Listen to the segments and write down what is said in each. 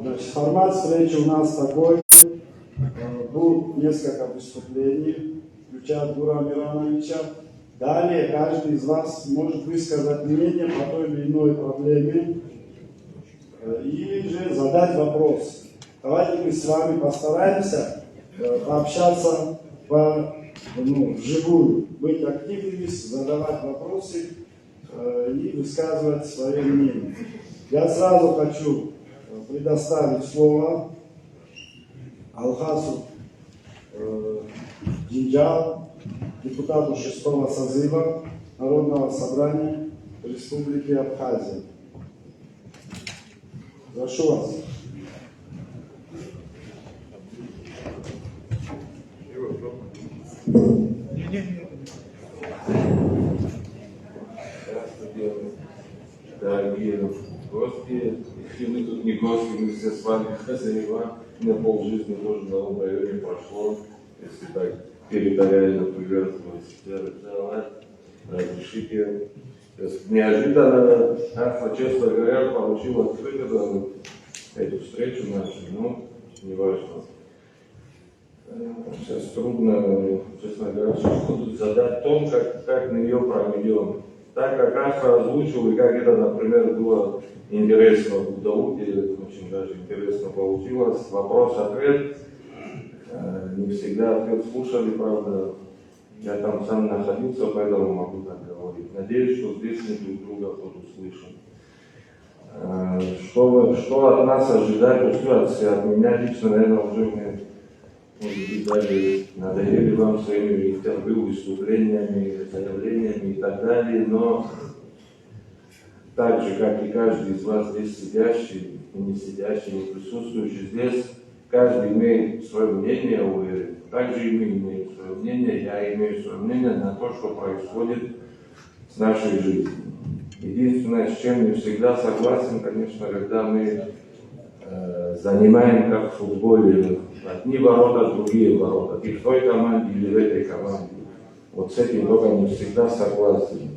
Значит, формат встречи у нас такой. Будет несколько выступлений, включая Дура Мироновича. Далее каждый из вас может высказать мнение по той или иной проблеме или же задать вопрос. Давайте мы с вами постараемся пообщаться вживую, быть активными, задавать вопросы и высказывать свое мнение. Я сразу хочу предоставить слово Алхасу Джинджал, депутату 6-го созыва Народного собрания Республики Абхазия. Прошу вас. Здравствуйте, дорогие гости. Если мы тут не гости, мы все с вами хозяева. У меня полжизни тоже в новом районе прошло. Если так территориально приветствовать, разрешите. Неожиданно, честно говоря, получил открыто эту встречу нашу, но не важно. Сейчас трудно, честно говоря, буду задать тон, как на нее проведем. Так как Аха озвучил, и как это, например, было интересно в Дауде, очень даже интересно получилось. Вопрос-ответ. Не всегда ответ слушали, правда. Я там сам находился, поэтому могу так говорить. Надеюсь, что здесь мы друг друга тоже услышим. Что от нас ожидать, от меня лично, наверное, уже мы, может быть, даже надоели вам своими интервью, выступлениями, заявлениями и так далее, но так же, как и каждый из вас здесь сидящий, и не сидящий, не присутствующий здесь, каждый имеет свое мнение, уверен. Также и мы имеем свое мнение, я имею свое мнение на то, что происходит с нашей жизнью. Единственное, с чем не всегда согласен, конечно, когда мы занимаем, как в футболе, одни ворота, другие ворота, и в той команде или в этой команде. Вот с этим только не всегда согласен.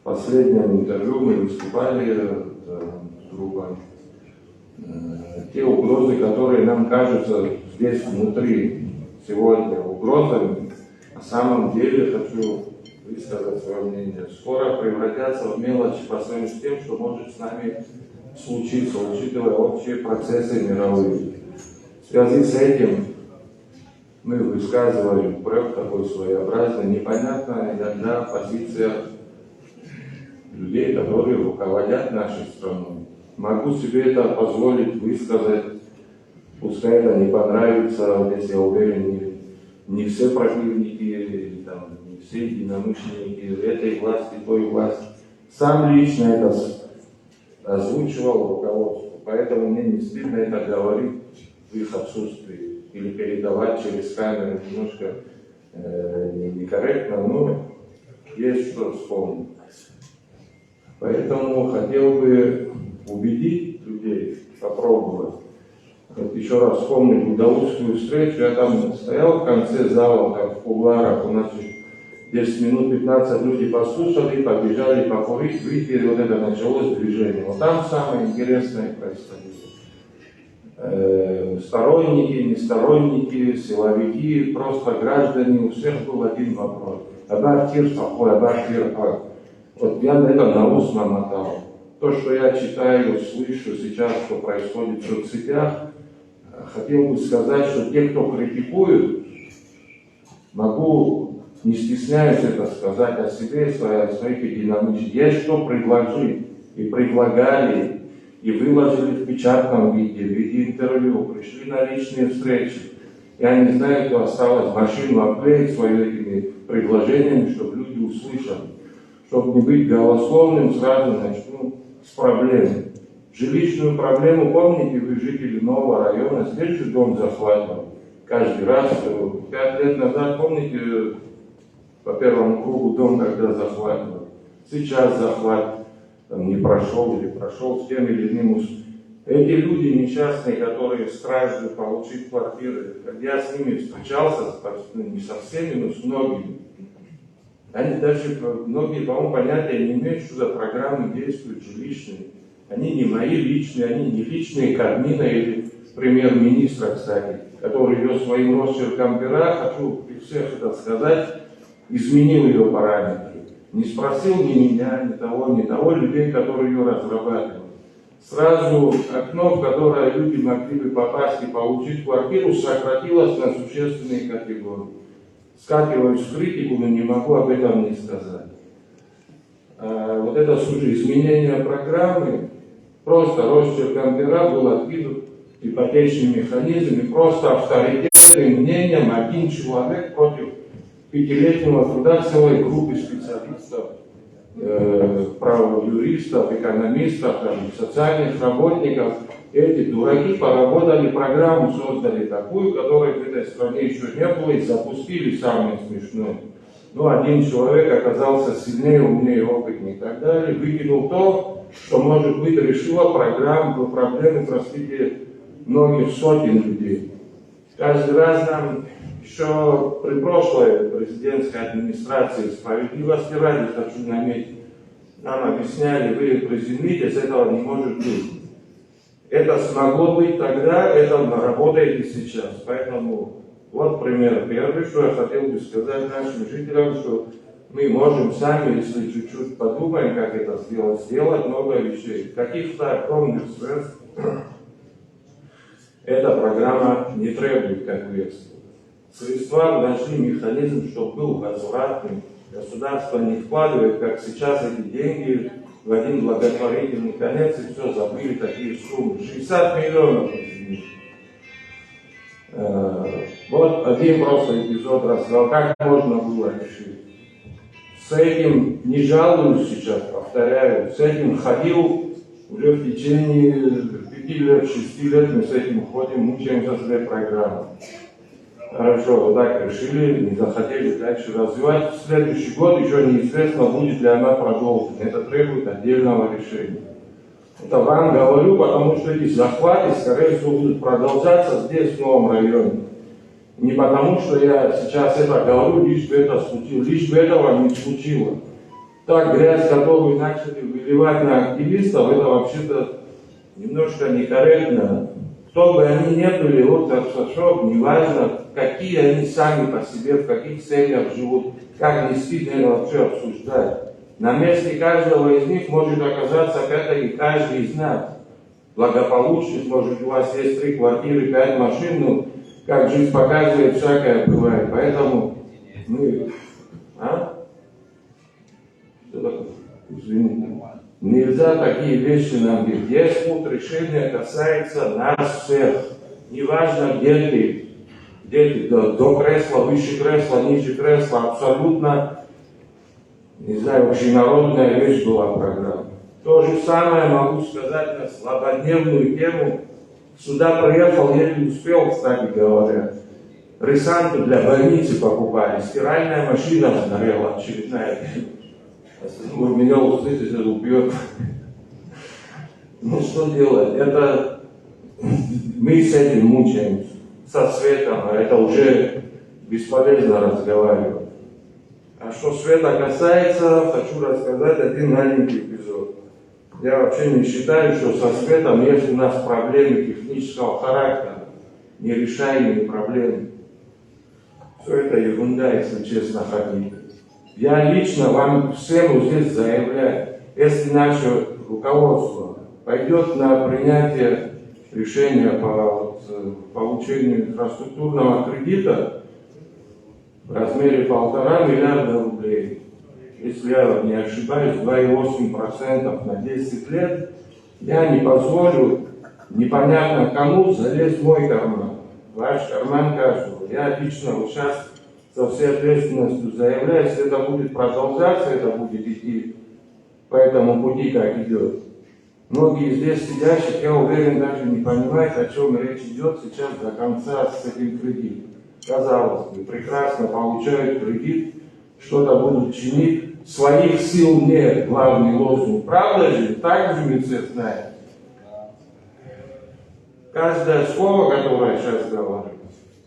В последнем интервью мы выступали с другом. Те угрозы, которые нам кажутся здесь внутри сегодня угрозами, на самом деле хочу высказать свое мнение, скоро превратятся в мелочи по сравнению с тем, что может с нами случиться, учитывая общие процессы мировые. В связи с этим мы высказываем проект такой своеобразный, непонятная иногда позиция людей, которые руководят нашей страной. Могу себе это позволить высказать, пускай это не понравится, если я уверен, не все противники, не все единомышленники этой власти, той власти. Сам лично это озвучивал руководству, поэтому мне не стыдно это говорить в их отсутствии или передавать через камеру немножко некорректно, но есть что вспомнить. Поэтому хотел бы убедить людей, попробовать. Вот еще раз вспомнить даутскую встречу, я там стоял в конце зала, как в кулуарах, у нас 10 минут, 15 люди послушали, побежали покурить, выйти, и вот это началось движение. Вот там самое интересное происходило. Сторонники, несторонники, силовики, просто граждане, у всех был один вопрос. Абартир плохой, абартир плохой. Вот я на это на ус намотал. То, что я читаю, слышу сейчас, что происходит в соцсетях, хотел бы сказать, что те, кто критикует, могу, не стесняюсь это сказать о себе и о своих единомышленниках. Есть что предложить, и предлагали, и выложили в печатном виде, в виде интервью, пришли на личные встречи. Я не знаю, кто осталось машину обклеить своими предложениями, чтобы люди услышали. Чтобы не быть голословным, сразу начну с проблемы. Жилищную проблему, помните, вы жители нового района, здесь же дом захватывал. Каждый раз, 5 лет назад, помните, по первому кругу дом когда захватывал. Сейчас захват не прошел или прошел с тем или иным. Эти люди несчастные, которые страждут получить квартиры, когда я с ними встречался, не со всеми, но с многими, они даже, многие, по-моему, понятия не имеют, что за программы действуют жилищные. Они не мои личные, они не личные Кабмина или премьер-министра, кстати, который ее своим росчерком пера, хочу при всех это сказать, изменил ее параметры. Не спросил ни меня, ни того людей, которые ее разрабатывали. Сразу окно, в которое люди могли бы попасть и получить квартиру, сократилось на существенные категории. Скатываюсь в критику, но не могу об этом не сказать. Вот это изменение программы, просто росчерком пера был откинут ипотечный механизм, и просто авторитетным мнением один человек против пятилетнего труда целой группы специалистов, правовых юристов, экономистов, социальных работников. Эти дураки поработали, программу создали такую, которой в этой стране еще не было, и запустили самое смешное. Ну, один человек оказался сильнее, умнее, опытнее и так далее, выкинул то, что, может быть, решило проблемы, простите, многих сотен людей. Каждый раз нам еще при прошлой президентской администрации, справедливости ради, хочу наметить, нам объясняли, вы приземлитесь, этого не может быть. Это смогло быть тогда, это работает и сейчас. Поэтому вот пример первый, что я хотел бы сказать нашим жителям, что мы можем сами, если чуть-чуть подумаем, как это сделать много вещей. Каких-то огромных средств эта программа не требует, как версия. Средства нашли механизм, чтобы был возвратным. Государство не вкладывает, как сейчас, эти деньги в один благотворительный конец, и все, забыли такие суммы. 60 миллионов, извините. Вот один просто эпизод рассказал, как можно было решить. С этим не жалуюсь сейчас, повторяю, с этим ходил уже в течение 5 лет, 6 лет, мы с этим ходим, мучаемся с этой программой. Хорошо, вот так решили, не захотели дальше развивать. В следующий год еще неизвестно, будет ли она продолжена. Это требует отдельного решения. Это вам говорю, потому что эти захваты, скорее всего, будут продолжаться здесь, в новом районе. Не потому, что я сейчас это говорю, лишь бы это случилось, лишь бы этого не случилось. Так, грязь, которую начали выливать на активистов, это вообще-то немножко некорректно. Кто бы они ни были, вот Сашок, неважно, какие они сами по себе, в каких целях живут, как не стыдно это вообще обсуждать. На месте каждого из них может оказаться опять-таки каждый из нас. Благополучный, может, у вас есть 3 квартиры, 5 машин, ну, как жизнь показывает, всякое бывает. Поэтому мы... Что такое? Извините. Нельзя такие вещи нам говорить. Если вот решение касается нас всех, неважно, где ты до кресла, выше кресла, ниже кресла, абсолютно, не знаю, общенародная вещь была программа. То же самое могу сказать на злободневную тему. Сюда приехал, еле успел, кстати говоря. Ресанту для больницы покупали, стиральная машина сгорела очередная. Вы меня услышите, убьет. Ну что делать? Это мы с этим мучаемся, со светом, а это уже бесполезно разговаривать. А что света касается, хочу рассказать один маленький эпизод. Я вообще не считаю, что со светом есть у нас проблемы технического характера, нерешаемые проблемы. Все это ерунда, если честно ходить. Я лично вам всем здесь заявляю, если наше руководство пойдет на принятие решения по получению инфраструктурного кредита в размере 1,5 миллиарда рублей, если я не ошибаюсь, 2,8% на 10 лет, я не позволю непонятно кому залезть в мой карман, ваш карман каждого. Я лично вот сейчас со всей ответственностью заявляю, если это будет продолжаться, это будет идти по этому пути, как идет. Многие здесь сидящих, я уверен, даже не понимают, о чем речь идет сейчас до конца с этим кредитом. Казалось бы, прекрасно получают кредит, что-то будут чинить, своих сил нет, главный лозунг. Правда же? Так же мы все знаем. Каждое слово, которое я сейчас говорю,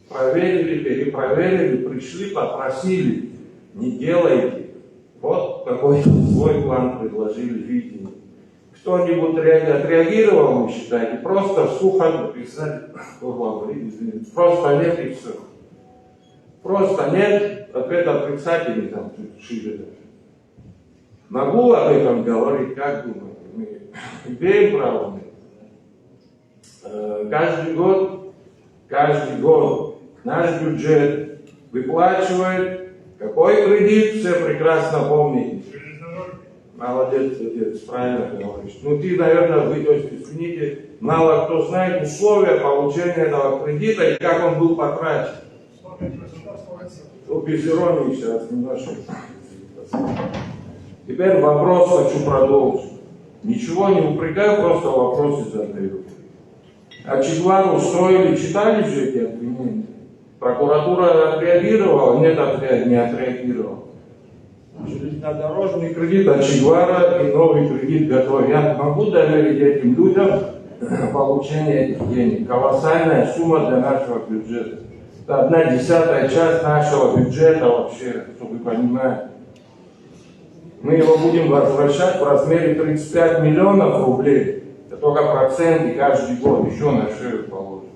проверили, перепроверили, пришли, попросили, не делайте. Вот какой свой план предложили, видение. К Кто-нибудь отреагировал, вы считаете? Просто сухо написали, просто нет и все. Просто нет, ответ отрицательный, там чуть шире даже. Могу об этом говорить, как думаете? Мы имеем право? Каждый год наш бюджет выплачивает какой кредит, все прекрасно помните. Молодец, отец, правильно говоришь. Ну ты, наверное, вы, то есть, извините, мало кто знает условия получения этого кредита и как он был потрачен. Ну, без иронии сейчас немножко. Теперь вопрос хочу продолжить. Ничего не упрекаю, просто вопросы задаю. А Че-Гевару устроили, читали же эти обвинения? Прокуратура отреагировала? Нет, не отреагировала. Железнодорожный кредит от Че-Гевара и новый кредит готовы. Я могу доверить этим людям получение этих денег. Колоссальная сумма для нашего бюджета. Это 1/10 часть нашего бюджета вообще, чтобы вы понимали. Мы его будем возвращать в размере 35 миллионов рублей. Это только проценты каждый год еще на шею положим.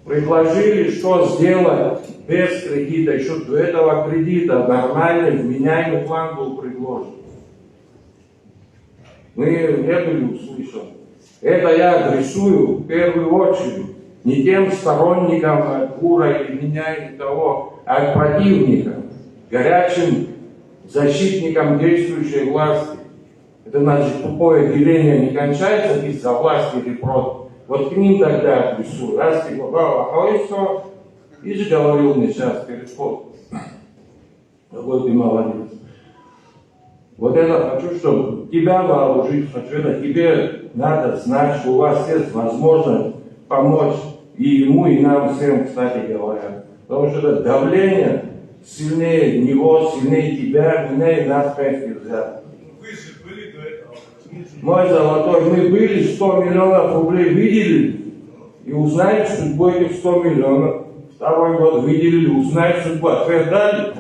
Предложили, что сделать без кредита. Еще до этого кредита нормальный, вменяемый план был предложен. Мы не были услышаны. Это я адресую в первую очередь не тем сторонникам Гура или меня или того, а к противникам, горячим защитникам действующей власти. Это значит, тупое деление не кончается из-за власти или против. Вот к ним тогда адресую. Раз ты говорил, и же говорил мне сейчас перед входом. Какой ты молодец. Вот это хочу, чтобы тебя вооружить, хочу это тебе надо знать, что у вас есть возможность помочь и ему, и нам всем, кстати говоря. Потому что это давление сильнее него, сильнее тебя, меня и нас вместе взять. Вы же были до этого. Мой золотой, мы были, 100 миллионов рублей выделили, и узнаем судьбу этих 100 миллионов. Второй год выделили, узнаем судьбу. Ответ дали?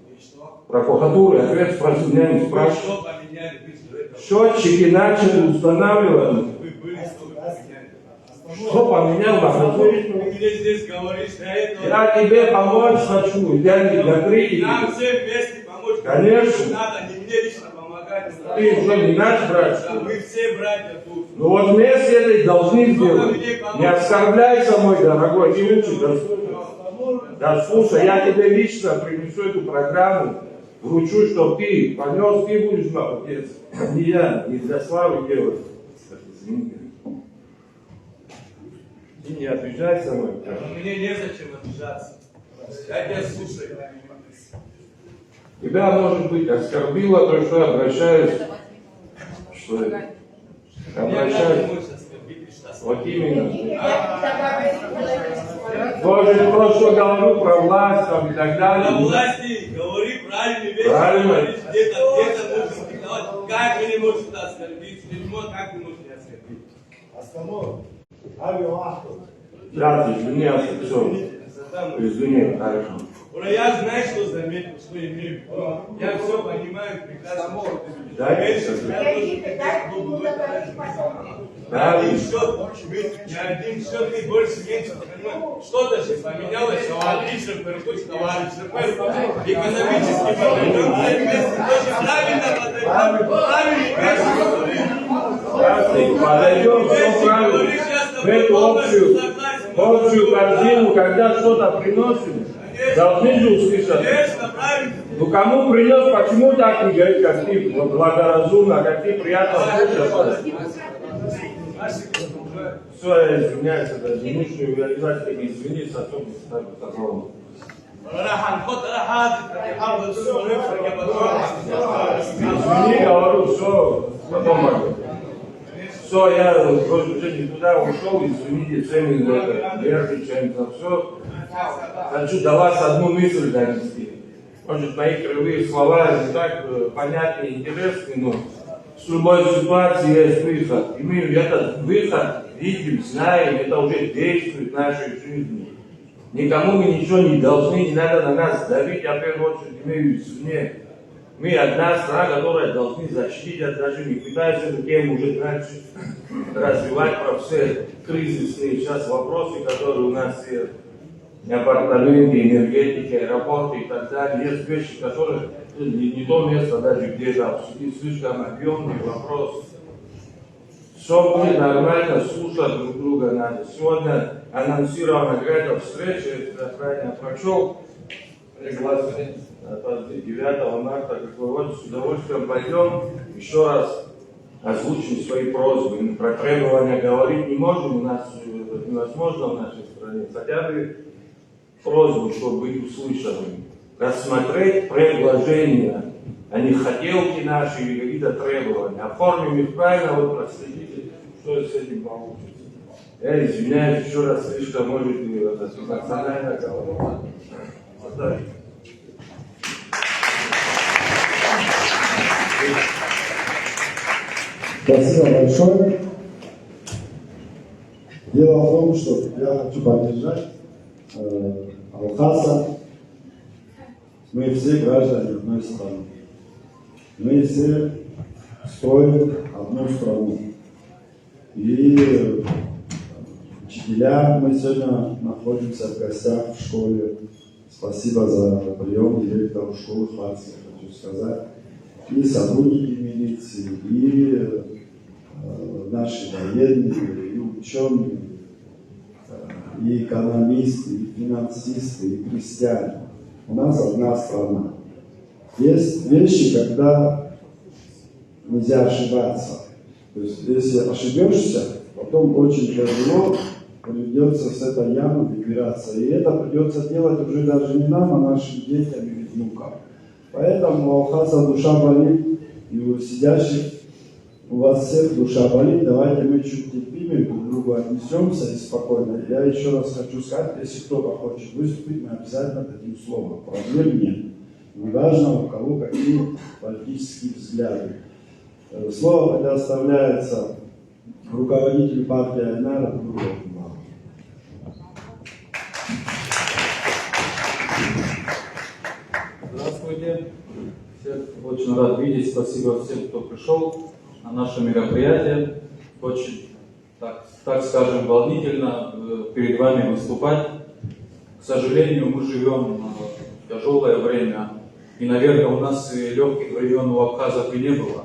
И что? Прокуратура, ответ спросил, меня не Вы спрашивают. что поменяли? Вы же до этого. Счетчики начали устанавливать. Вы были, что вы поменяли? Что поменял? Ты мне здесь говоришь, для этого... Я тебе помочь хочу, я не для критики. Нам всем вместе помочь. Конечно. Надо, не мне лично помогать. Ты уже не наш брат, Да, что ли? мы все братья тут. Ну вот вместе это и должны сделать. Не оскорбляйся, мой дорогой, не учи, да слушай, я тебе лично принесу эту программу, вручу, чтобы ты понес, ты будешь молодец. Не я, не для славы делать. Извини. Ты не обижайся, мой. Но мне незачем обижаться. Я тебя слушаю. Тебя, может быть, оскорбило то, что я обращаюсь. Что это? Обращаюсь. Вот именно. Может, то, что говорю про власть там, и так далее. На власти говори правильные вещи. Правильно. Говоришь, где-то нужно диктовать. Как вы не можете оскорбить? Как вы можете оскорбить? Останови. Авиаху. Да, извиняйся, все. Извини, хорошо. Ура, я знаю, что заметил, что имею в виду. Я все понимаю прекрасно. Да, Меньше, я я должен Да, один счет, не один счет, ты больше меньше понимаешь. Что-то же поменялось, что отлично, переходит товарищ, экономически подойдем, тоже правильно подойдем, все правильно. В эту общую корзину, когда что-то приносим, должны же услышать. Конечно, правильно. Ну кому принес, почему так не говорит, как ты, вот благоразумно, как ты приятно слушаешь. Все, я извиняюсь, это ненужную реализацию, извиниться, особенно ставлю такого. Извини, говорю, все, потом могу. Все, я просто уже не туда ушел, извините, всеми нервничаем за все. Хочу до вас одну мысль донести. Может, мои кривые слова не так понятны и интересны, но с любой ситуации есть выход. И мы этот выход видим, знаем, это уже действует в нашей жизни. Никому мы ничего не должны, не надо на нас давить, я в первую очередь имею извне. Мы одна страна, которая должны защитить, даже не пытаясь эту тему уже дальше развивать про все кризисные сейчас вопросы, которые у нас есть. Апартаменты, энергетики, аэропорты и так далее. Есть вещи, которые не то место даже, где там слишком объемный вопрос. Все будет нормально, слушать друг друга надо. Сегодня анонсирована какая-то встреча, я правильно прочел, пригласили 9 марта, как вы с удовольствием пойдем, еще раз озвучим свои просьбы. Про требования говорить не можем, у нас невозможно в нашей стране. Хотя бы просьбу, чтобы быть услышанными. Рассмотреть предложения, а не хотелки наши или какие-то требования. Оформим их правильно, вот проследите, что с этим получится. Я извиняюсь еще раз, слишком может быть национальная голова. Спасибо большое. Дело в том, что я хочу поддержать Алхаса. Мы все граждане одной страны. Мы все строим одну страну. И учителя, мы сегодня находимся в гостях в школе. Спасибо за прием директору школы Хватски, хочу сказать. И сотрудники милиции, и наши военные, и ученые, и экономисты, и финансисты, и крестьяне. У нас одна страна. Есть вещи, когда нельзя ошибаться. То есть, если ошибешься, потом очень тяжело придется с этой ямы выбираться. И это придется делать уже даже не нам, а нашим детям и внукам. Поэтому у Алхаса душа болит, и у сидящих, у вас всех душа болит. Давайте мы чуть терпимее друг к другу отнесемся и спокойно. Я еще раз хочу сказать, если кто-то хочет выступить, мы обязательно дадим слово. Проблем нет. Неважно, у кого какие политические взгляды. Слово предоставляется руководителю партии Айнара Абдуллову. Здравствуйте. Всех очень рад видеть. Спасибо всем, кто пришел на наше мероприятие. Очень, так скажем, волнительно перед вами выступать. К сожалению, мы живем в тяжелое время. И, наверное, у нас и легких времен у абхазов и не было.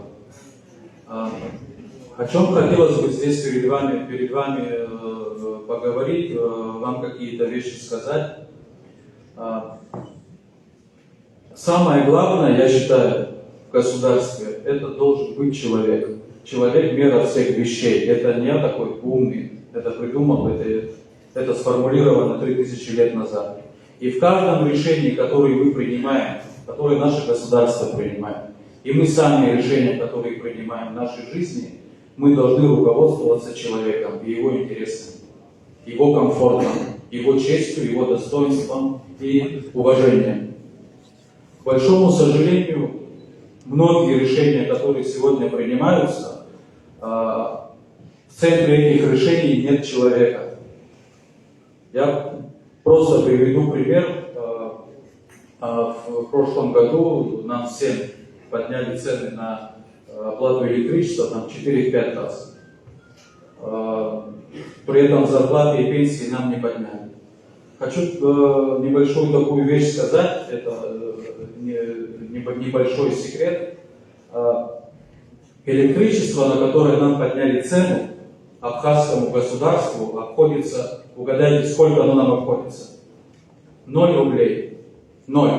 О чем хотелось бы здесь перед вами поговорить, вам какие-то вещи сказать. Самое главное, я считаю, в государстве, это должен быть человек. Человек – мера всех вещей. Это не я такой умный, это придумал, это сформулировано 3000 лет назад. И в каждом решении, которое мы принимаем, которое наше государство принимает, и мы сами решения, которые принимаем в нашей жизни, мы должны руководствоваться человеком и его интересами, его комфортом, его честью, его достоинством и уважением. К большому сожалению, многие решения, которые сегодня принимаются, в центре этих решений нет человека. Я просто приведу пример. В прошлом году нам всем подняли цены на оплату электричества там 4-5 раз. При этом зарплаты и пенсии нам не подняли. Хочу небольшую такую вещь сказать, это небольшой секрет. Электричество, на которое нам подняли цену, абхазскому государству обходится, угадайте, сколько оно нам обходится? 0 рублей. 0.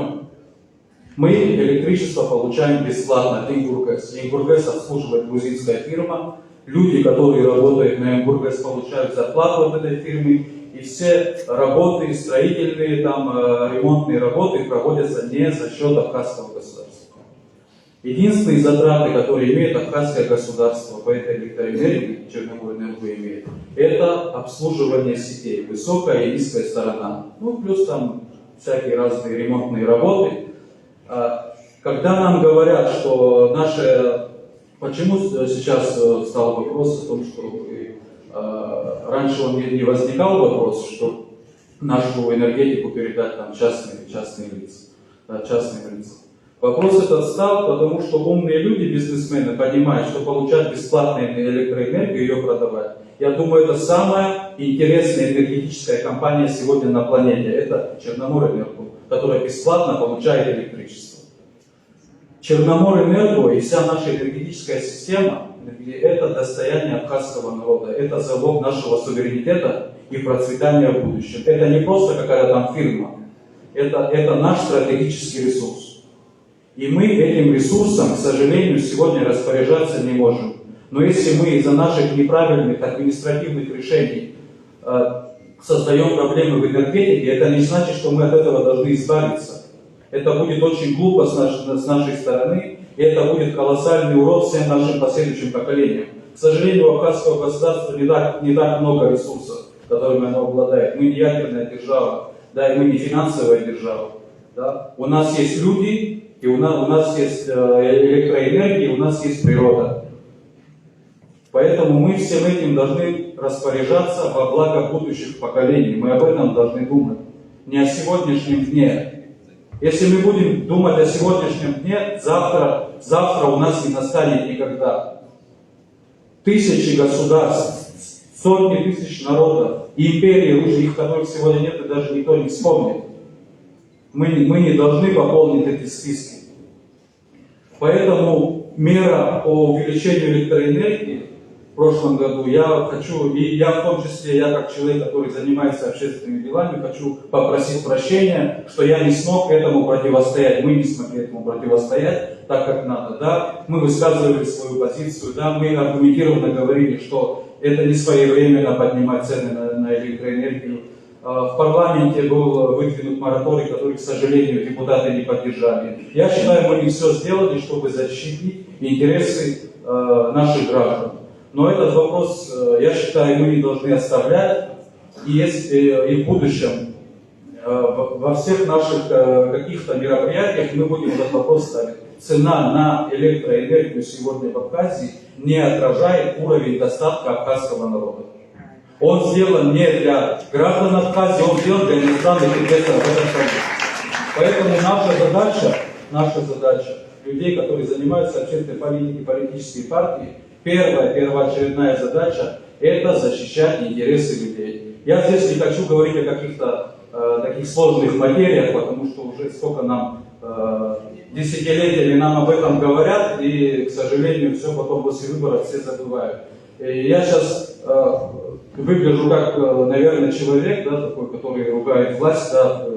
Мы электричество получаем бесплатно от Ингургэс. Ингургэс обслуживает грузинская фирма. Люди, которые работают на Ингургэс, получают зарплату от этой фирмы. И все работы, строительные, ремонтные работы проводятся не за счет абхазского государства. Единственные затраты, которые имеет абхазское государство по этой электроэнергии, Черноморэнерго имеет, это обслуживание сетей, высокая и низкая сторона. Ну, плюс там всякие разные ремонтные работы. Когда нам говорят, что почему сейчас стал вопрос о том, что раньше он не возникал вопрос, что нашу энергетику передать там частные лица. Вопрос этот стал, потому что умные люди, бизнесмены, понимают, что получать бесплатную электроэнергию, ее продавать. Я думаю, это самая интересная энергетическая компания сегодня на планете. Это Черноморэнерго, которая бесплатно получает электричество. Черноморэнерго и вся наша энергетическая система – это достояние абхазского народа. Это залог нашего суверенитета и процветания в будущем. Это не просто какая-то там фирма. Это наш стратегический ресурс. И мы этим ресурсом, к сожалению, сегодня распоряжаться не можем. Но если мы из-за наших неправильных административных решений создаем проблемы в энергетике, это не значит, что мы от этого должны избавиться. Это будет очень глупо с нашей стороны, и это будет колоссальный урон всем нашим последующим поколениям. К сожалению, у абхазского государства не так много ресурсов, которыми оно обладает. Мы не ядерная держава, да, и мы не финансовая держава. Да. У нас есть люди, и у нас есть электроэнергия, у нас есть природа. Поэтому мы всем этим должны распоряжаться во благо будущих поколений. Мы об этом должны думать. Не о сегодняшнем дне. Если мы будем думать о сегодняшнем дне, завтра у нас не настанет никогда. Тысячи государств, сотни тысяч народов, империи, уже их которых сегодня нет, и даже никто не вспомнит. Мы не должны пополнить эти списки. Поэтому мера по увеличению электроэнергии в прошлом году я хочу, и я в том числе, я как человек, который занимается общественными делами, хочу попросить прощения, что я не смог этому противостоять, мы не смогли этому противостоять так, как надо. Да? Мы высказывали свою позицию, да? Мы аргументированно говорили, что это не своевременно поднимать цены на электроэнергию. В парламенте был выдвинут мораторий, который, к сожалению, депутаты не поддержали. Я считаю, мы не все сделали, чтобы защитить интересы наших граждан. Но этот вопрос, я считаю, мы не должны оставлять. И если и в будущем во всех наших каких-то мероприятиях мы будем этот вопрос ставить. Цена на электроэнергию сегодня в Абхазии не отражает уровень достатка абхазского народа. Он сделан не для граждан Абхазии, он сделан для иностранных инвесторов в этом стране. Поэтому наша задача людей, которые занимаются общественной политикой, политической партии, первоочередная задача – это защищать интересы людей. Я здесь не хочу говорить о каких-то таких сложных материях, потому что уже сколько нам десятилетиями нам об этом говорят, и, к сожалению, все потом после выборов все забывают. И я сейчас выгляжу как, наверное, человек, да, такой, который ругает власть. Да.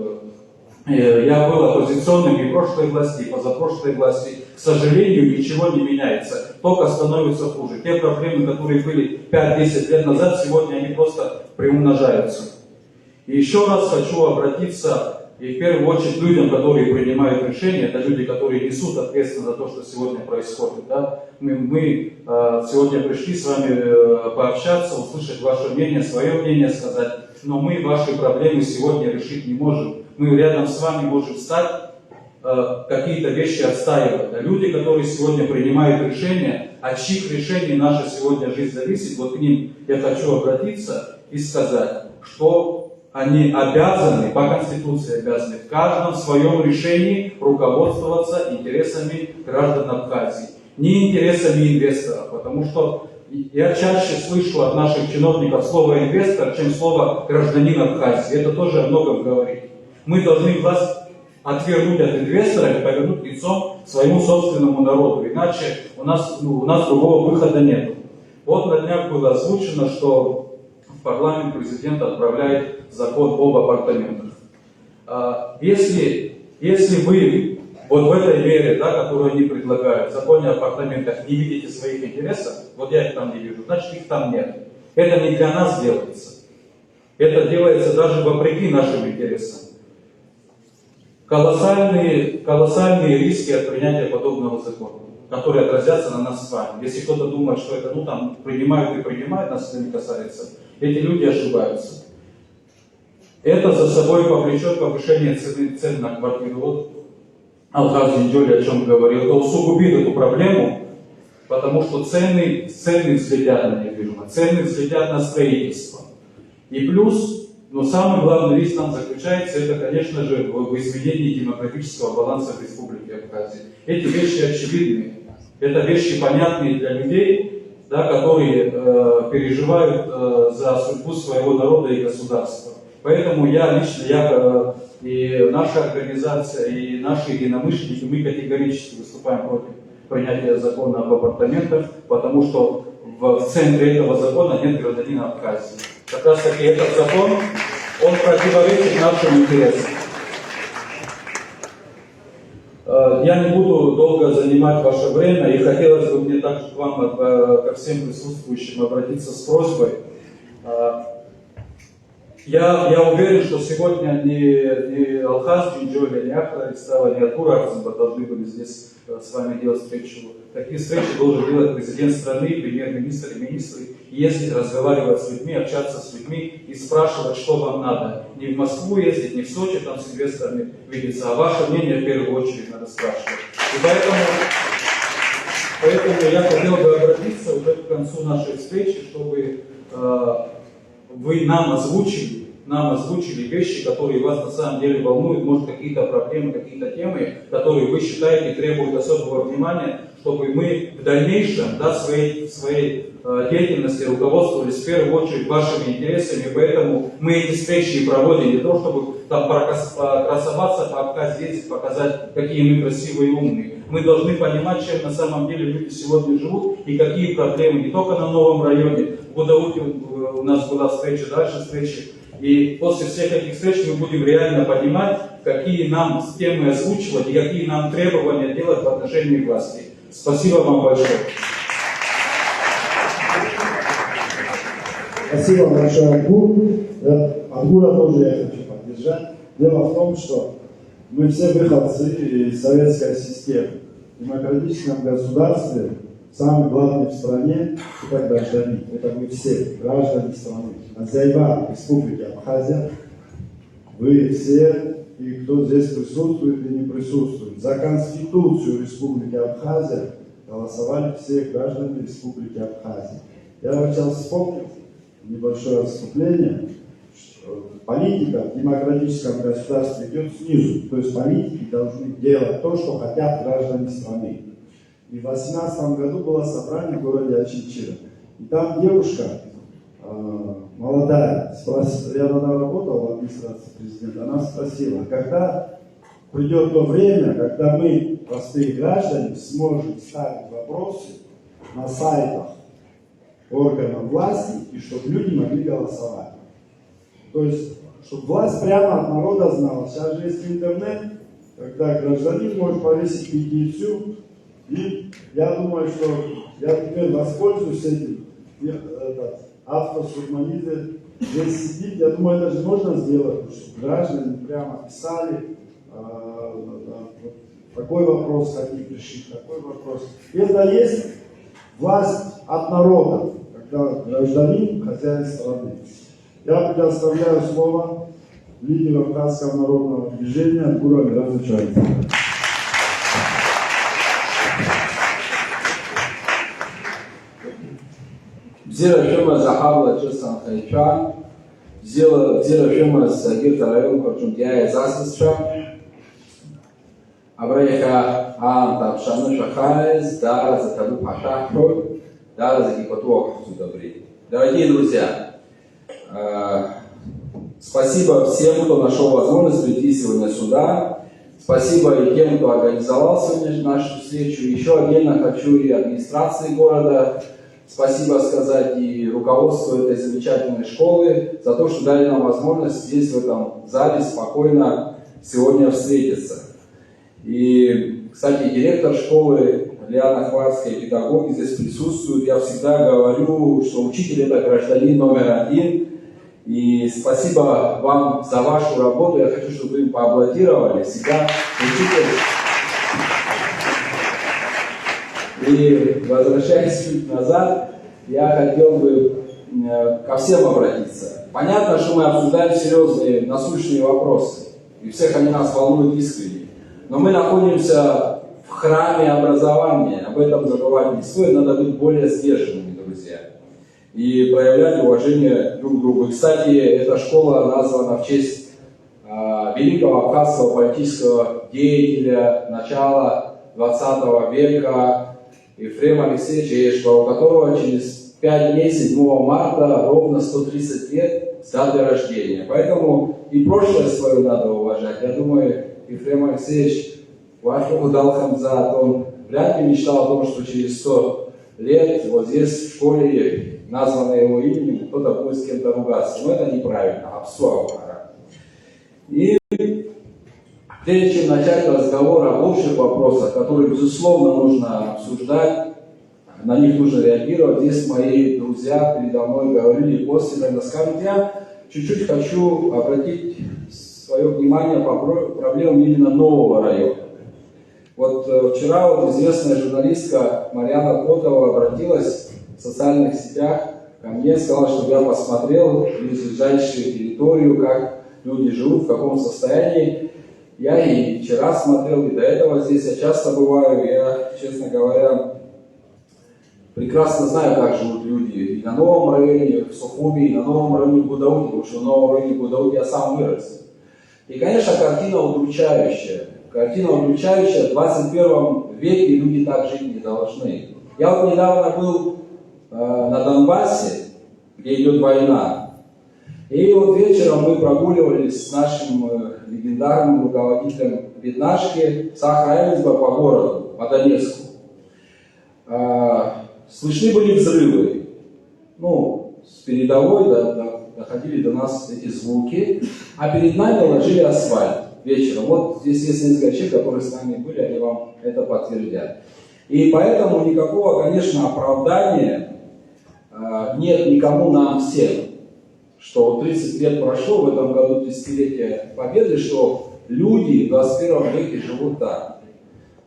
Я был оппозиционным и в прошлой власти, и позапрошлой власти. К сожалению, ничего не меняется, только становится хуже. Те проблемы, которые были 5-10 лет назад, сегодня они просто приумножаются. И еще раз хочу обратиться, и в первую очередь людям, которые принимают решения, это люди, которые несут ответственность за то, что сегодня происходит. Да? Мы сегодня пришли с вами пообщаться, услышать ваше мнение, свое мнение сказать, но мы ваши проблемы сегодня решить не можем. Мы рядом с вами можем встать, какие-то вещи отстаивать. А люди, которые сегодня принимают решения, от чьих решений наша сегодня жизнь зависит, вот к ним я хочу обратиться и сказать, что они обязаны, по Конституции обязаны, в каждом своем решении руководствоваться интересами граждан Абхазии, не интересами инвесторов, потому что я чаще слышу от наших чиновников слово «инвестор», чем слово «гражданин Абхазии». Это тоже о многом говорит. Мы должны власть отвернуть от инвестора и повернуть лицом к своему собственному народу, иначе у нас другого выхода нет. Вот на днях было озвучено, что в парламент президент отправляет закон об апартаментах. Если вы вот в этой мере, да, которую они предлагают, в законе о апартаментах, не видите своих интересов, вот я их там не вижу, значит их там нет. Это не для нас делается. Это делается даже вопреки нашим интересам. Колоссальные риски от принятия подобного закона, которые отразятся на нас с вами. Если кто-то думает, что это принимают и принимают, нас это не касается, эти люди ошибаются. Это за собой повлечет повышение цен на квартиру. Вот Алхаз Зинджоли о чем говорил, это усугубит эту проблему, потому что цены взлетят на недвижимость, цены взлетят на строительство. И плюс Но самый главный риск там заключается, это, конечно же, в изменении демографического баланса в Республике Абхазия. Эти вещи очевидны, это вещи понятные для людей, да, которые переживают за судьбу своего народа и государства. Поэтому я и наша организация, и наши единомышленники, мы категорически выступаем против принятия закона об апартаментах, потому что в центре этого закона нет гражданина Абхазии. Как раз таки этот закон, он противоречит нашим интересам. Я не буду долго занимать ваше время, и хотелось бы мне также к вам, ко всем присутствующим, обратиться с просьбой. Я уверен, что сегодня ни Алхаз Джинджоли, ни Ахра Ристава, ни Атура Арзумба должны были здесь с вами делать встречу. Такие встречи должен делать президент страны, премьер-министр и министры, ездить, разговаривать с людьми, общаться с людьми и спрашивать, что вам надо. Не в Москву ездить, не в Сочи там с инвесторами видеться, а ваше мнение в первую очередь надо спрашивать. И поэтому я хотел бы обратиться уже к концу нашей встречи, чтобы вы нам озвучили вещи, которые вас на самом деле волнуют, может, какие-то проблемы, какие-то темы, которые вы считаете требуют особого внимания, чтобы мы в дальнейшем, да, в своей деятельности руководствовались в первую очередь вашими интересами, поэтому мы эти встречи и проводим не то, чтобы там покрасоваться, по Абхазии, показать, какие мы красивые и умные. Мы должны понимать, чем на самом деле люди сегодня живут и какие проблемы, не только на новом районе. В Гудауте у нас была встреча, дальше встречи. И после всех этих встреч мы будем реально понимать, какие нам темы озвучивать и какие нам требования делать в отношении власти. Спасибо вам большое. Спасибо большое, Ангур. Ангура тоже я хочу поддержать. Дело в том, что мы все выходцы из советской системы. В демократическом государстве самый главный в стране – это гражданин. Это вы все, граждане страны. Хозяева Республики Абхазия, вы все, и кто здесь присутствует и не присутствует. За Конституцию Республики Абхазия голосовали все граждане Республики Абхазия. Я сейчас вспомнил небольшое отступление. Политика в демократическом государстве идет снизу. То есть политики должны делать то, что хотят граждане страны. И в 2018 году было собрание в городе Очинчира. И там девушка молодая, я тогда работал в администрации президента, она спросила, когда придет то время, когда мы, простые граждане, сможем ставить вопросы на сайтах органов власти, и чтобы люди могли голосовать. То есть, чтобы власть прямо от народа знала. Сейчас же есть интернет, когда гражданин может повесить петицию, и я думаю, что я теперь воспользуюсь этим. Автор Сурманидзе здесь сидит, я думаю, это же можно сделать, чтобы граждане прямо писали, какой вопрос хотите решить, какой вопрос. Это есть власть от народа, когда гражданин хозяин страны. Я предоставляю слово лидеру Абхазского народного движения Ангуру Амирановичу. Зира фема захавла чесан хайча, зира фема сагирта район корчундяя засысча, абрайха антапшаны шахайз, дара за табу пашаху, дара за гипотуах судабри. Дорогие друзья, спасибо всем, кто нашел возможность прийти сегодня сюда. Спасибо и тем, кто организовал сегодня нашу встречу. Еще отдельно хочу и администрации города спасибо сказать и руководству этой замечательной школы за то, что дали нам возможность здесь, в этом зале, спокойно сегодня встретиться. И, кстати, директор школы Лиана Хварская, педагоги здесь присутствуют. Я всегда говорю, что учитель – это гражданин номер один. И спасибо вам за вашу работу. Я хочу, чтобы вы им поаплодировали. Всегда учитель. И возвращаясь чуть назад, я хотел бы ко всем обратиться. Понятно, что мы обсуждаем серьезные, насущные вопросы. И всех они нас волнуют искренне. Но мы находимся в храме образования. Об этом забывать не стоит. Надо быть более сдержанными, друзья. и проявлять уважение друг к другу. И, кстати, эта школа названа в честь великого абхазского политического деятеля начала 20 века Ефрема Алексеевича Ешкова, у которого через 5 дней, 7 марта, ровно 130 лет с даты рождения. Поэтому и прошлое свое надо уважать. Я думаю, Ефрем Алексеевич Вашему дал хамзат, он вряд ли мечтал о том, что через 100 лет вот здесь в школе, названной его именем, кто-то будет с кем-то ругаться. Но это неправильно, абсурдно. И прежде чем начать разговор об общих вопросах, которые, безусловно, нужно обсуждать, на них нужно реагировать, здесь мои друзья передо мной говорили после, наверное, скажут, я чуть-чуть хочу обратить свое внимание по проблемам именно нового района. Вот вчера вот известная журналистка Марьяна Котова обратилась в социальных сетях ко мне, сказала, чтобы я посмотрел близлежащую территорию, как люди живут, в каком состоянии. Я и вчера смотрел, и до этого здесь я часто бываю. Я, честно говоря, прекрасно знаю, как живут люди и на новом районе, в Сухуми, и на новом районе Гудауте, потому что в новом районе Гудауте я сам вырос. И, конечно, картина удручающая. Картина удручающая. В 21 веке люди так жить не должны. Я вот недавно был на Донбассе, где идет война. И вот вечером мы прогуливались с нашим легендарным руководителем Виднашки Саха-Эльзба по городу, по Донецку. Слышны были взрывы. Ну, с передовой доходили до нас эти звуки, а перед нами ложили асфальт вечером. Вот здесь есть несколько человек, которые с нами были, они вам это подтвердят. И поэтому никакого, конечно, оправдания нет никому нам всем, что 30 лет прошло, в этом году 30-летие Победы, что люди в 21 веке живут так.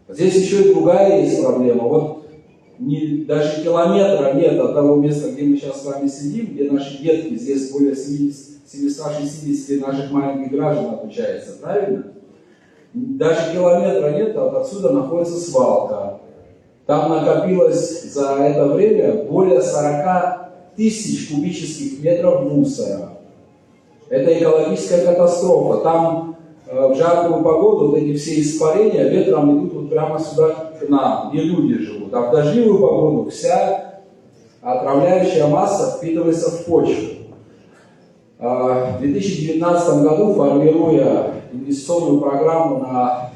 Здесь еще и другая есть проблема. Вот даже километра нет от того места, где мы сейчас с вами сидим, где наши детки, здесь более 760 наших маленьких граждан обучается, правильно? Даже километра нет, отсюда находится свалка. Там накопилось за это время более 40 тысяч кубических метров мусора. Это экологическая катастрофа. Там в жаркую погоду вот эти все испарения ветром идут вот прямо сюда к нам, где люди живут. А в дождливую погоду вся отравляющая масса впитывается в почву. В 2019 году, формируя инвестиционную программу на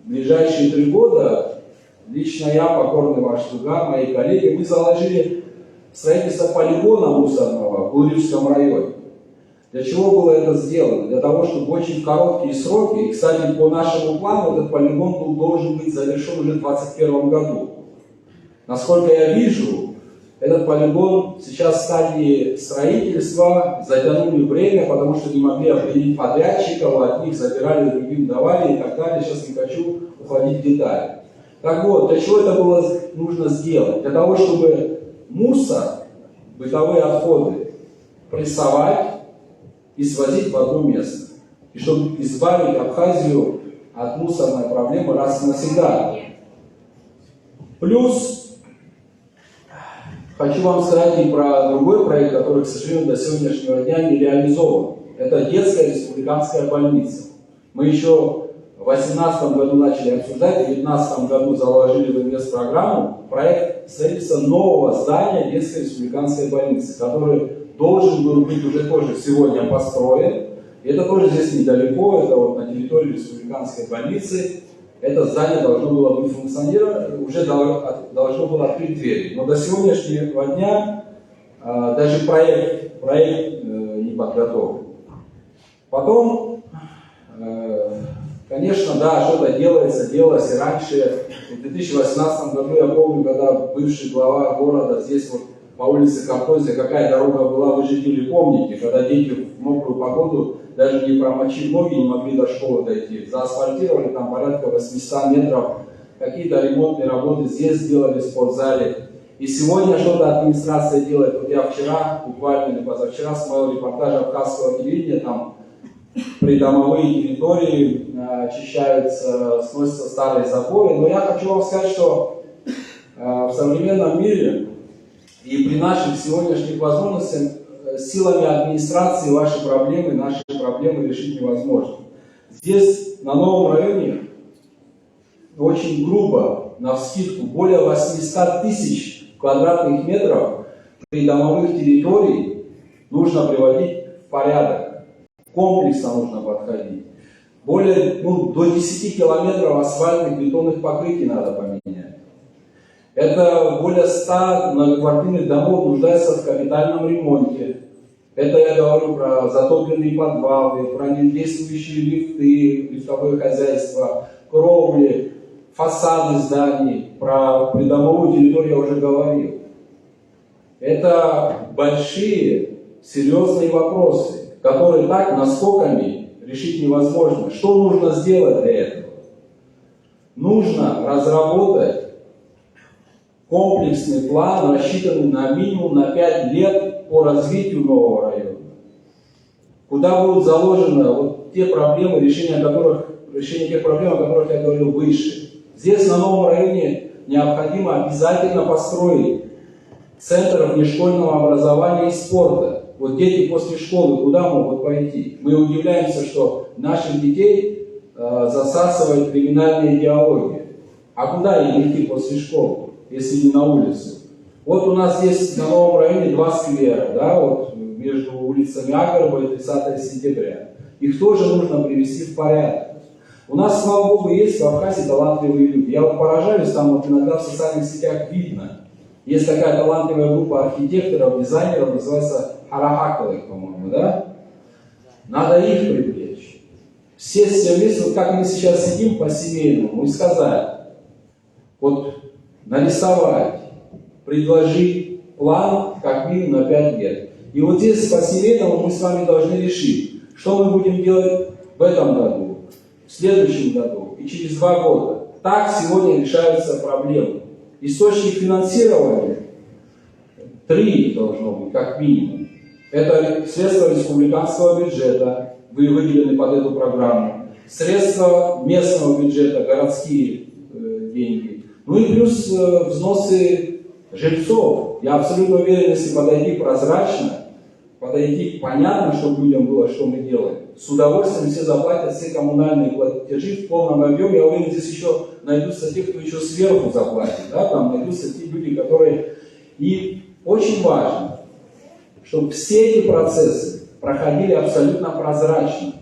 ближайшие 3 года, лично я, покорный ваш слуга, мои коллеги, мы заложили строительство полигона мусорного в Гурьевском районе. Для чего было это сделано? Для того, чтобы в очень короткие сроки, и, кстати, по нашему плану, этот полигон должен быть завершен уже в 2021 году. Насколько я вижу, этот полигон сейчас в стадии строительства, затянули время, потому что не могли определить подрядчиков, от них забирали, другим давали и так далее. Сейчас не хочу уходить в детали. Так вот, для чего это было нужно сделать? Для того, чтобы мусор, бытовые отходы прессовать и свозить в одно место. И чтобы избавить Абхазию от мусорной проблемы раз и навсегда. Плюс, хочу вам сказать и про другой проект, который, к сожалению, до сегодняшнего дня не реализован. Это детская республиканская больница. Мы еще в 2018 году начали обсуждать, в 2019 году заложили в инвестпрограмму проект строительства нового здания детской республиканской больницы, который должен был быть уже тоже сегодня построен. И это тоже здесь недалеко, это вот на территории республиканской больницы. Это здание должно было быть функционировать, уже должно было открыть двери. Но до сегодняшнего дня даже проект не подготовлен. Потом, конечно, да, что-то делается, делалось и раньше. В 2018 году, я помню, когда бывший глава города здесь вот по улице Кавказе, какая дорога была, вы же или помните, когда дети в мокрую погоду, даже не промочив ноги, не могли до школы дойти. Заасфальтировали там порядка 800 метров, какие-то ремонтные работы здесь сделали в спортзале. И сегодня что-то администрация делает. Вот я вчера, буквально или позавчера, смотрел репортаж абхазского телевидения, там придомовые территории очищаются, сносятся старые заборы. Но я хочу вам сказать, что в современном мире И при наших сегодняшних возможностях силами администрации ваши проблемы, наши проблемы решить невозможно. Здесь, на новом районе, очень грубо, навскидку, более 800 тысяч квадратных метров придомовых территорий нужно приводить в порядок. Комплексно нужно подходить. Более, до 10 километров асфальтных бетонных покрытий надо поменять. Это более 100 многоквартирных домов нуждаются в капитальном ремонте. Это я говорю про затопленные подвалы, про недействующие лифты, лифтовое хозяйство, кровли, фасады зданий. Про придомовую территорию я уже говорил. Это большие, серьезные вопросы, которые так наскоками решить невозможно. Что нужно сделать для этого? Нужно разработать комплексный план, рассчитанный на минимум на 5 лет по развитию нового района. Куда будут заложены вот те проблемы, решение тех проблем, о которых я говорил выше. Здесь, на новом районе, необходимо обязательно построить центр внешкольного образования и спорта. Вот дети после школы куда могут пойти? Мы удивляемся, что наших детей засасывает криминальная идеология. А куда им идти после школы, если не на улицу? Вот у нас есть на новом районе 2 сквера, да, вот между улицами Агрова и 30 сентября. Их тоже нужно привести в порядок. У нас, слава Богу, есть в Абхазии талантливые люди. Я вот поражаюсь, там вот иногда в социальных сетях видно. Есть такая талантливая группа архитекторов, дизайнеров, называется Харахакалы, по-моему, да? Надо их привлечь. Все вместе, вот как мы сейчас сидим по-семейному, и сказать, вот нарисовать, предложить план как минимум на 5 лет. И вот здесь по-семейному мы с вами должны решить, что мы будем делать в этом году, в следующем году и через 2 года. Так сегодня решаются проблемы. Источник финансирования 3 должно быть, как минимум. Это средства республиканского бюджета, выделены под эту программу, средства местного бюджета, городские деньги, ну и плюс взносы жильцов. Я абсолютно уверен, если подойти прозрачно, подойти понятно, чтобы людям было, что мы делаем, с удовольствием все заплатят все коммунальные платежи в полном объеме. Я уверен, здесь еще найдутся те, кто еще сверху заплатит, да? Там найдутся те люди, которые... И очень важно, чтобы все эти процессы проходили абсолютно прозрачно.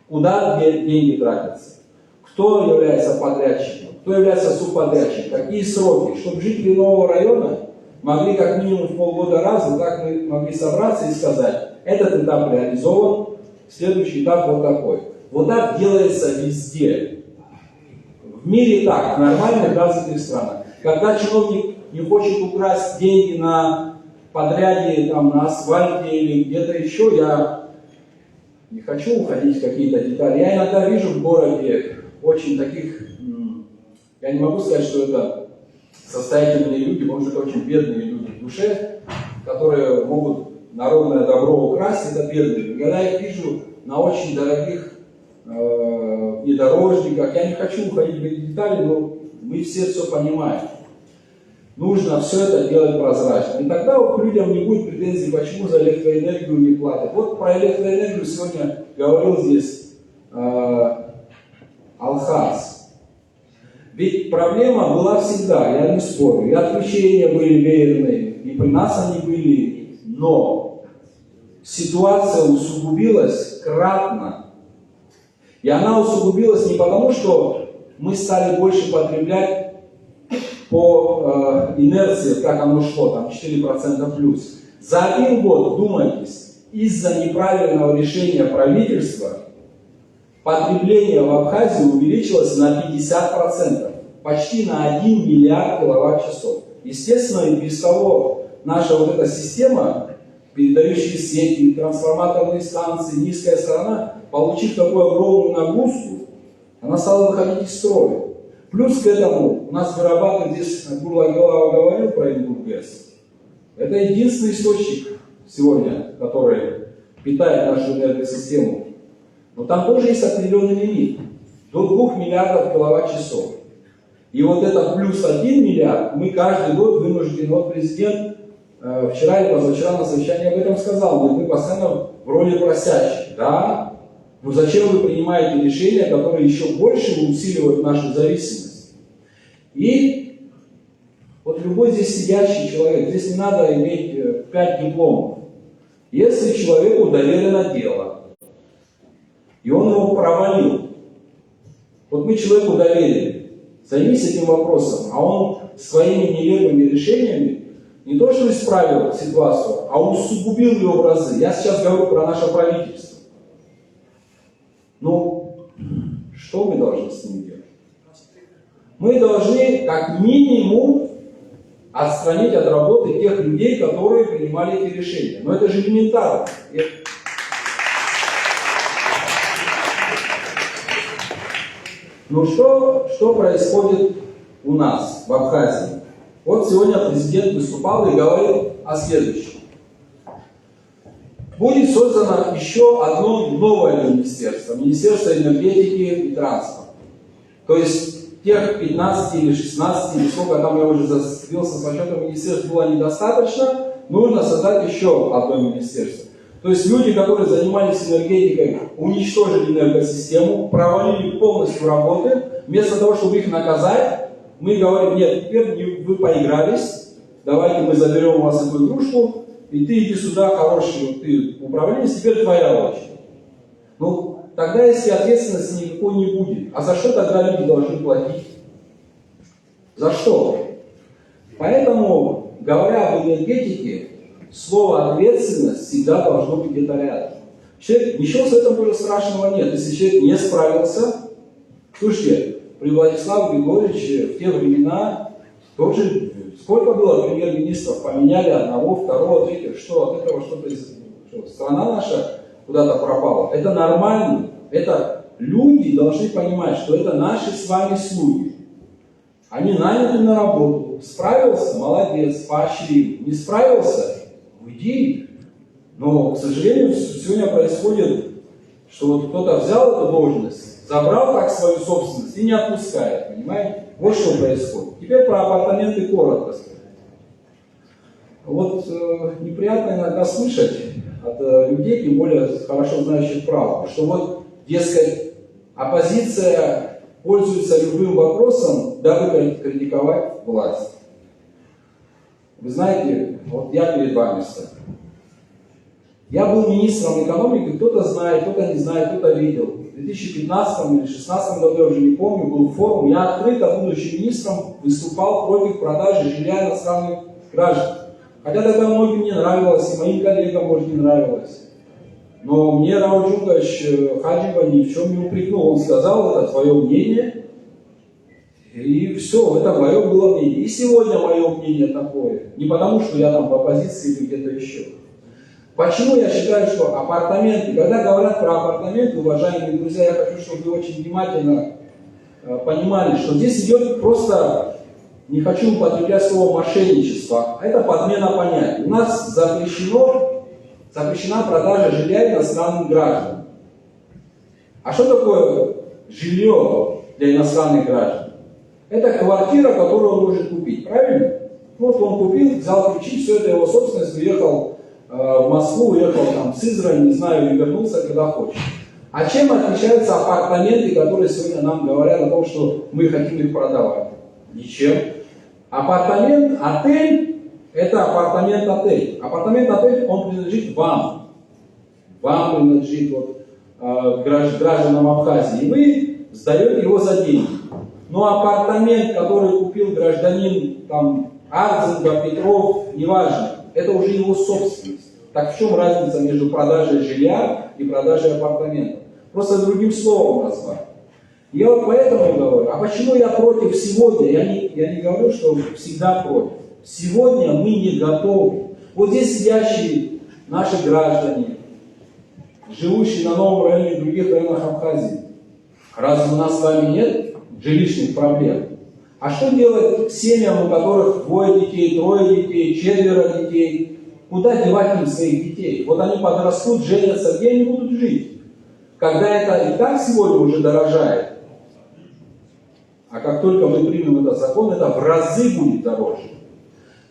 Куда деньги тратятся, кто является подрядчиком, кто является субподрядчиком, какие сроки, чтобы жители нового района могли как минимум в полгода раз, вот так мы могли собраться и сказать, этот этап реализован, следующий этап вот такой. Вот так делается везде. В мире так, в нормальных развитых странах. Когда чиновник не хочет украсть деньги на подряде, там, на асфальте или где-то еще, я не хочу уходить в какие-то детали. Я иногда вижу в городе очень таких, я не могу сказать, что это состоятельные люди, может, это очень бедные люди в душе, которые могут народное добро украсть, это бедные. Когда я вижу на очень дорогих внедорожниках, я не хочу уходить в эти детали, но мы все понимаем. Нужно все это делать прозрачно. И тогда к людям не будет претензий, почему за электроэнергию не платят. Вот про электроэнергию сегодня говорил здесь Алхаз. Ведь проблема была всегда, я не спорю. И отключения были веерные, и при нас они были, но ситуация усугубилась кратно. И она усугубилась не потому, что мы стали больше потреблять по инерции, как оно шло, там 4% плюс. За 1 год, вдумайтесь, из-за неправильного решения правительства потребление в Абхазии увеличилось на 50%, почти на 1 миллиард киловатт-часов. Естественно, и без того наша вот эта система, передающие сети, трансформаторные станции, низкая сторона, получив такую огромную нагрузку, она стала выходить из строя. Плюс к этому у нас вырабатывает, здесь Нурлагилава говорил про Ингургес. Это единственный источник сегодня, который питает нашу энергосистему. Но там тоже есть определенный лимит. До 2 миллиардов киловатт-часов. И вот это плюс 1 миллиард мы каждый год вынуждены, вот президент вчера или позавчера на совещании об этом сказал, вы постоянно в роли просящих, да? Но зачем вы принимаете решения, которые еще больше усиливают нашу зависимость? И вот любой здесь сидящий человек, здесь не надо иметь 5 дипломов. Если человеку доверено дело, и он его провалил, вот мы человеку доверили, займись этим вопросом, а он своими неверными решениями не то что исправил ситуацию, а усугубил ее в разы. Я сейчас говорю про наше правительство. Ну, что мы должны с ним делать? Мы должны, как минимум, отстранить от работы тех людей, которые принимали эти решения. Но это же элементарно. Ну что происходит у нас в Абхазии? Вот сегодня президент выступал и говорил о следующем. Будет создано еще одно новое министерство. Министерство энергетики и транспорта. То есть тех 15 или 16, или сколько там я уже застрелился с расчетом министерств было недостаточно, нужно создать еще одно министерство. То есть люди, которые занимались энергетикой, уничтожили энергосистему, провалили полностью работы, вместо того, чтобы их наказать, мы говорим, нет, теперь вы поигрались, давайте мы заберем у вас эту игрушку, и ты иди сюда, хороший, ты управленец, теперь твоя очередь. Ну, тогда если ответственности никакой не будет, а за что тогда люди должны платить? За что? Поэтому, говоря об энергетике, слово ответственность всегда должно быть где-то рядом. Ничего с этим тоже страшного нет. Если человек не справился, слушайте, при Владиславе Григорьевиче в те времена тоже сколько было премьер-министров, поменяли одного, второго, третьего, что от этого что-то страна наша куда-то пропала. Это нормально. Это люди должны понимать, что это наши с вами слуги. Они наняты на работу. Справился, молодец, поощрил. Не справился, уйди. Но, к сожалению, сегодня происходит, что вот кто-то взял эту должность, забрал как свою собственность и не отпускает, понимаете? Вот что происходит. Теперь про апартаменты коротко сказать. Вот неприятно иногда слышать от людей, тем более хорошо знающих правду, что вот, дескать, оппозиция пользуется любым вопросом, дабы критиковать власть. Вы знаете, вот я перед вами стою. Я был министром экономики, кто-то знает, кто-то не знает, кто-то видел. В 2015 или 2016 году, я уже не помню, был форум, я открыто, будучи министром, выступал против продажи жилья иностранных граждан. Хотя тогда многим не нравилось, и моим коллегам, может, не нравилось. Но мне Рауль Джунгович Хаджиба ни в чем не упрекнул. Он сказал, это твое мнение, и все, это мое было мнение. И сегодня мое мнение такое. Не потому, что я там в оппозиции или где-то еще. Почему я считаю, что апартаменты, когда говорят про апартаменты, уважаемые друзья, я хочу, чтобы вы очень внимательно понимали, что здесь идет просто, не хочу употреблять слово мошенничество, а это подмена понятий. У нас запрещена продажа жилья иностранным гражданам. А что такое жилье для иностранных граждан? Это квартира, которую он может купить, правильно? Вот он купил, взял ключи, все это его собственность, уехал в Москву, уехал там в Сызрань, не знаю, и вернулся, когда хочет. А чем отличаются апартаменты, которые сегодня нам говорят о том, что мы хотим их продавать? Ничем. Апартамент-отель – это апартамент-отель. Апартамент-отель, он принадлежит вам. Вам принадлежит гражданам Абхазии. И вы сдаете его за деньги. Но апартамент, который купил гражданин там, Арзенга, Петров, неважно, это уже его собственность. Так в чем разница между продажей жилья и продажей апартаментов? Просто другим словом назвать. Я вот поэтому говорю, а почему я против сегодня? Я не говорю, что всегда против. Сегодня мы не готовы. Вот здесь сидящие наши граждане, живущие на новом районе и других районах Абхазии, разве у нас с вами нет жилищных проблем? А что делать семьям, у которых 2 детей, 3 детей, 4 детей? Куда девать им своих детей? Вот они подрастут, женятся, где они будут жить? Когда это и так сегодня уже дорожает, а как только мы примем этот закон, это в разы будет дороже.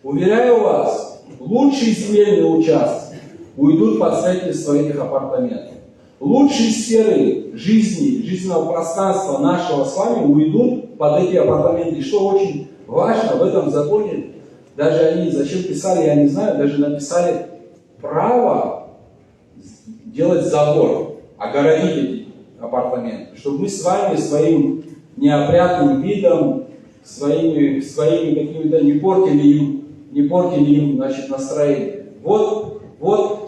Уверяю вас, Лучшие земельные участки уйдут под строительство этих апартаментов. Лучшие сферы жизни, жизненного пространства нашего с вами уйдут под эти апартаменты. И что очень важно в этом законе, даже они зачем писали, я не знаю, даже написали право делать забор, огородить эти апартаменты, чтобы мы с вами своим неопрятным видом, своими какими-то не портили им, значит, настроение. Вот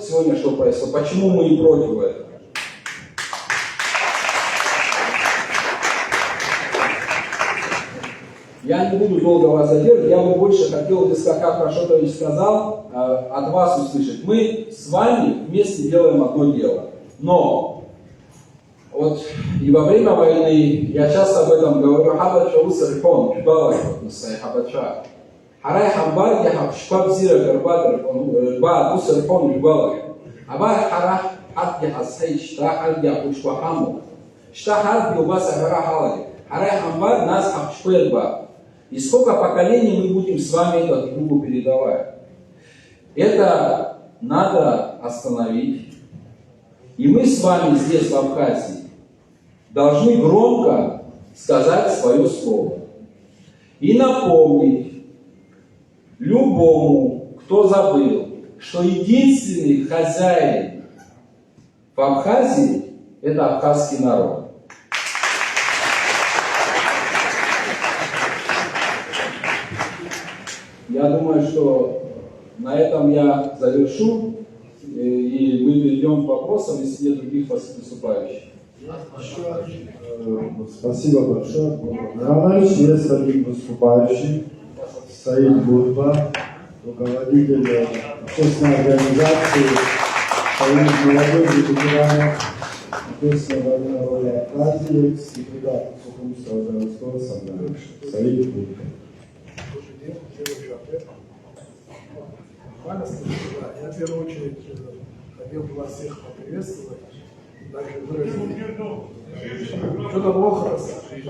сегодня что происходит. Почему мы и против этого? Я не буду долго вас задерживать, я бы больше хотел, как хорошо ты сказал, от вас услышать. Мы с вами вместе делаем одно дело. Но вот и во время войны, я часто об этом говорю, хабача усарифон, жбала хабача. Харай хамбар, я хабшпаб зира гарбатр, ба усарифон, жбала. Аба хара хат я хасай штахал я хушвахаму. Штахал биубаса хара халали. Харай хамбар нас хабшпаб. И сколько поколений мы будем с вами это друг другу передавать. Это надо остановить. И мы с вами здесь, в Абхазии, должны громко сказать свое слово. И напомнить любому, кто забыл, что единственный хозяин в Абхазии – это абхазский народ. Я думаю, что на этом я завершу, и мы перейдем к вопросам, если нет других выступающих. Спасибо большое. Равнович есть один выступающий, Саид Бурба, руководитель общественной организации Союз молодежи и ветеранов Отечественной войны народа Абхазии, депутат Сухумского городского собрания. Саид Бурба. Нормально сказать? Да. Я в первую очередь хотел бы вас всех поприветствовать, также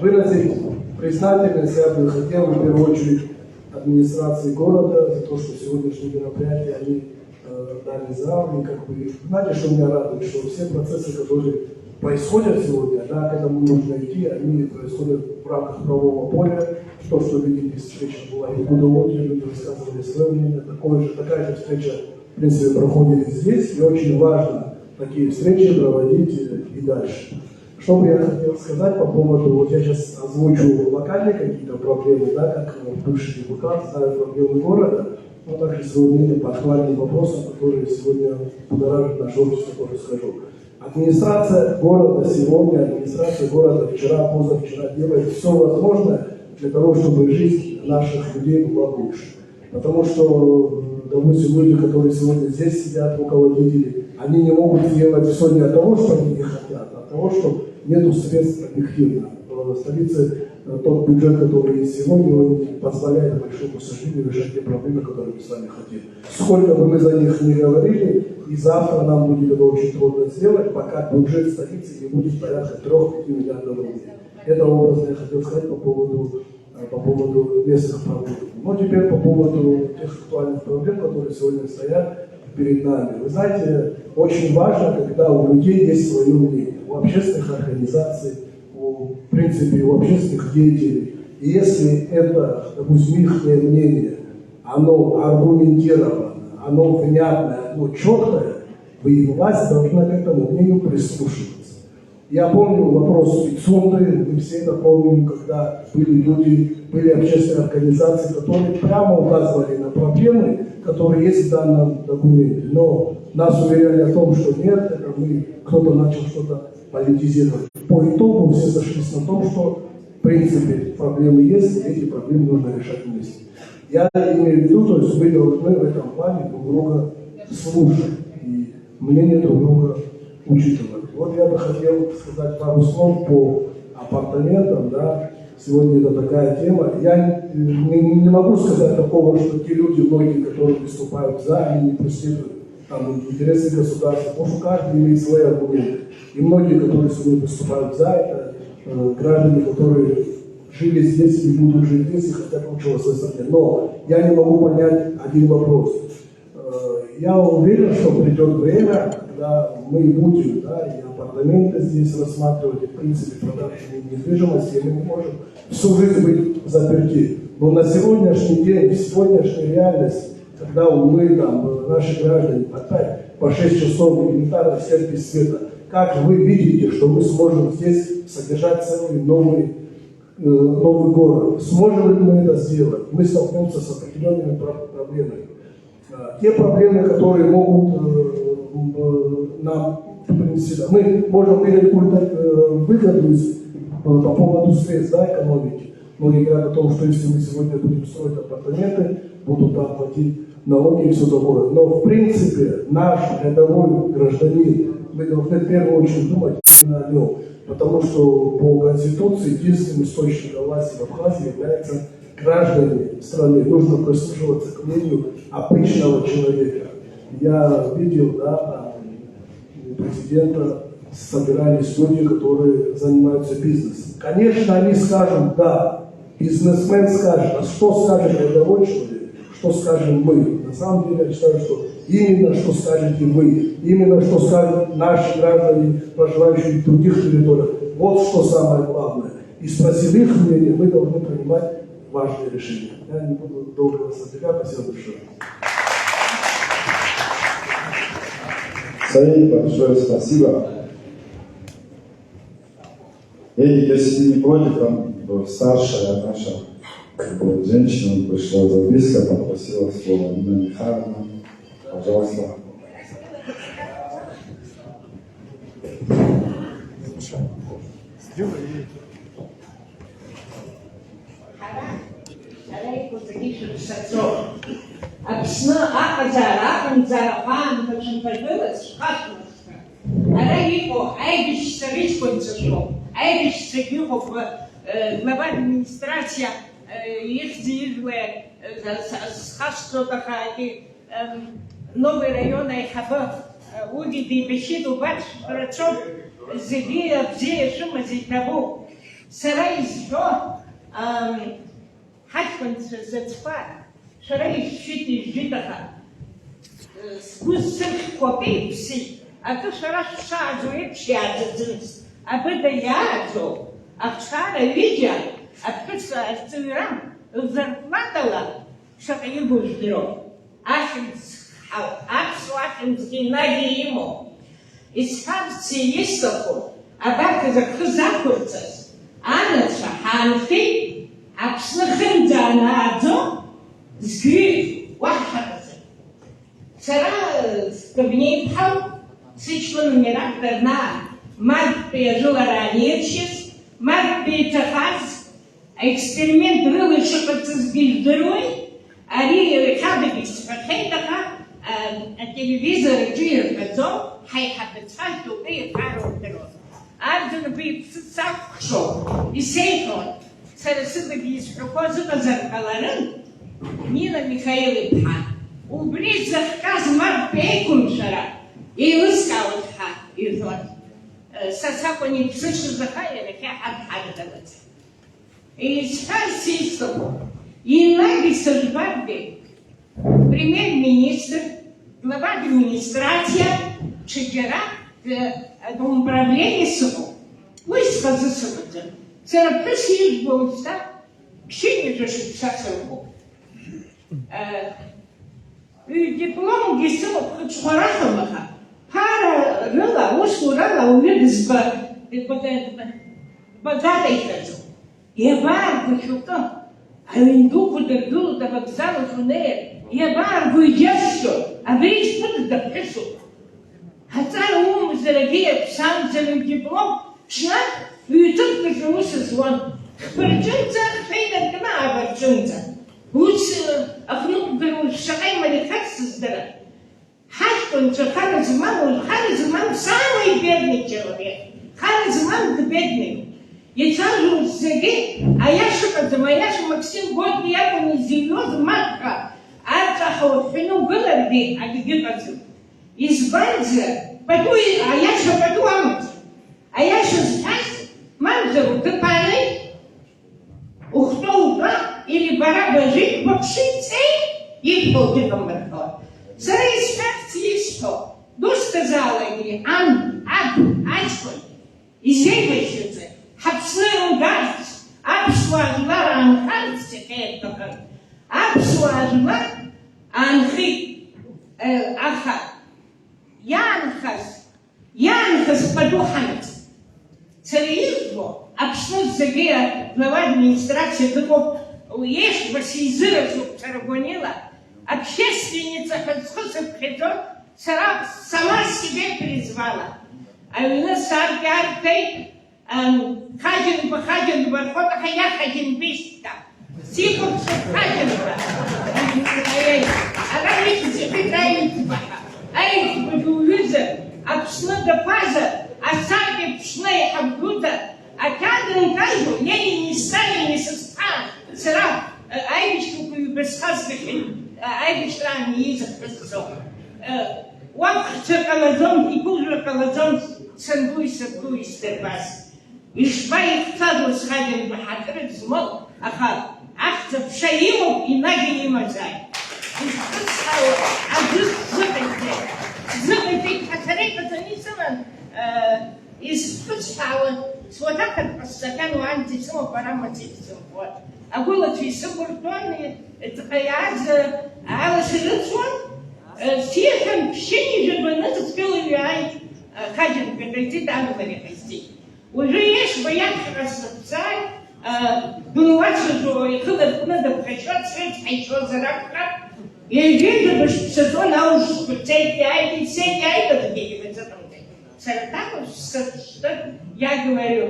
выразить признательность. Я бы хотел в первую очередь администрации города за то, что сегодняшнее мероприятие они дали зал. И как бы, знаете, что меня радует, что все процессы, которые происходят сегодня, да, к этому нужно идти, они происходят в рамках правового поля. То, что видели, встреча была и Будоводе, люди высказывали свое мнение, такая же встреча, в принципе, проходит здесь, и очень важно такие встречи проводить и дальше. Что бы я хотел сказать по поводу, вот я сейчас озвучу локальные какие-то проблемы, да, как бывший депутат, знаю проблемы города, но также свое мнение по актуальным вопросам, которые сегодня будоражат наше общество, тоже скажу. Администрация города сегодня, администрация города вчера, позавчера делает все возможное для того, чтобы жизнь наших людей была лучше. Потому что, допустим, люди, которые сегодня здесь сидят, руководители, они не могут сделать все не от того, что они не хотят, а от того, что нет средств объективно. В столице тот бюджет, который есть сегодня, он не позволяет, к большому сожалению, решать те проблемы, которые мы с вами хотим. Сколько бы мы за них ни говорили, и завтра нам будет это очень трудно сделать, пока бюджет столицы не будет порядка 3-5 миллиардов рублей. Это образно я хотел сказать по поводу местных проблем. Но теперь по поводу тех актуальных проблем, которые сегодня стоят перед нами. Вы знаете, очень важно, когда у людей есть свое мнение, у общественных организаций, в принципе, у общественных деятелей. И если это, допустим, их мнение, оно аргументировано, оно внятное, оно четкое, власть должна к этому мнению прислушиваться. Я помню вопрос Пицунды, мы все это помним, когда были люди, были общественные организации, которые прямо указывали на проблемы, которые есть в данном документе. Но нас уверяли о том, что нет, это кто-то начал что-то политизировать. По итогу все сошлись на том, что в принципе проблемы есть, и эти проблемы нужно решать вместе. Я имею в виду, то есть мы должны в этом плане друг друга слушать и мнение друг друга учитывать. Вот я бы хотел сказать пару слов по апартаментам, да. Сегодня это такая тема. Я не могу сказать такого, что те люди, многие, которые выступают за, они не преследуют там интересы государства, потому что каждый имеет свои аргументы. И многие, которые сегодня выступают за, это граждане, которые жили здесь и будут жить здесь и хотят лучшего в своей стране. Но я не могу понять один вопрос. Я уверен, что придет время, когда мы будем, да, и апартаменты здесь рассматривать, и, в принципе, продажу недвижимости, и мы не можем всю жизнь быть заперти. Но на сегодняшний день, в сегодняшней реальности, когда мы, там, наши граждане, опять по 6 часов элементарно сидят без света, как вы видите, что мы сможем здесь содержать целый новый город? Сможем ли мы это сделать? Мы столкнемся с определенными проблемами. Те проблемы, которые могут нам принести, мы можем принять выгоду по поводу средств, да, экономики. Многие говорят о том, что если мы сегодня будем строить апартаменты, будут там платить налоги и все такое. Но в принципе наш рядовой гражданин, мы должны в первую очередь думать именно о нем. Потому что по Конституции единственным источником власти в Абхазии являются граждане страны. Нужно прислушиваться к мнению обычного человека. Я видел, да, там, у президента собирались люди, которые занимаются бизнесом. Конечно, они скажут, да, бизнесмен скажет, а что скажет рядовой человек, что скажем мы? На самом деле, я считаю, что именно что скажете вы, именно что скажут наши граждане, проживающие в других территориях. Вот что самое главное. И спросив их мнение, мы должны принимать важные решения. Я не буду долго вас отвлекать. Спасибо большое. Саид, большое спасибо. Эдик, если ты не против, там старшая наша женщина пришла записка, попросила слово. Нина Михайловна, пожалуйста. Аԥсны аҟазаара аҟанӡара ҳаамҭа шынҭагылаз шхашәмыршҭа. Ара иҟоу аибашьцәа рыҷкәынцәашоуп. Аибашьцәагьы ыҟоуп глава администрациа ихьӡ ижәлеи зхашҭроуп, аха новый район аиҳабы уигьы деибашьит, убарҭ рацәоуп, зегьы абзиа шәымаз иҭабуп. Сара изҳәо ҳаҷкәынцәа заҵәқәа шәара ишәшьит ижәжәит, аха сгәы сырхьқәа кеиԥсит. Акы шәара шәшааӡо еиԥш иааӡаӡымызт. Абыда иааӡо ахшара ҩыџьа аԥҳәыс арҵаҩра рзарплатала шаҟа илбо жәдыроуп. Ахьымӡӷ аԥсуа ахьымӡӷ енагь имоуп. Исҳәарц исҭаху абарҭ рхы зақәырҵаз анацәа ҳаанхеит, Аԥсны хынӡа анааӡо згьы уаҳҳаҟазар. Сара скабнеиԥҳау сыҷкәын Мираб Дарнаа мартәи ажәылара аниршьыз, мартәи иҭахаз аексперимент рыла ишыҟарҵазгьы ижәдыруеит. Ари иахьадагьы сҳәахьеит, аха ателевизор аҿы ирҳәаӡом, ҳаиҳабацәа џьоукы ирҳәароуп дыруа. Арӡынба иԥсы сақәхшоуп, исеиҳәон. Сара сыдагьы исҳәақәо зыҟазар ҟаларын, Нина Михаил-иԥҳа, убри захҟьаз мартәи еиқәымшәара еилыскаауеит ҳәа иҳәон. Са сакәын иԥсышаз, аха иарахьы ҳадҳадгалаӡ. Исҳәарц исҭаху, енагь сыжәбаргьы премьер-министр, глава администрация, ҽаџьара управление сыҟоуп. Уи схазы сыҟаӡам. Сара ԥҳәыс ижәбо уажәшьҭа ԥшьынҩажәа шықәса сырбоуп. Дипломгьы сымоуп, хыҽхәараҳәом, аха ԥара рыла, усурала ауаҩы дбагадаихьаӡом. Иабаарго шьоукы, аҩн дуқәа дыргылоит, авокзал аҿы унеир, иабаарго иџьасшьо, абри џьбыда ԥҳәысуп. Ҳаҵара умазар агьи ԥсамзар диплом ҽнак ҩ-ҭыԥкаҿы ус зуан. Хԥырҿынӡа, хфеидыркны аабарҿынӡа. Ус ахныҟәгаруа шаҟа имариахаз дара. Ҳаҷкәынцәа хара змам самый бедный человек. Хара змам бедный. Иацәажәоз зегьы аиашаҟаӡам, аиаша Максим Горький иакәын изыҩноз матка арҵәаҳа уҳәаны угыларгьы акгьы ыҟаӡам. Избанзар, аиаша пату амаӡам. Аиаша зҳәаз мамзар удыԥаанеи, ухтәы утәа или бара бажит, баԥши цеи, ибҳәо дыҟамырҳәо. Сара аҷкәын изеиӷьашьаӡа, ҳаԥсны еилгарц, аԥсуаа жәлар аанхарц иахьеиҭахын. Аԥсуаа жәлар аанхеит, аха иаанхаз пату ҳамаӡам. Сара избо, Аԥсны зегьы глава администрациа дыҟоуп, еиӷьба сизыразуп сара гәаныла, общественница ҳәа сыԥхьаӡо, сара сама себе призвала. Аҩны саркьаркеит, Хаџьынба рхәыҭаха иахаџьынбеишьҭа. Сиқәыԥсуп Хаџьынба. Ара ихьӡахьеит аиӷьбаха. Аиӷьба дуҩызар, Аԥсны даԥазар, асаркьа Аԥсны иҳабдуӡар, ақьаадынказу Ленини, Сталини сызҳа, сара аибашьрақәа ҩбасхазгахьеит, аибашьраан иизыхразо. Уаԥхьцәа ҟалаӡом, иԥылжәа ҟалаӡом, сангәи сабгәи издырбаз. Ишба ихцәадоу Хаџьынба ҳаҭыр змоу, аха ахьӡ аԥша имоуп, инагьы имазааит. Ишԥыцҳауа, аӡәы сзыҟаиҵеит, ҳаҭара иҟаҵаны исыман, исԥыцҳауа, суаҭахатә ҟасҵахьан уаанӡа исымоуп, ара мацеит исымхуа. Агәылацәа исықәыртәон, ҵаҟа иааз алашара рыцуан, сиҳәан ԥшьыни жәабаны зыцкылаҩ ааит, Хаџьынба ҟаиҵеит, амалари ҟаиҵеит. Уажәы еиӷьба иаԥхьара снаԥсааит, дунуацәажәо ихы наркны дыԥхашьо, дцәеиҵҳаишьозар акәхап, еиӷьыжәаба шԥсаҵон аушқәа, цеит иааит, цеит иааит, адагьы имаӡатәымзеит. Сара такәу сшты, я говорю,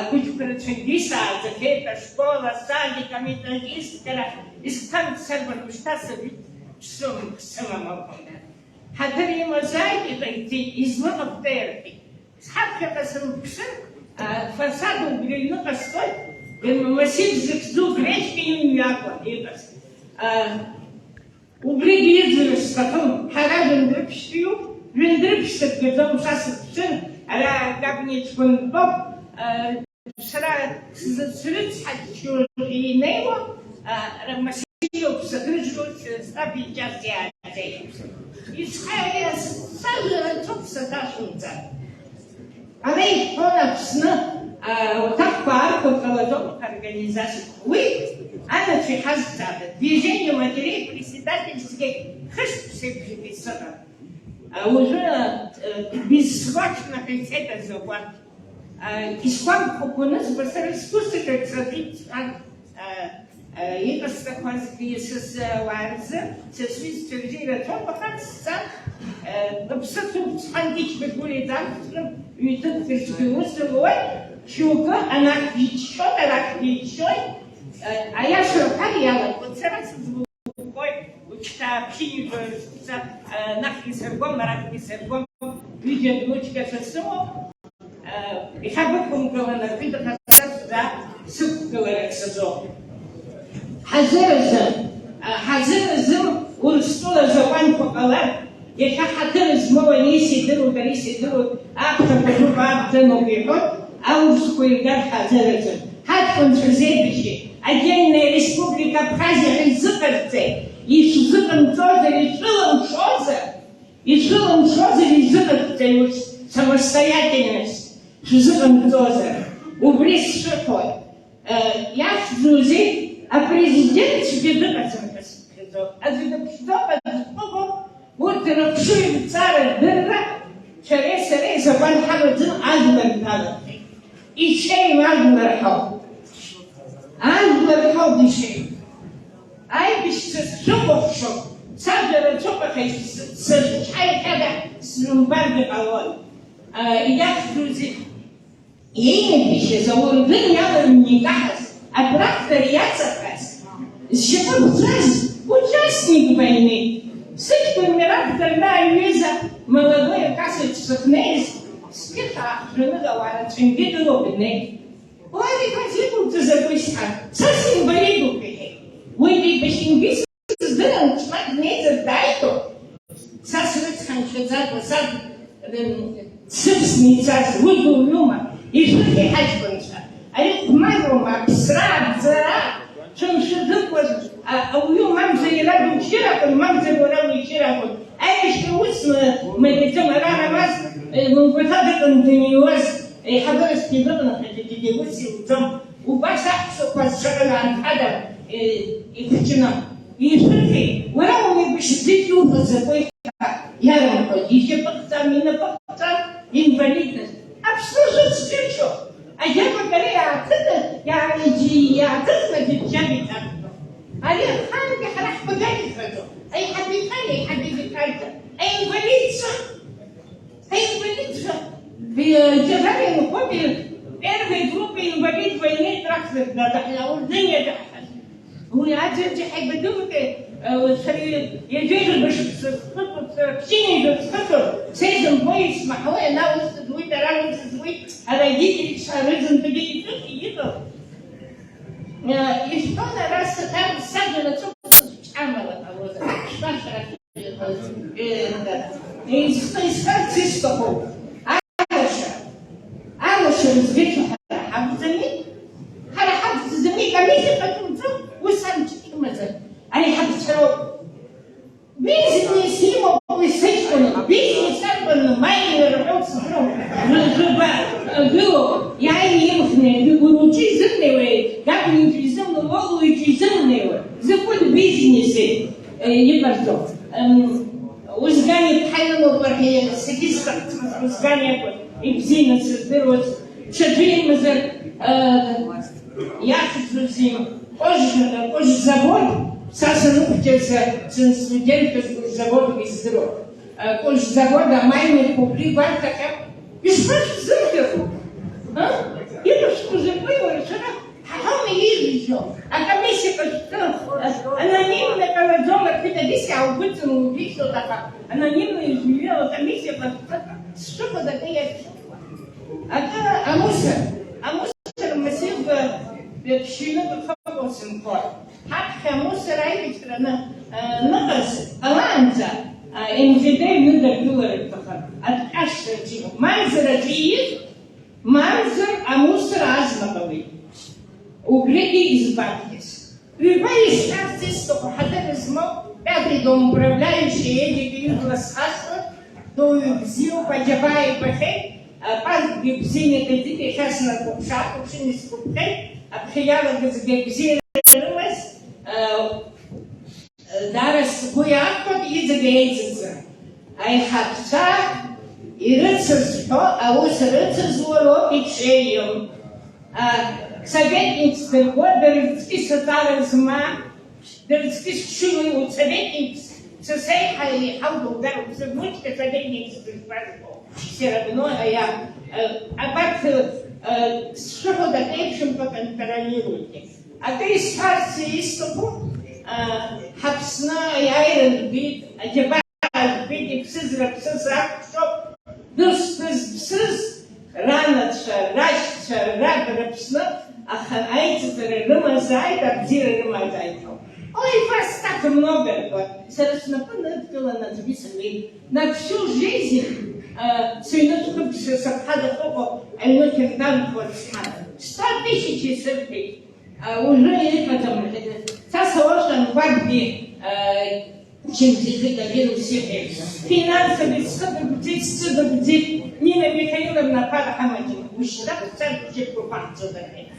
хәыҷқәа рацәаҩгьы исааӡахьеит, ашкола, асадик, аметодисткара, исхҭан сарбану шьҭа сабит сымам акәында. Ҳаҭыр имазааит, иҟаиҵеит, излыҟаԥҵа ирҳәеит. Сҳаԥхьаҟа сымԥшыр, фасад убри аҩныҟа сцоит, массив захьӡу гречка имҩакәа иҟаз. Убригьы ирӡыр сҭахым, ҳара жәындырԥшьтәиуп, жәындырԥшьҭак гаӡом, ша сыԥшын, ара акабинетқәа нтәоуп, сара срыцҳаччо инеиуа, массивоуп саӷрыжроуп, стабичас иааӡеит. Сажрацоуп саташәымҵа. Ара иҳәон Аԥсны уаҭахқәа арқәа ҟалаӡом организациа. Уи анацәа иҳазҵаada, движение матерей председательских хышԥсеиԥшьоуп исыҟан. Уажәы бессрочно это закон. Исламқәақәа нызба сара сгәы саҿаҵаӡеит, иҟасҵақәазгьы сызуаа рзы, са сҩызцәа рзы ирацәоуп, аха сцан, аԥсыцәоуп сҳәан дичбагәыреит амҵрым, ҩ-ҭыԥқәагьы ус руоит, шьоукы анахь иччоит, арахь иччоит, аиаша рҳәар иалагоит, сара сыӡбахәоит, уажәшьҭа ԥшьынҩажәа нахьгьы сыргом, арахьгьы сыргом, ҩыџьа дгәыҿқәа сымоуп, ихабықәымгыланы аргәыдахаҵа сюда сықәгыларак саӡоуп. Ҳазыразым Урыстәыла закәанқәа ҟалар, иахьа ҳаҭыр змоу анис идыруеит, арис идыруеит, аԥхьақәа џьоук аабҭыноуп иҳәоит, аурысқәа иргар ҳазыразым. Ҳаҷкәынцәа рзеибашьит, отдельная республика Абхазиа изыҟарҵеит, ишзыҟамҵозар, ишылымшозар изыҟарҵеит самостоятельность, шзыҟамҵозар. Убри сшыҳәоит. Иахьӡузеи апрезидент себе дыҟаӡам ҳәа сыԥхьаӡоуп. Аӡәы дыԥшӡоуп, аӡәы дҟәыгоуп, урҭ рыԥшыҩ рҵара дырра, шәареи сареи закәан ҳамаӡам, ажәлар дналахеит. Ишеим ажәлар ҳауп. Ажәлар ҳауп ишеим. Аибашьцәа сшыкәыхшоуп, сажәа рацәоуп, аха сырҽҳаиҳәада срымбаргьы ҟалоит. Иахьӡузеи иеинагәышьаз ауардын иаларҩны икаҳаз, атрактор иаҵаҟаз, зшьапы бзаз участник войны. Сыҷкәын Мираб Дырнаҩыза молодой, оказывается, хнеиз, спиха ахжаны ауаа рацәаҩгьы дылоуп инеит. Уарихас иқәуҵаз агәышьха, сас инвалидуп иҳәеит. Уи деибашьынгьы сыздырам, ҽнак днеизар дааитоуп. Са срыцҳаншьаӡакәа, са сыԥсны ицаз, уи дуҩума, ишәыхь иҳаҷкәынцәа. Ари хәмарума, аԥсра, абзара, шәымшәыдықәаз, ауаҩы мамзар иара дуччыр акәын, мамзар уара уиччыр акәын. Аибашьра усны магаӡам, ара Рамаз منفتدة دنيوز حضر استيضانا في جيبوسي وتم وبشح سوق الشغل عن حدا يفتنا يشوفي ولو مش بيجوا بزبوي يا رب يجي بقطع من بقطع инвалидность. Обслужить встречу. А я говорю, я иди, я تسمع جابي تاخده. عليه خالد راح بقالي خده. أي حبيب خالي أي حبيب خالته. أي инвалидца. بجبهة المقابل первой группы инвалид войны трактор надо, уже не доход. هو عاد حيبقى دوبك يجوز باش كتيني تفكر سيزن بويس محوي انا وستدوي ترى وستدوي على يجي شارزن تجي يجي يشتغل راس там садила чамала вот что и искать чистого Алоша известно حبزني حبز زمي كمية فتوزو وسام تكمزة أنا حبز حلو بيزني سيمو بيسيكون بيزني سالبن ماي يرحل سفرو ربا بلو يعني يمكن يقولوا شيء زمني قبل يجيزون الله يجيزون زكون بيزنسي يبردو وزغاني بحيلو برهي سكيسك وزغاني يبزينا سدروت شجرين مزر яхту зим, позже завод, сасану птица, студент завод из дров. Позже завода майный публик бар такая, и спрашивает зимку, и то что забыла, что а мы еще, а комиссия анонимная колодзома, это здесь я убытину убийство такая, анонимная изменила комиссия, что подогреет. А мусор массив بشيله بالخبز نقول حتى مصر عايز كنا نقص ألانزا إن جدي ندر دولار التخر أتأشر جيو منظر جيد منظر مصر عزمة قوي وبريدي إزباطيس любая часть что حتى اسمه пятый дом управляющий эти юглас хаста до зио подjavai пахей паз гибзине кадики сейчас на купшах купшине скупкой Приятно гибзине рымас дарас куяхот и загейцится ай хапса и рыцарство а ус рыцарство и чеем советник сперва дерзкий сатаризма дерзкий шилы у советник сосей хали хауду удар в замучке советник сперва все равно я что такое, чем контролируете. А ты из партии истопу, хапсна, яйрен бит, одевай бит, и псызрак, что псыз, ранатша, рачша, рапсна, а ханайцы, рымазайт, абдира рымазайт. Ой, вас так много, совершенно написано, на всю жизнь. Сыночку сахада того, а ему кирдан вот сахада. 100 000 сырки. Уже и потом. Сасоошан варби чем доверил себе. Финансовый суда бдит. Нина Михайловна Парахамадина. Ущерб царь чепку пахцу дали.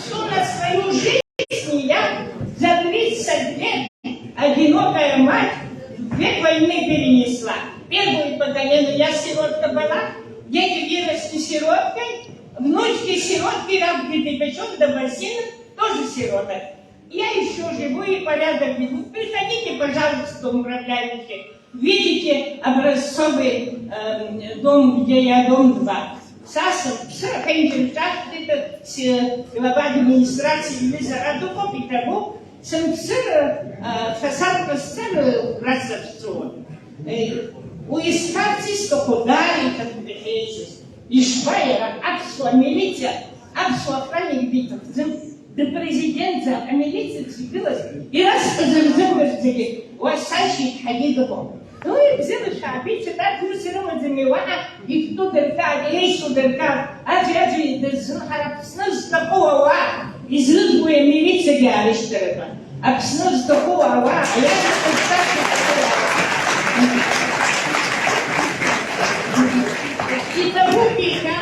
Что на свою жизнь я за 30 лет одинокая мать 2 войны перенесла. Первую поколению я сиротка была, дети выросли сироткой, внучки сиротки, разбитый печет до бассейна, тоже сироток. Я еще живу и порядок веду. Приходите, пожалуйста, дом управляющий. Видите образцовый дом, где я дом 2. Саса, глава администрации Лизараду Копитову, сам фасад поставил разовцу. У искати стокодари, как бы хейзис, и швайера, абсуа милиция, абсуа охранник битов, до президента, а милиция цепилась, и раз позамземерзили, у Асаши Хадидову. Ну и взяли шапицы, так мусором замевала, и кто дырка, и что дырка, а джаджи, да сныз такого ва, из рыбуя милиция для арештирована, а сныз такого ва, а я не Итабукика,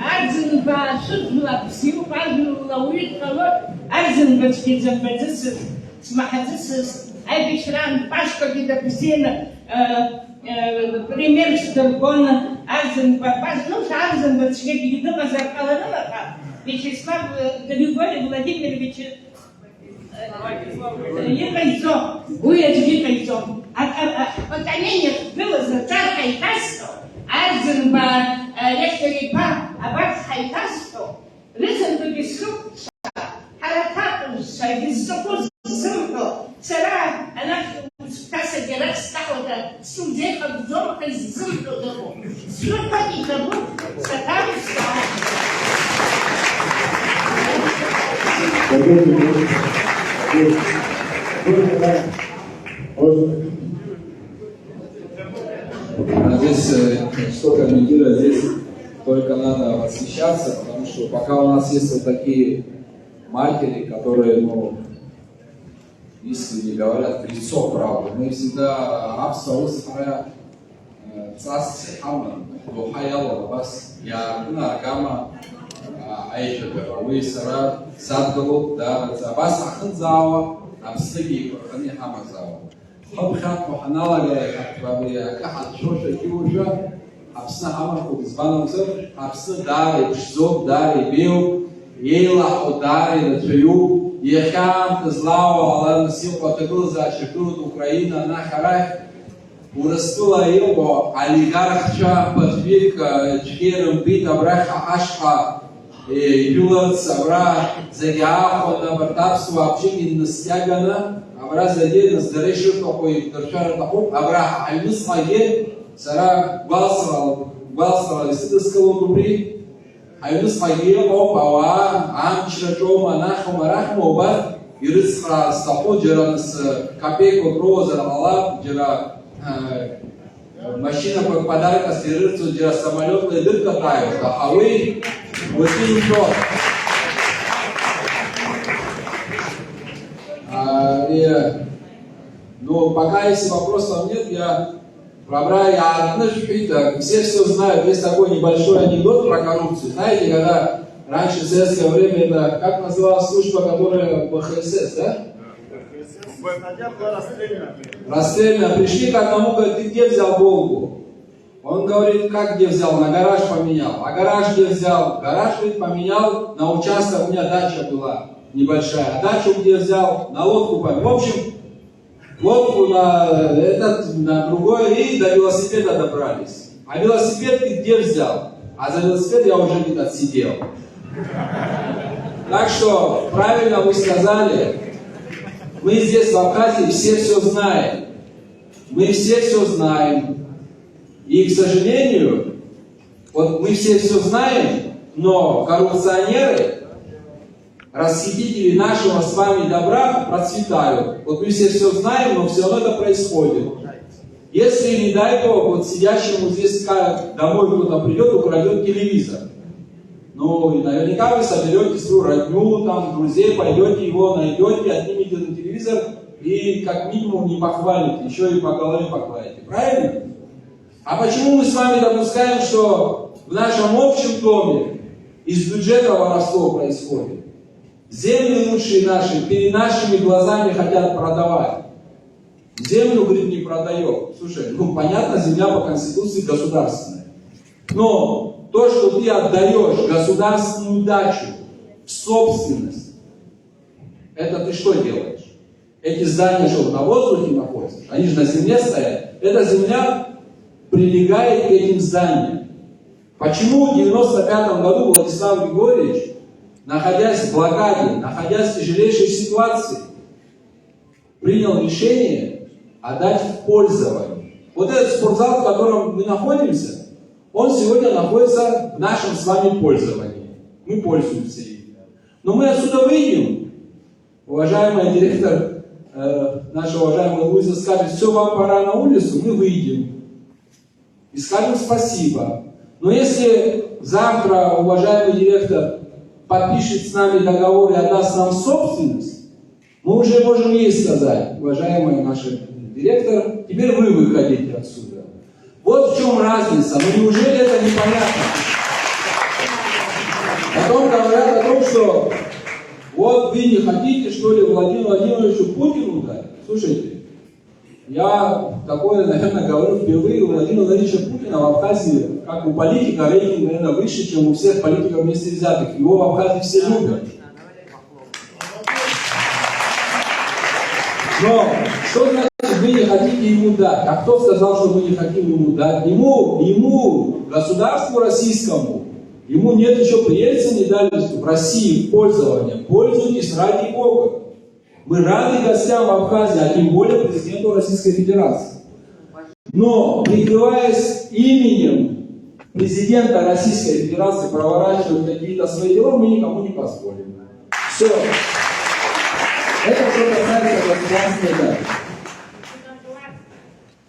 Арзен Башут Лапсил, Пазу Лауит Кало, Арзен Бачки Замбадис, Смахатис, Айбишран, Пашка Гидапсина, пример Штургона, Арзен Бапаш, ну, Арзен Бачки Гидама Закаланаха, Вячеслав Григорий Владимирович Ехайцо, Уяж Ехайцо. Поколение было за царь Хайтасто, Арзен Рехтерипа, Аббат Хайтасто, Рызен Бабисук, Харатату, Шайбисуку, Зымко, Цара, она Каса Герак Стахота, Судеха, Зомка, Зымко, Дому. Зюрка и Дому, Сатави Здесь, что комментировать, здесь только надо восхищаться, потому что пока у нас есть вот такие матери, которые, ну, искренне говорят в лицо правду, мы всегда абсолютно царство Хаман, Духаяла, вас, я Нагама, Айчатова, вы Сара, Садгалу, да, вас Аханзава, Абсаги, Хани Хамазава. Хабхат Муханала, Кахат Шоша, Киужа, Абсна Хамаху, Збанамза, Абсна Дари, Пшзок, Дари, Бил, Ейла, Одари, Латвию, Ехам, Тазлава, Алан, Сил, Патагуза, Шакурут, Украина, Нахарах, Урастула его, олигархча, Патвик, Чхером, Бит, Абраха, Ашха, Юлат, Сабра, Загиахо, Набартапсу, Апчигин, Настягана, Абра Задир, Наздарешев, такой, Дорчара, такой, Абра, Альнусмаге, Сара, Балсара, Лиситаскалу, Дубри, Альнусмаге, Пауа, Амчра, Жома, Наху, Марахму, Оба, Ирисха, Стаху, Джеранс, Капеко, Проза, Рамала, Джера, машина подарка стирается, где самолет летит, катают, а вы вот что. Но пока если вопросов нет, я пробрал, все знают, есть такой небольшой анекдот про коррупцию. Знаете, когда раньше в советское время это, как называлась служба, которая в ХСС, да? Расстреляно. Пришли к одному, говорит, ты где взял Волгу? Он говорит, как где взял? На гараж поменял. А гараж где взял? Гараж, говорит, поменял на участок, у меня дача была небольшая. А дачу где взял? На лодку поменял. В общем, лодку на другое и до велосипеда добрались. А велосипед ты где взял? А за велосипед я уже где-то отсидел. Так что, правильно вы сказали, мы здесь в Абхазии все знаем. Мы все знаем. И, к сожалению, вот мы все знаем, но коррупционеры, расхитители нашего с вами добра процветают. Вот мы все знаем, но все равно это происходит. Если, не дай бог, вот сидящему здесь домой кто-то придет, украдет телевизор. Ну, и наверняка вы соберете свою родню, там, друзей, пойдете его, найдете, отнимете на телевизор и, как минимум, не похвалите, еще и по голове похвалите. Правильно? А почему мы с вами допускаем, что в нашем общем доме из бюджета воровство происходит? Земли лучшие наши перед нашими глазами хотят продавать. Землю, говорит, не продаем. Слушай, ну, понятно, земля по Конституции государственная. Но то, что ты отдаешь государственную дачу в собственность, это ты что делаешь? Эти здания что, на воздухе находятся? Они же на земле стоят. Эта земля прилегает к этим зданиям. Почему в 1995 году Владислав Григорьевич, находясь в блокаде, находясь в тяжелейшей ситуации, принял решение отдать в пользование? Вот этот спортзал, в котором мы находимся, он сегодня находится в нашем с вами пользовании. Мы пользуемся им. Но мы отсюда выйдем. Уважаемый директор, наша уважаемая Луиза скажет, все, вам пора на улицу, мы выйдем. И скажем спасибо. Но если завтра уважаемый директор подпишет с нами договор и отдаст нам собственность, мы уже можем ей сказать, уважаемый наш директор, теперь вы выходите отсюда. Вот в чем разница. Ну неужели это непонятно? Потом говорят о том, что вот вы не хотите, что ли, Владимиру Владимировичу Путину дать? Слушайте, я такое, наверное, говорю впервые. У Владимира Владимировича Путина в Абхазии, как у политика, рейтинг, наверное, выше, чем у всех политиков вместе взятых. Его в Абхазии все любят. Но что значит, вы не хотите ему дать? А кто сказал, что мы не хотим ему дать? Ему, государству российскому, ему нет еще прелести, не дали в России в пользование. Пользуйтесь ради Бога. Мы рады гостям в Абхазии, а тем более президенту Российской Федерации. Но, прикрываясь именем президента Российской Федерации, проворачивать какие-то свои дела, мы никому не позволим. Все. Это что касается государственной даты.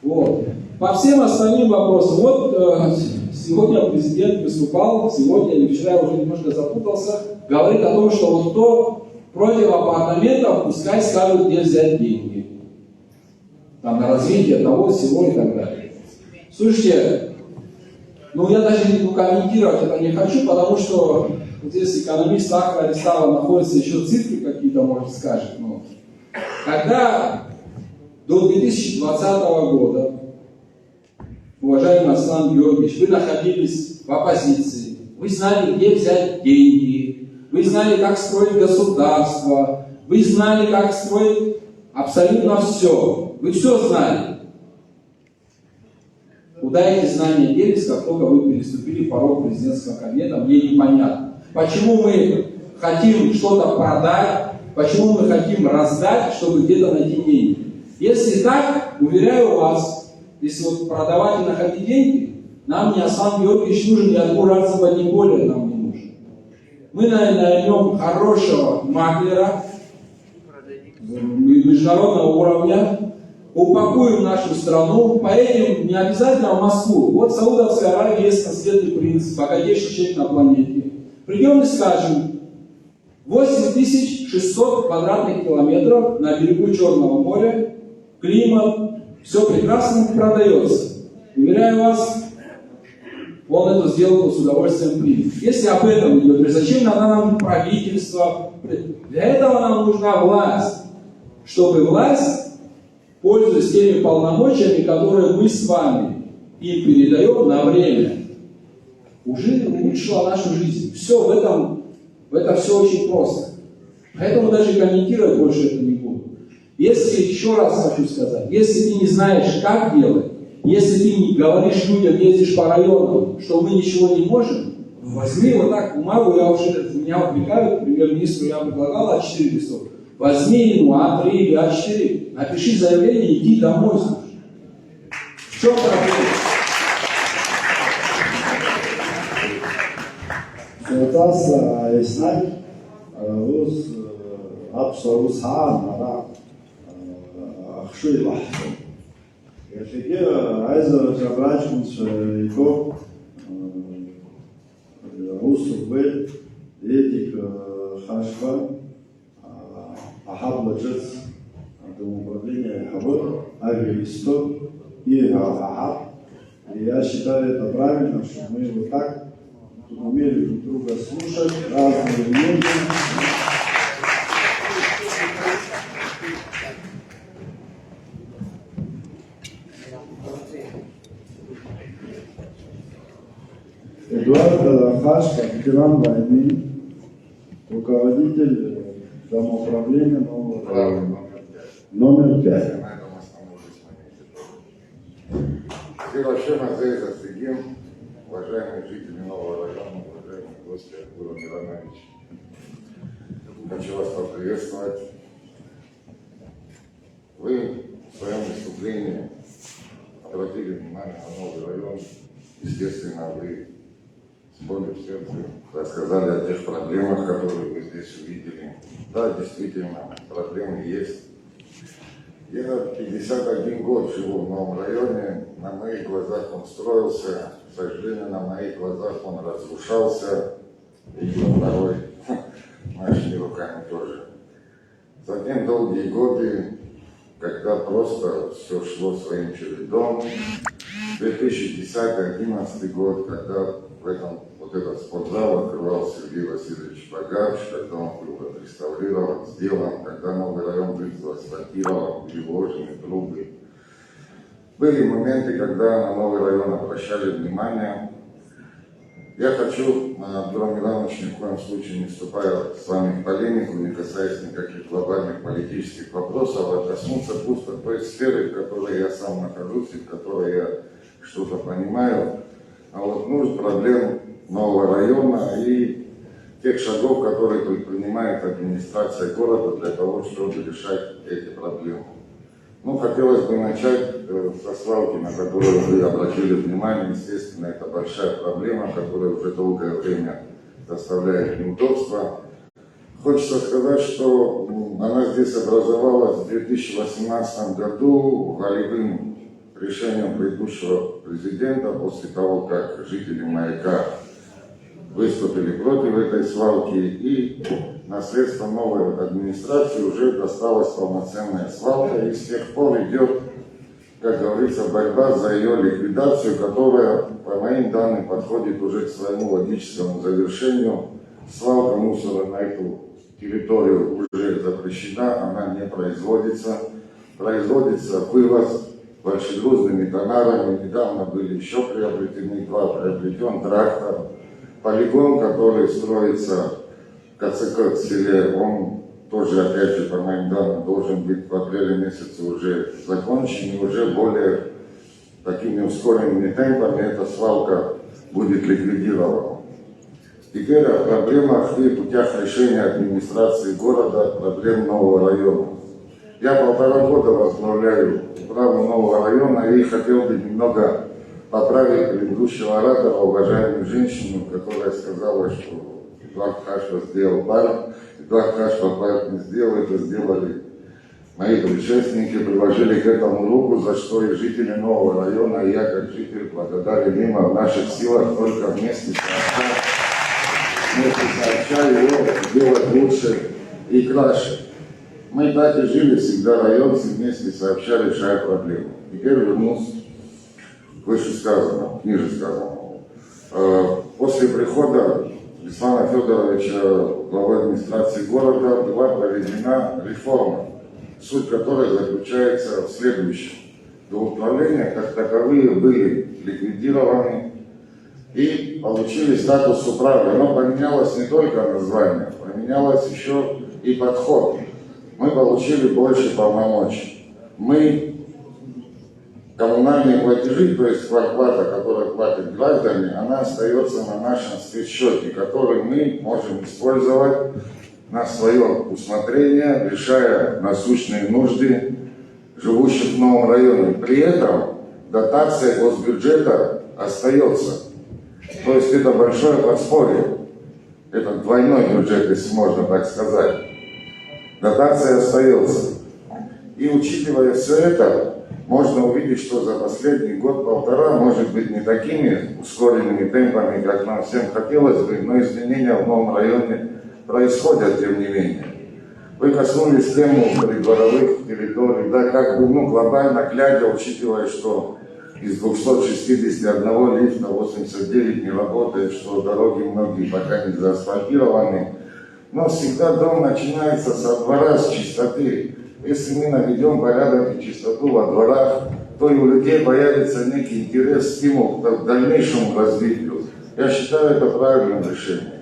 Вот. По всем остальным вопросам. Вот сегодня президент выступал, сегодня или вчера, я уже немножко запутался, говорит о том, что вот кто против апартаментов, пускай скажут, где взять деньги. Там на развитие того, всего и так далее. Слушайте, ну я даже комментировать это не хочу, потому что вот здесь экономист Ахра Аристава находится, еще цифры какие-то, может, скажет. Но когда до 2020 года, уважаемый Аслан Георгиевич, вы находились в оппозиции, вы знали, где взять деньги, вы знали, как строить государство, вы знали, как строить абсолютно все. Вы все знали. Куда эти знания делись, как только вы переступили порог президентского кабинета, мне непонятно. Почему мы хотим что-то продать, почему мы хотим раздать, чтобы где-то найти деньги. Если так, уверяю вас, если вот продавать и находить деньги, нам не Аслан Георгиевич нужен, ни Адгур Арцева, не более нам не нужен. Мы наймем хорошего маклера международного уровня, упакуем нашу страну, поедем не обязательно в Москву. Вот в Саудовской Аравии есть наследный принц, богатейший человек на планете. Придем и скажем, 8600 квадратных километров на берегу Черного моря, климат, все прекрасно продается. Уверяю вас, он эту сделку с удовольствием примет. Если об этом идет, зачем надо нам правительство? Для этого нам нужна власть. Чтобы власть, пользуясь теми полномочиями, которые мы с вами им передаем на время, уже улучшила нашу жизнь. Все в этом все очень просто. Поэтому даже комментировать больше это не буду. Если, еще раз хочу сказать, если ты не знаешь, как делать, если ты не говоришь людям, ездишь по районам, что мы ничего не можем, возьми вот так бумагу, меня упрекают, премьер-министру я предлагал А4 листов. Возьми А3 или А4, напиши заявление и иди домой. В чем проблема? Ситуация ясна. Уз абсолют сам, ахшуй лахту. Если айза жабрачмус его усубы этик хашва ахабла джетс управление хабор авиалисто и ахаб. И я считаю это правильно, что мы вот так умели друг друга слушать, разные мнения. Эдуард Хашка, ветеран войны, руководитель домоуправления Нового района, номер 5. Хирошима Зейза Сигим, уважаемые жители Нового района, уважаемые гости Адгура Миронович. Хочу вас поприветствовать. Вы в своем выступлении обратили внимание на Новый район. Естественно, вы с болью в сердце рассказали о тех проблемах, которые вы здесь увидели. Да, действительно, проблемы есть. Я 51 год живу в новом районе, на моих глазах он строился, к сожалению, на моих глазах он разрушался, и порой нашими руками тоже. Затем долгие годы когда просто все шло своим чередом. 2010-2011 год, когда в этом, вот этот спортзал открывал Сергей Васильевич Багач, когда он был отреставрирован, сделан, когда новый район был асфальтирован, были вложены трубы. Были моменты, когда на новый район обращали внимание. Я хочу, Абдурам Миланович, ни в коем случае не вступая с вами в полемику, не касаясь никаких глобальных политических вопросов, а коснуться просто той сферы, в которой я сам нахожусь и в которой я что-то понимаю, а вот нужд, проблем нового района и тех шагов, которые предпринимает администрация города для того, чтобы решать эти проблемы. Ну, хотелось бы начать со свалки, на которую вы обратили внимание. Естественно, это большая проблема, которая уже долгое время доставляет неудобства. Хочется сказать, что она здесь образовалась в 2018 году волевым решением предыдущего президента после того, как жители Маяка выступили против этой свалки, и наследством новой администрации уже досталась полноценная свалка, и с тех пор идет, как говорится, борьба за ее ликвидацию, которая, по моим данным, подходит уже к своему логическому завершению. Свалка мусора на эту территорию уже запрещена, она не производится. Производится вывоз большегрузными тонарами. Недавно были еще приобретены приобретен трактор. Полигон, который строится в КЦК в селе, он тоже, опять же, по моим данным, должен быть в апреле месяце уже закончен, и уже более такими ускоренными темпами эта свалка будет ликвидирована. Теперь о проблемах и путях решения администрации города, проблем нового района. Я 1,5 года возглавляю управу нового района и хотел бы немного поправить предыдущего оратора, уважаемую женщину, которая сказала, что Эдуард Хашва сделал парк. Эдуард Хашва парк не сделал, это сделали мои предшественники, приложили к этому руку, за что и жители нового района, и я как житель благодарен им, а в наших силах только вместе сообща его сделать лучше и краше. Мы так и жили всегда районцы, вместе сообща решая проблемы. Теперь вернусь к вышесказанному, к ниже сказанному. После прихода Ислама Федоровича, главы администрации города, была проведена реформа, суть которой заключается в следующем. Доуправления как таковые были ликвидированы и получили статус управы. Но поменялось не только название, поменялось еще и подход. Мы получили больше полномочий. Коммунальные платежи, то есть квартплата, которую платят граждане, она остается на нашем спецсчете, который мы можем использовать на свое усмотрение, решая насущные нужды живущих в новом районе. При этом дотация госбюджета остается. То есть это большое подспорье. Это двойной бюджет, если можно так сказать. Дотация остается. И учитывая все это, можно увидеть, что за последний год-полтора, может быть, не такими ускоренными темпами, как нам всем хотелось бы, но изменения в новом районе происходят, тем не менее. Вы коснулись темы придворовых территорий, да, как бы, глобально глядя, учитывая, что из 261 лифта 89 не работает, что дороги многие пока не заасфальтированы, но всегда дом начинается со двора, с чистоты. Если мы наведем порядок и чистоту во дворах, то и у людей появится некий интерес, стимул к дальнейшему развитию. Я считаю это правильным решением.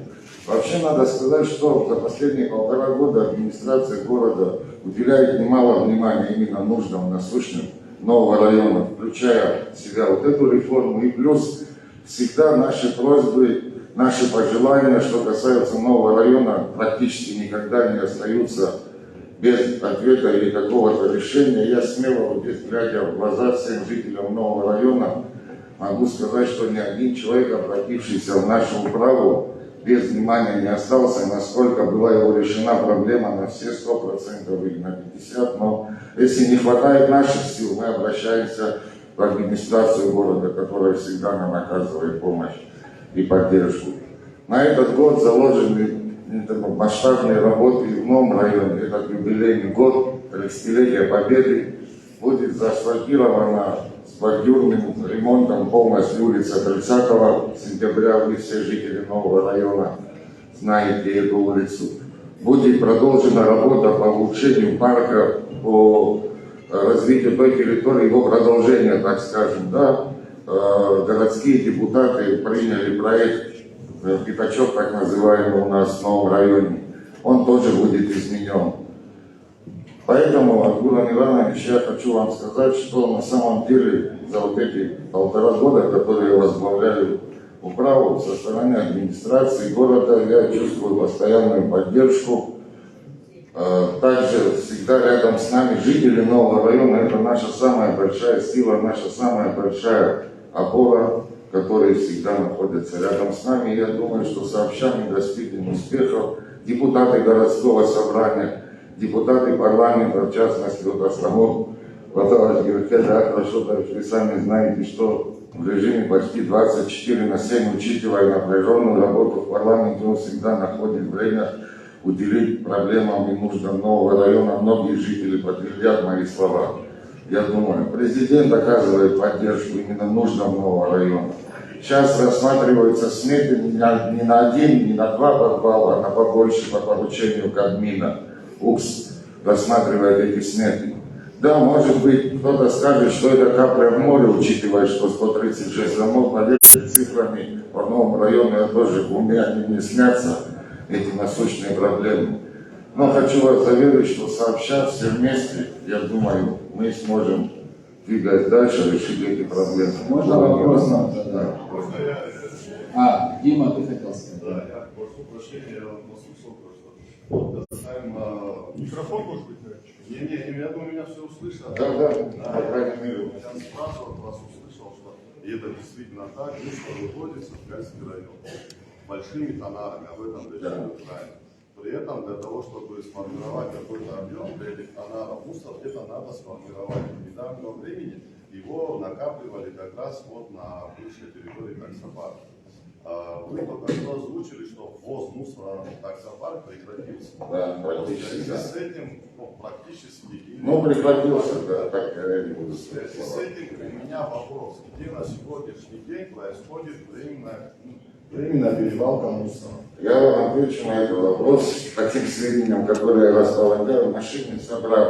Вообще надо сказать, что за последние 1,5 года администрация города уделяет немало внимания именно нуждам насущным нового района, включая в себя вот эту реформу, и плюс всегда наши просьбы, наши пожелания, что касается нового района, практически никогда не остаются без ответа или какого-то решения. Я смело, вот здесь, глядя в глаза всем жителям нового района, могу сказать, что ни один человек, обратившийся в нашу управу, без внимания не остался, насколько была его решена проблема на все 100% или на 50%. Но если не хватает наших сил, мы обращаемся в администрацию города, которая всегда нам оказывает помощь и поддержку. На этот год заложены масштабные работы в новом районе. Этот юбилейный год 30-летия Победы будет заасфальтирована с бордюрным ремонтом полностью улица 30 сентября. Вы все жители нового района знаете эту улицу. Будет продолжена работа по улучшению парка, по развитию той территории, его продолжение, так скажем, да. Городские депутаты приняли проект «Пятачок», так называемый у нас в новом районе. Он тоже будет изменен. Поэтому, Альгурам Иванович, я хочу вам сказать, что на самом деле за вот эти 1,5 года, которые я возглавляю управу, со стороны администрации города, я чувствую постоянную поддержку. Также всегда рядом с нами жители нового района. Это наша самая большая сила, наша самая большая опора, которые всегда находятся рядом с нами. Я думаю, что сообща мы достигнем успехов. Депутаты городского собрания, депутаты парламента, в частности, вот Астамов, Ваталаш Геркеда, вы сами знаете, что в режиме почти 24/7, учитывая напряженную работу в парламенте, он всегда находит время уделить проблемам и нуждам нового района. Многие жители подтвердят мои слова. Я думаю, президент оказывает поддержку именно нуждам нового района. Сейчас рассматриваются сметы не на 1, не на 2 подвала, а на побольше по поручению Кабмина. УКС рассматривает эти сметы. Да, может быть, кто-то скажет, что это капля в море, учитывая, что 136 домов, поверьте, цифрами по новому району я тоже в уме, они не снятся, эти насущные проблемы. Но хочу вас заверить, что сообща все вместе, я думаю, мы сможем двигать дальше, решить эти проблемы. Можно вопрос нам? Да. Дима, ты хотел сказать? Да, я прошу прощения, я послушал просто. Микрофон может быть? Не, я думаю, меня все услышали. Да, по крайней мере. Я спрашивал, вас услышал, что и это действительно так, мусор выводится в Гальский район большими тоннарами, об этом речь идет правильно. При этом для того, чтобы сформировать какой-то объем для этих тоннаров, мусор где-то надо сформировать. В недавнего времени его накапливали как раз вот на бывшей территории таксопарка. Вы только что озвучили, что ввоз мусора в таксопарк прекратился. Да, практически, да. С этим практически... Ну, прекратился, да, так я не буду сказать. С этим у меня вопрос. Где на сегодняшний день происходит временная перевалка мусора? Я вам отвечу на этот вопрос по тем сведениям, которые я располагаю. Машины, собрав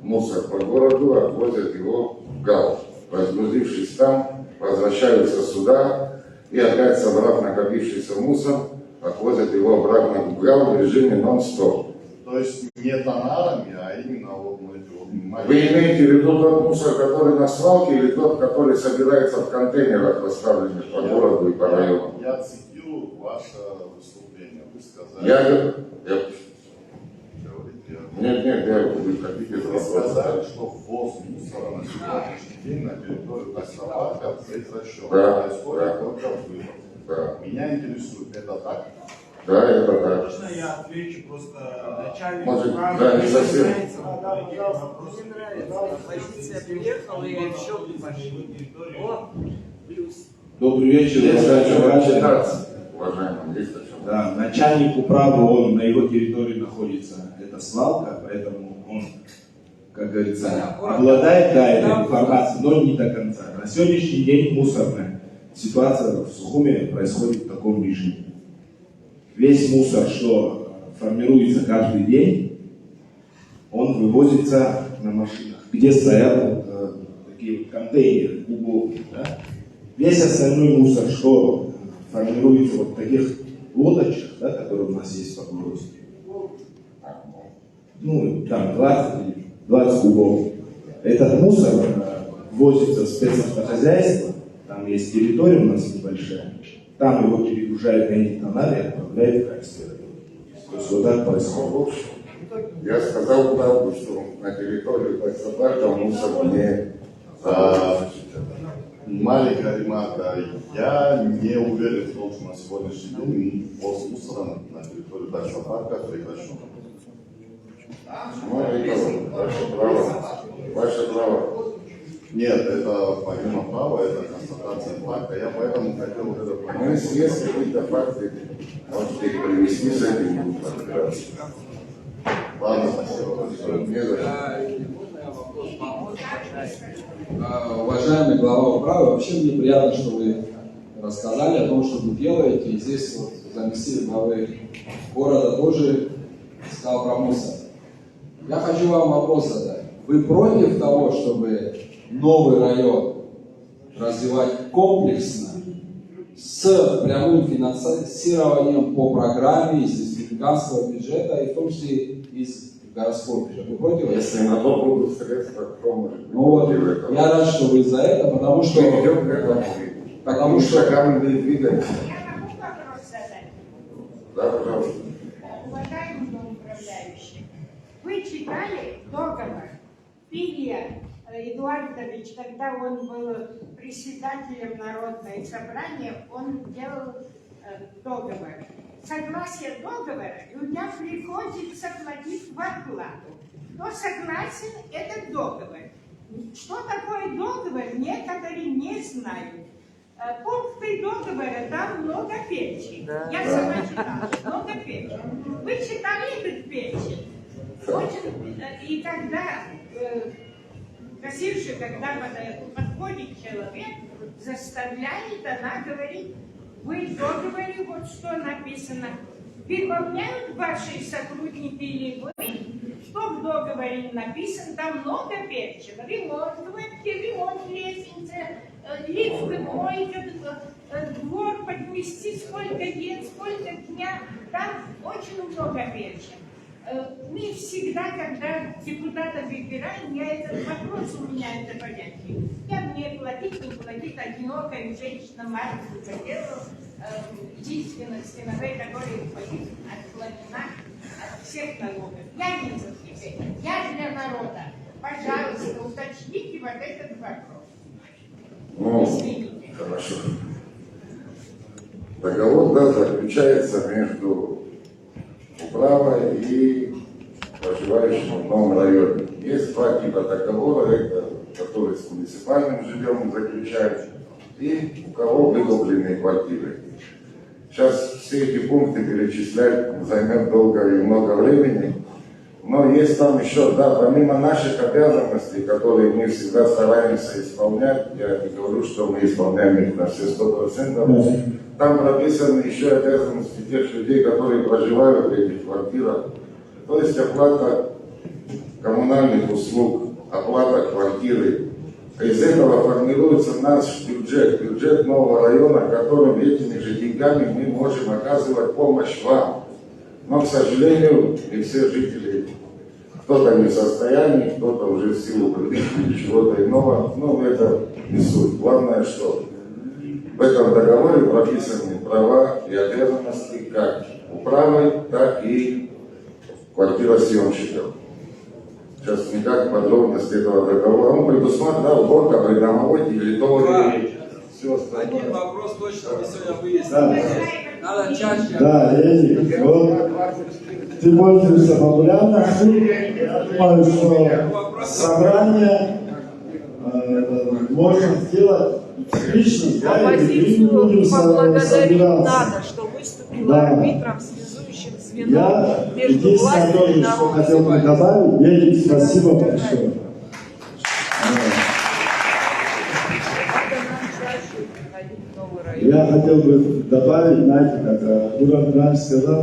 мусор по городу, отвозят его в ГАУ. Разгрузившись там, возвращаются сюда и опять, собрав накопившийся мусор, отвозят его обратно в ГАУ в режиме нон-стоп. То есть не тоннарами, а именно вот эти вот... Вы имеете в виду тот мусор, который на свалке, или тот, который собирается в контейнерах, поставленных по городу и по району? Я цитирую ваше выступление. Вы сказали... Нет, вы хотите Вы сказали, что ввоз мусора на сегодняшний день на территорию таксопарка прекращен. Да, происходит только вывоз. Да. Меня интересует, это так? Да, это так. Можно я отвечу просто начальник? Может, да, не совсем. Позиция приехала и отчет пошли. О, плюс. Добрый вечер, Уважаемый, есть о чем. Да, начальник управы, он на его территории находится. Это свалка, поэтому он, как говорится, обладает этой информацией, но не до конца. На сегодняшний день мусорная ситуация в Сухуме происходит в таком режиме. Весь мусор, что формируется каждый день, он вывозится на машинах, где стоят такие контейнеры, кубов. Да? Весь остальной мусор, что формируется вот в таких лодочках, да, которые у нас есть по городу, ну, там 20 кубов. Этот мусор возится в спецавтохозяйство, там есть территория у нас небольшая, там его перегружают на эти тоннары и отправляют в Гальский район. То есть вот так происходит. Я сказал правду, что на территории таксопарка мусор не... Маленькая ремарка. Я не уверен в том, что на сегодняшний день ввоз мусора на территорию таксопарка прекращен. Ну, это ваше право. Ваше право. Нет, это помимо права, это констатация факта. Я поэтому хотел вот это понять. Мы есть какие-то факты, можете их привести с этим, будут разбираться. Ладно, спасибо. Не за что. Уважаемый глава управы, вообще мне приятно, что вы рассказали о том, что вы делаете. И здесь вот заместитель главы города тоже сказал про мусор. Я хочу вам вопрос задать. Вы против того, чтобы новый район развивать комплексно с прямым финансированием по программе из республиканского бюджета и в том числе из городского бюджета? Вы против этого? Если на то будут средства, кто может быть Ну вот, против этого? я рад, что вы за это, потому что... Мы идем к этому. Потому что... шагами мы двигаемся. Я могу вопрос задать? Да, пожалуйста. Уважаемый управляющий, вы читали договор Илья Эдуардович, когда он был председателем Народного собрания, он делал договор. Согласие договора людям приходится платить в оплату. Кто согласен, этот договор. Что такое договор, некоторые не знают. Пункты договора, там много перечень. Я сама читала, много перечень. Вы читали этот перечень? И когда кассирша, когда подходит человек, заставляет, она говорит, вы в договоре, вот что написано, выполняют ваши сотрудники или вы, что в договоре написано, там много перечен, ремонт вебки, ремонт лестницы, лифты, мойка, двор подмести, сколько лет, сколько дня, там очень много перечен. Мы всегда, когда депутата выбираем, я этот вопрос, у меня это понятие. Я мне платить, не платить, одинокая женщина, маленькую хотела, единственная сыновей, которая отклонена от всех налогов. Я не за себя, я для народа. Пожалуйста, уточните вот этот вопрос. Ну, извините. Хорошо. Договор, да, заключается между управой и проживающим в новом районе. Есть два типа договора, это которые с муниципальным жильем заключают, и у кого выкупленные квартиры. Сейчас все эти пункты перечислять займет долго и много времени, но есть там еще, да, помимо наших обязанностей, которые мы всегда стараемся исполнять, я не говорю, что мы исполняем их на все 100%, там прописаны еще обязанности тех людей, которые проживают в этих квартирах, то есть оплата коммунальных услуг, оплата квартиры. Из этого формируется наш бюджет, бюджет нового района, которым этими же деньгами мы можем оказывать помощь вам. Но, к сожалению, не все жители, кто-то не в состоянии, кто-то уже в силу или чего-то иного, но это не суть. Главное, что в этом договоре прописаны права и обязанности как управы, так и квартиросъемщиков. Сейчас никак подробности этого договора. Он предусматривает уборка придомовой территории. Все остальное. Один вопрос точно мы сегодня выяснили. Надо чаще. Да, Эдик, вот ты пользуешься популярностью. Я думаю, что собрание можно сделать лично, да, и мы будем поблагодарить собираться. надо, что выступила Да. арбитром, связующим звеном Я между единственное, властью и что народом. хотел бы добавить, Эдик, спасибо большое. Надо нам чаще приходить в новый район. Я хотел бы добавить, знаете, как Гурам раньше сказал,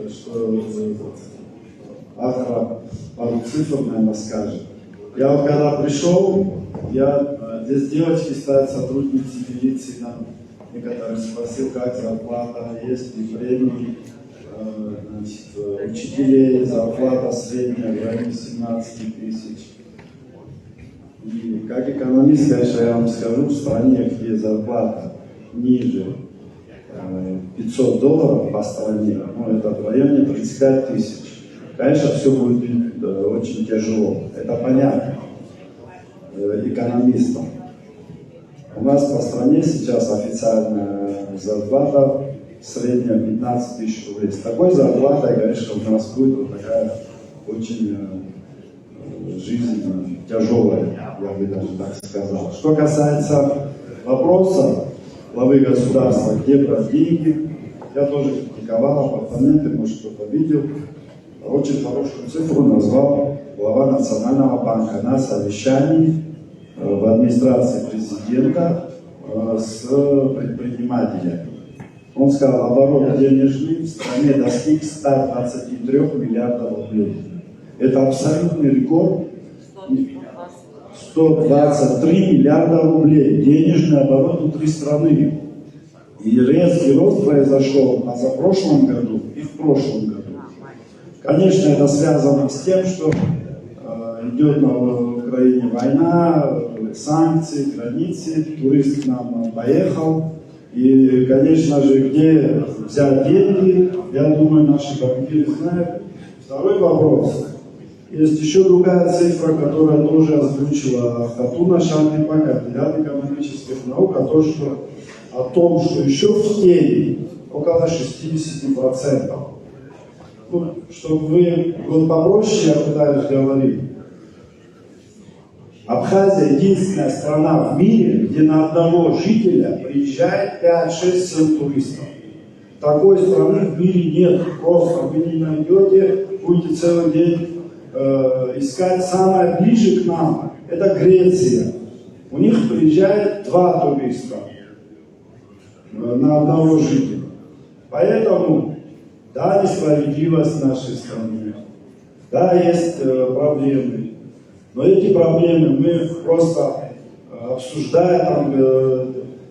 что Ахра пару цифр, наверное, скажет. Я вот когда пришел, здесь девочки стоят, сотрудницы милиции, нам некоторых спросил, как зарплата, есть ли премии, значит, учителей, зарплата средняя в районе 17 тысяч. И как экономист, конечно, я вам скажу, в стране, где зарплата ниже $500 по стране, ну, это в районе 35 тысяч. Конечно, все будет очень тяжело, это понятно экономистам. У нас по стране сейчас официальная зарплата средняя 15 тысяч рублей. С такой зарплатой, конечно, у нас будет вот такая очень жизнь тяжелая, я бы даже так сказал. Что касается вопроса главы государства, где брать деньги, я тоже критиковал апартаменты, может кто-то видел. Очень хорошую цифру назвал глава Национального банка на совещании в администрации президента с предпринимателями. Он сказал, оборот денежный в стране достиг 123 миллиардов рублей. Это абсолютный рекорд. 123 миллиарда рублей денежный оборот внутри страны. И резкий рост произошел в позапрошлом году и в прошлом году. Конечно, это связано с тем, что идет на Украине война, санкции, границы, турист к нам поехал. И, конечно же, где взять деньги, я думаю, наши банкиры знают. Второй вопрос. Есть еще другая цифра, которая тоже озвучила Хатуна Шандипа, кандидат экономических наук, о том, что еще в теме около 60%. Ну, чтобы вы вот попроще, я пытаюсь говорить. Абхазия единственная страна в мире, где на одного жителя приезжает 5-6 туристов. Такой страны в мире нет. Просто вы не найдете, будете целый день искать. Самое ближе к нам – это Греция. У них приезжает 2 туриста на одного жителя. Поэтому, да, несправедливость в нашей стране, да, есть проблемы. Но эти проблемы мы просто обсуждаем, там,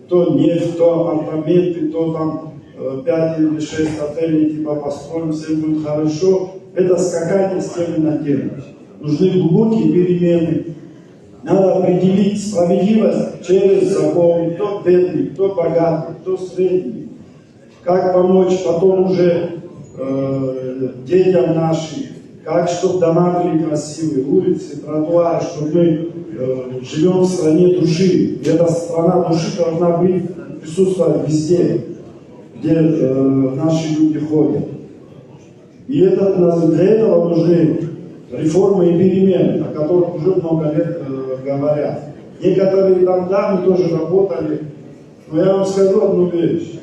то нефть, то апартаменты, то там 5 или 6 отелей, типа построим, все будет хорошо. Это скакать из темы на тему. Нужны глубокие перемены. Надо определить справедливость через закон, кто бедный, кто богатый, кто средний. Как помочь потом уже детям нашим. Как, чтобы дома были красивые, улицы, тротуары, чтобы мы живем в стране души. И эта страна души должна быть, присутствовать везде, где наши люди ходят. И для этого нужны реформы и перемены, о которых уже много лет говорят. Некоторые там, да, мы тоже работали, но я вам скажу одну вещь.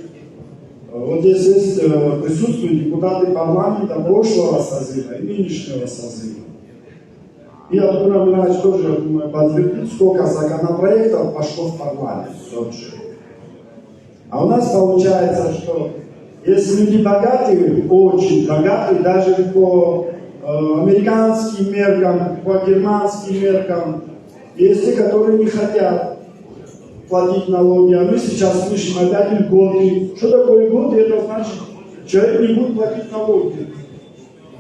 Вот здесь есть присутствуют депутаты парламента прошлого созыва и нынешнего созыва. И Артур Амирович тоже, я думаю, подтвердит, сколько законопроектов пошло в парламент. А у нас получается, что если люди богатые, очень богатые, даже по американским меркам, по германским меркам, есть те, которые не хотят платить налоги, а мы сейчас слышим опять льготы. Что такое льготы? Это значит, человек не будет платить налоги.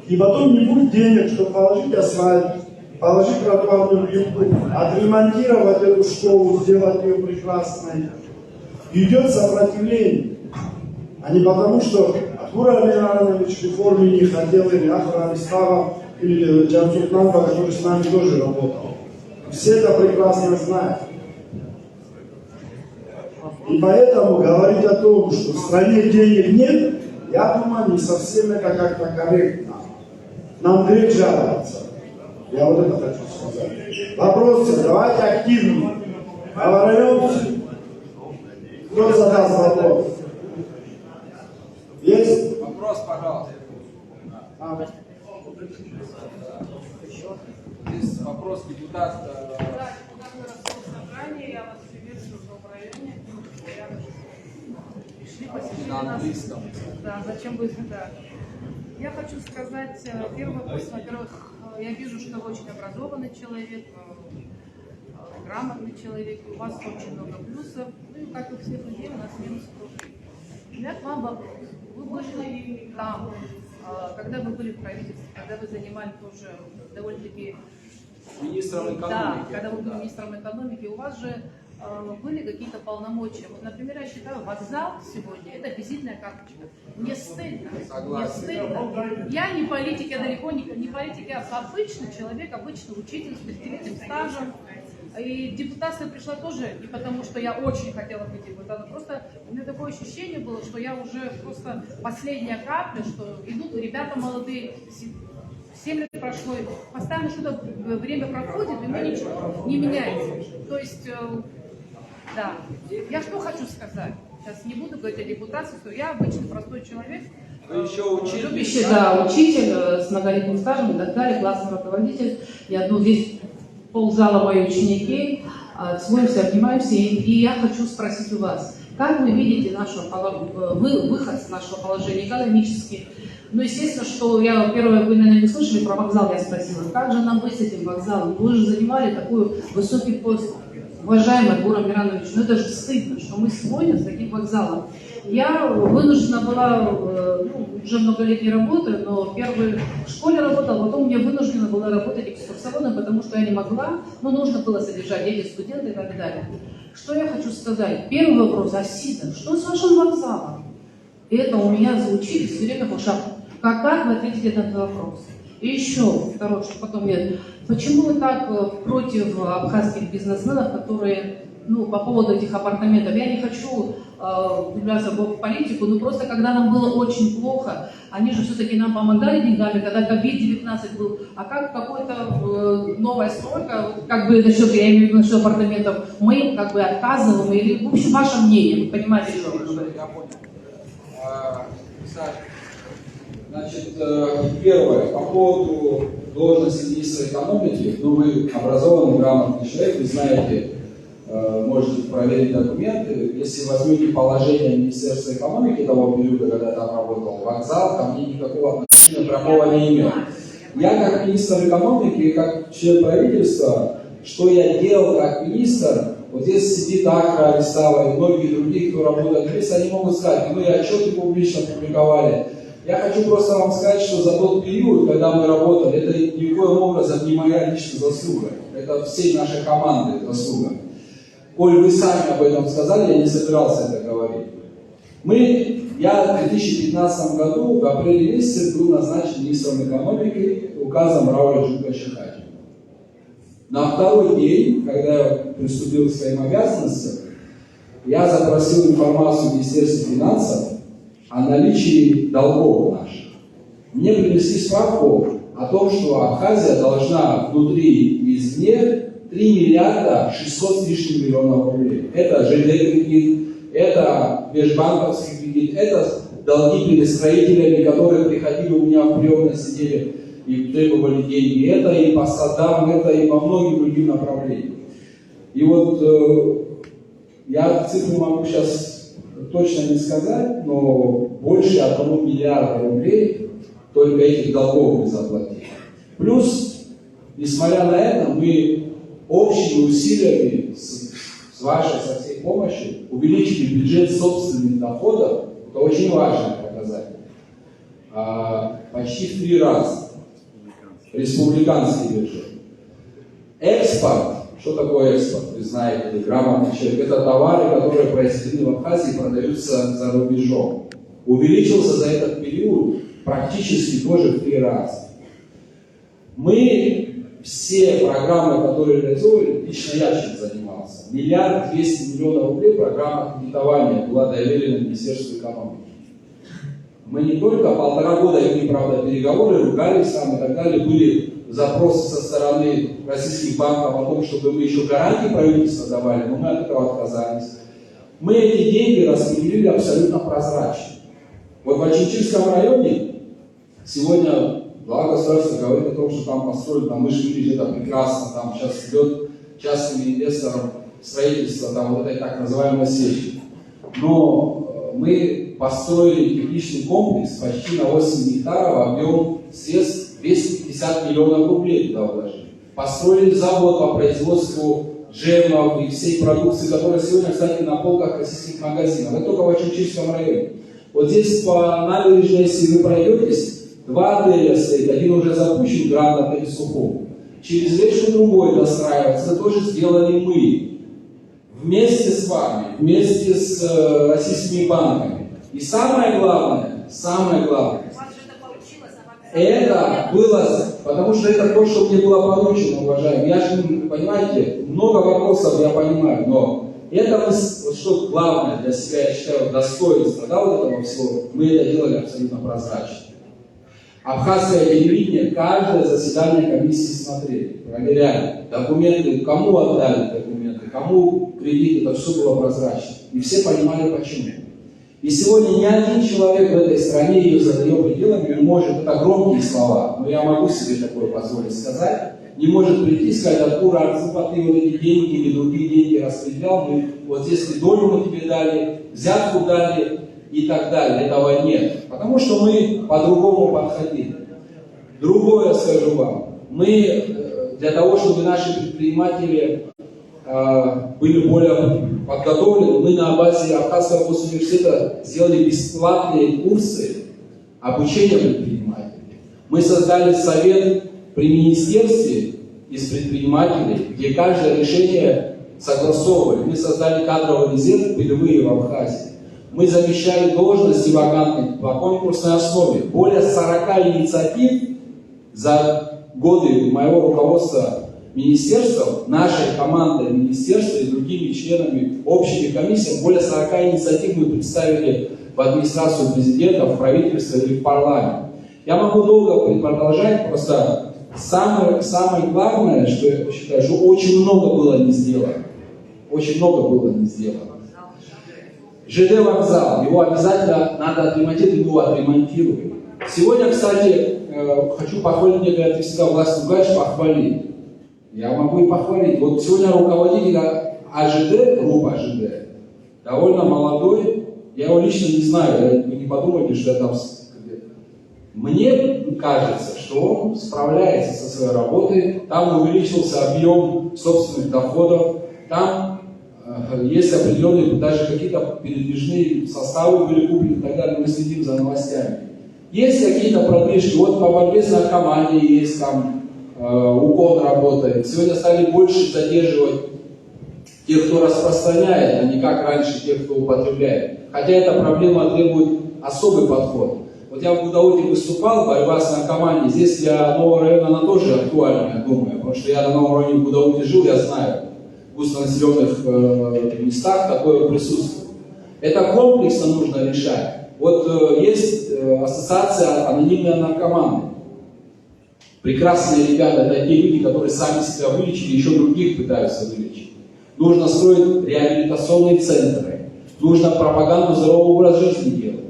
И потом не будет денег, чтобы положить асфальт, положить тротуарную плитку, отремонтировать эту школу, сделать ее прекрасной. Идет сопротивление. А не потому, что Артур Амирович в реформе не хотел, или Ахрам Алистава, или Джамсук Намба, который с нами тоже работал. Все это прекрасно знают. И поэтому говорить о том, что в стране денег нет, я думаю, не совсем это как-то корректно. Нам грех жаловаться. Я вот это хочу сказать. Вопросы, давайте активнее. Говоримся. Кто задаст вопрос? Есть? Вопрос, пожалуйста. Есть вопрос депутата. Я вас приветствую в новом районе. Пришли посетить На нас. английском. Да, зачем вы сюда? Я хочу сказать, первый вопрос, во-первых, я вижу, что вы очень образованный человек, грамотный человек, у вас очень много плюсов, ну и как у всех людей, у нас минусы тоже. У меня к вам вопрос. Вы были там, когда вы были в правительстве, когда вы занимали тоже довольно-таки... Министром экономики. Да, когда вы были министром экономики, у вас же были какие-то полномочия. Вот, например, я считаю, вокзал сегодня – это визитная карточка. Мне стыдно. Согласен. Мне стыдно. Я не политик, я далеко не политик, я обычный человек, обычный учитель с 5-летним стажем. И депутация пришла тоже не потому, что я очень хотела быть депутатом, просто у меня такое ощущение было, что я уже просто последняя капля, что идут ребята молодые, 7 лет прошло, постоянно что-то время проходит, и мы ничего не меняется. То есть, да, я что хочу сказать, сейчас не буду говорить о депутации, что я обычный простой человек, Вы еще учитель? Любящий, да, учитель с многолетним стажем и так далее, классный руководитель. Здесь ползала мои ученики, целуемся, обнимаемся. И я хочу спросить у вас, как вы видите выход с нашего положения экономически? Ну, естественно, что первое, вы, наверное, не слышали про вокзал, я спросила, как же нам быть с этим вокзалом? Вы же занимали такой высокий пост, уважаемый Гурам Миранович, ну это же стыдно, что мы сегодня с таким вокзалом. Я вынуждена была, уже много лет не работаю, но первый в школе работала, потом я вынуждена была работать экскурсоводом, потому что я не могла, нужно было содержать дети, студенты и так далее. Что я хочу сказать? Первый вопрос, Асида, что с вашим вокзалом? И это у меня звучит все время по шагу. Как вы ответите на этот вопрос? И еще второй, что потом нет. Почему вы так против абхазских бизнесменов, которые, по поводу этих апартаментов? Я не хочу влюбляться в политику, но просто когда нам было очень плохо, они же все-таки нам помогали деньгами, когда COVID-19 был. А как какой-то новая стройка, насчет, я имею в виду насчет апартаментов, мы им отказываем, или, в общем, ваше мнение, вы понимаете, что я говорю? Я понял. Значит, первое, по поводу должности министра экономики, вы образованный, грамотный человек, вы знаете, можете проверить документы. Если возьмете положение Министерства экономики того периода, когда я там работал, вокзал ко мне никакого отношения прямого не имел. Я как министр экономики, как член правительства, что я делал как министр, вот здесь сидит Ахра Алисава и многие другие, кто работает здесь, они могут сказать, мы отчеты публично публиковали. Я хочу просто вам сказать, что за тот период, когда мы работали, это никоим образом не моя личная заслуга. Это всей нашей команды заслуга. Коль вы сами об этом сказали, я не собирался это говорить. Я в 2015 году, в апреле месяце, был назначен министром экономики указом Рауля Джугашихати. На второй день, когда я приступил к своим обязанностям, я запросил информацию в Министерстве финансов о наличии долгов наших. Мне принесли справку о том, что Абхазия должна внутри и извне 3 миллиарда 600 с лишним миллионов рублей. Это ЖД кредит, это межбанковский кредит, это долги перед строителями, которые приходили у меня в приемное, сидели и требовали деньги. Это и по садам, это и по многим другим направлениям. И вот я цифру могу сейчас точно не сказать, но больше 1 миллиарда рублей только этих долгов мы заплатили. Плюс, несмотря на это, мы общими усилиями, с вашей, со всей помощью, увеличили бюджет собственных доходов. Это очень важный показатель. Почти в 3 раза. Республиканский бюджет. Экспорт. Что такое экспорт? Вы знаете, грамотный человек. Это товары, которые произведены в Абхазии и продаются за рубежом. Увеличился за этот период практически тоже в 3 раза. Мы все программы, которые реализовывали, лично я чем занимался. 1 200 000 000 рублей программа кредитования была доверена Министерству экономики. Мы не только 1,5 года вели, правда, переговоры, ругались там и так далее, были запросы со стороны российских банков о том, чтобы мы еще гарантии правительства давали, но мы от этого отказались. Мы эти деньги распределили абсолютно прозрачно. Вот в Ачинчинском районе сегодня глава государства говорит о том, что там построят, там мы же видели, это прекрасно, там сейчас идет частным инвестором строительство там вот этой так называемой сети. Но мы построили тепличный комплекс почти на 8 гектаров, объем средств 250 миллионов рублей туда вложили. Построили завод по производству джемов и всей продукции, которая сегодня, кстати, на полках российских магазинов. Это только в Ачинчинском районе. Вот здесь по набережной, если вы пройдетесь, 2 отеля стоит, один уже запущен, Гранд Отель Сухом. Через речку другой достраивается, это тоже сделали мы. Вместе с вами, вместе с российскими банками. И самое главное, это было, потому что это то, что мне было поручено, уважаемые. Я же, понимаете, много вопросов я понимаю, но это мы, вот что главное для себя, я считаю, достоинство, да, вот этого всего, мы это делали абсолютно прозрачно. Абхазское телевидение каждое заседание комиссии смотрели, проверяли документы, кому отдали документы, кому кредит, это все было прозрачно. И все понимали почему. И сегодня ни один человек в этой стране ее за ее пределами не может, это громкие слова, но я могу себе такое позволить сказать, не может прийти и сказать, откуда Арцепа ты вот эти деньги или другие деньги распределял, мы вот здесь долю мы тебе дали, взятку дали и так далее. Этого нет. Потому что мы по-другому подходили. Другое скажу вам. Мы для того, чтобы наши предприниматели были более подготовлены, мы на базе Абхазского госуниверситета сделали бесплатные курсы обучения предпринимателей. Мы создали совет при министерстве из предпринимателей, где каждое решение согласовывали. Мы создали кадровый резерв впервые в Абхазии. Мы замещали должности вакантные по конкурсной основе. Более 40 инициатив за годы моего руководства министерством, нашей командой министерства и другими членами общими комиссий, более 40 инициатив мы представили в администрацию президента, в правительство или в парламент. Я могу долго продолжать, просто самое главное, что я считаю, что очень много было не сделано. Очень много было не сделано. ЖД вокзал, его обязательно надо отремонтировать, его отремонтируем. Сегодня, кстати, хочу похвалить, мне говорят, всегда власть ругаешь, похвали. Я могу и похвалить. Вот сегодня руководитель АЖД, группа АЖД, довольно молодой, я его лично не знаю, вы не подумайте, что я там... Мне кажется, что он справляется со своей работой, там увеличился объем собственных доходов, там есть определенные, даже какие-то передвижные составы были куплены и так далее, мы следим за новостями. Есть какие-то продвижки, вот по борьбе с наркоманией есть там, УКОН работает. Сегодня стали больше задерживать тех, кто распространяет, а не как раньше тех, кто употребляет. Хотя эта проблема требует особый подход. Вот я в Гудауте выступал, борьба с наркоманией. Здесь для нового района она тоже актуальна, я думаю. Потому что я на новом районе в Гудауте жил, я знаю, в густонаселенных местах такое присутствует. Это комплексно нужно решать. Вот есть ассоциация «Анонимные наркоманы». Прекрасные ребята, это те люди, которые сами себя вылечили, еще других пытаются вылечить. Нужно строить реабилитационные центры, нужно пропаганду здорового образа жизни делать.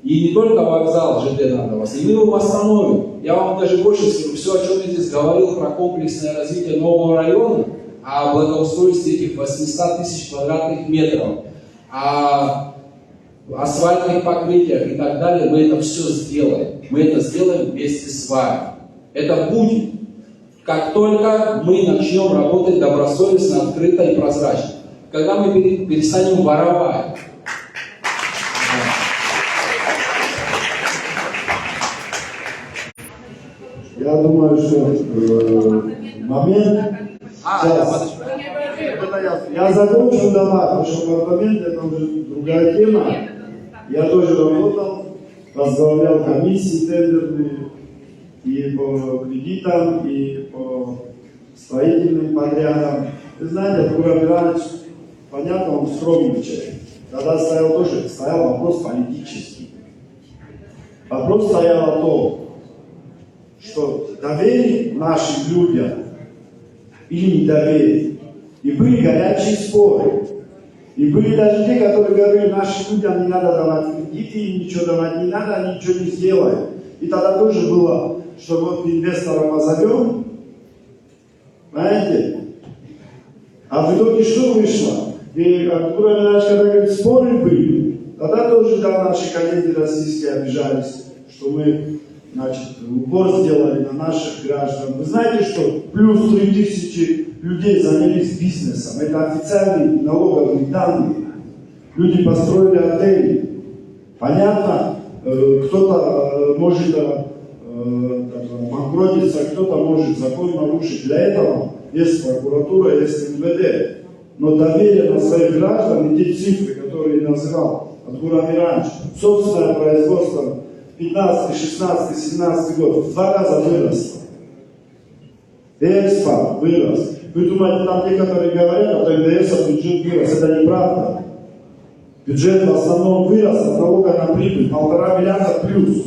И не только вокзал ЖД надо вас, и мы его восстановим. Я вам даже больше скажу, все, о чем я здесь говорил про комплексное развитие нового района, о благоустройстве этих 800 тысяч квадратных метров, о асфальтных покрытиях и так далее, мы это все сделаем. Мы это сделаем вместе с вами. Это будет, как только мы начнем работать добросовестно, открыто и прозрачно. Когда мы перестанем воровать. Я думаю, что момент... Сейчас. Я закончу дома, потому что апартамент это уже другая тема. Я тоже работал, возглавлял комиссии тендерные и по кредитам, и по строительным подрядам. Вы знаете, Тура Мирович, понятно, он скромный человек. Тогда стоял вопрос политический. Вопрос стоял о том, что доверие нашим людям или недоверие. И были горячие споры. И были даже те, которые говорили, нашим людям не надо давать кредиты, им ничего давать не надо, они ничего не сделают. И тогда тоже было, что вот инвестора позовем, знаете, а в итоге что вышло? И Артур Ильич, когда говорит, споры были, тогда тоже наши коллеги российские обижались, что мы, значит, упор сделали на наших граждан. Вы знаете, что плюс 3000 людей занялись бизнесом. Это официальные налоговые данные. Люди построили отели. Понятно, кто-то может банкротиться, кто-то может закон нарушить. Для этого есть прокуратура, есть МВД. Но доверие на своих граждан и те цифры, которые я называл, Артур Амирович, собственное производство 15, 16, 17 год в 2 раза выросло. Экспорт вырос. Вы думаете, там те, которые говорят, что НДС бюджет вырос. Это неправда. Бюджет в основном вырос от налога на прибыль 1,5 миллиарда плюс.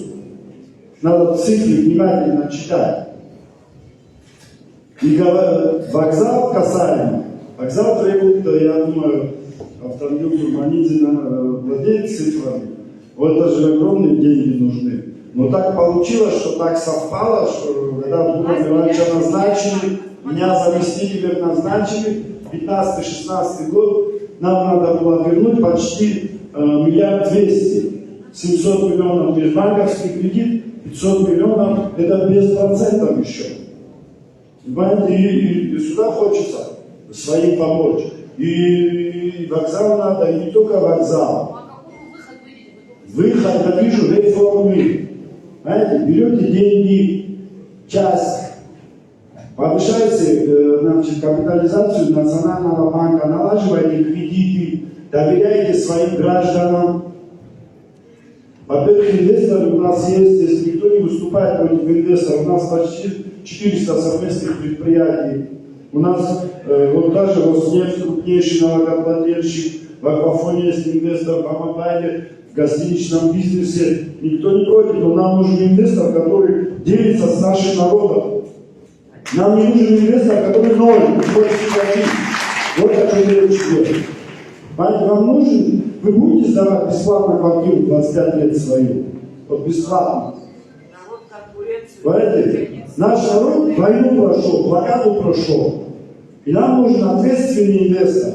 Надо цифры внимательно читать. И вокзал касаемо. Вокзал требует, я думаю, автомобиль Турманидзе владеет цифрами, вот это же огромные деньги нужны. Но так получилось, что так совпало, что когда Дура Мироновича назначили, меня заместителем назначили, 15-16 год, нам надо было вернуть почти 1 200 000 000. 700 миллионов межбанковский кредит, 500 миллионов, это без процентов еще. И сюда хочется своим помочь. И вокзал надо, и не только вокзал. Выход, я вижу, реформы. Знаете, берете деньги, часть, повышаете капитализацию Национального банка, налаживаете кредиты, доверяете своим гражданам. Во-первых, инвесторы у нас есть, если никто не выступает против инвесторов, у нас почти 400 совместных предприятий. У нас вот даже Роснефть, крупнейший налогоплательщик, в Аквафоне есть инвестор, в Амапайне, в гостиничном бизнесе. Никто не против, но нам нужен инвестор, который делится с нашим народом. Нам не нужен инвестор, который ноль, не хочет платить. Вот о чем речь идет. Вам нужен, вы будете сдавать бесплатно квартиру 25 лет свою? Вот бесплатно. Понимаете? Наш народ войну прошел, блокаду прошел. И нам нужен ответственный инвестор,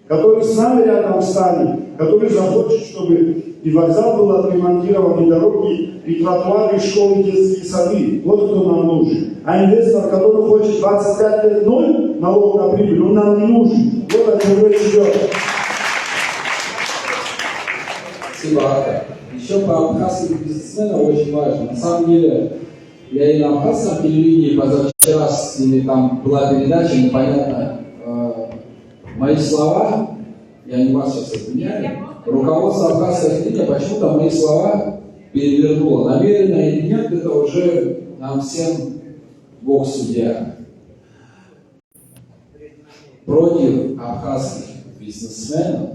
который с нами рядом станет, который захочет, чтобы и вокзал был отремонтирован, и дороги, и тротуары, и школы, и детские сады. Вот кто нам нужен. А инвестор, который хочет 25 лет ноль налог на прибыль, он нам не нужен. Вот о чем речь идет. Спасибо. Еще по абхазских бизнесменам очень важно. На самом деле, я и на абхазском телевидении позавчера, или там была передача, непонятно, мои слова, я не вас сейчас обвиняю, руководство абхазского телевидения почему-то мои слова перевернуло. Намеренно или нет, это уже нам всем Бог судья. Против абхазских бизнесменов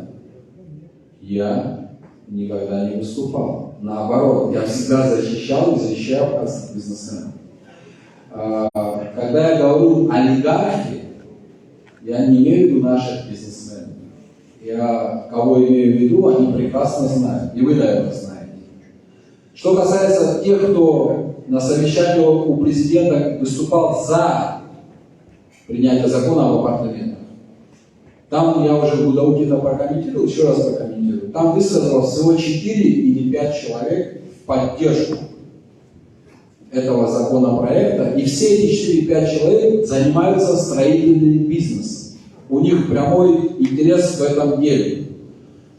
я никогда не выступал. Наоборот, я всегда защищал и защищаю абхазских бизнесменов. Когда я говорю олигархи, я не имею в виду наших бизнесменов. Я кого имею в виду, они прекрасно знают. И вы, наверное, знаете. Что касается тех, кто на совещании у президента выступал за принятие закона об апартаментах, там я уже в Гудауке это прокомментировал, еще раз прокомментирую. Там высказалось всего 4 или 5 человек в поддержку этого законопроекта. И все эти 4-5 человек занимаются строительным бизнесом. У них прямой интерес в этом деле.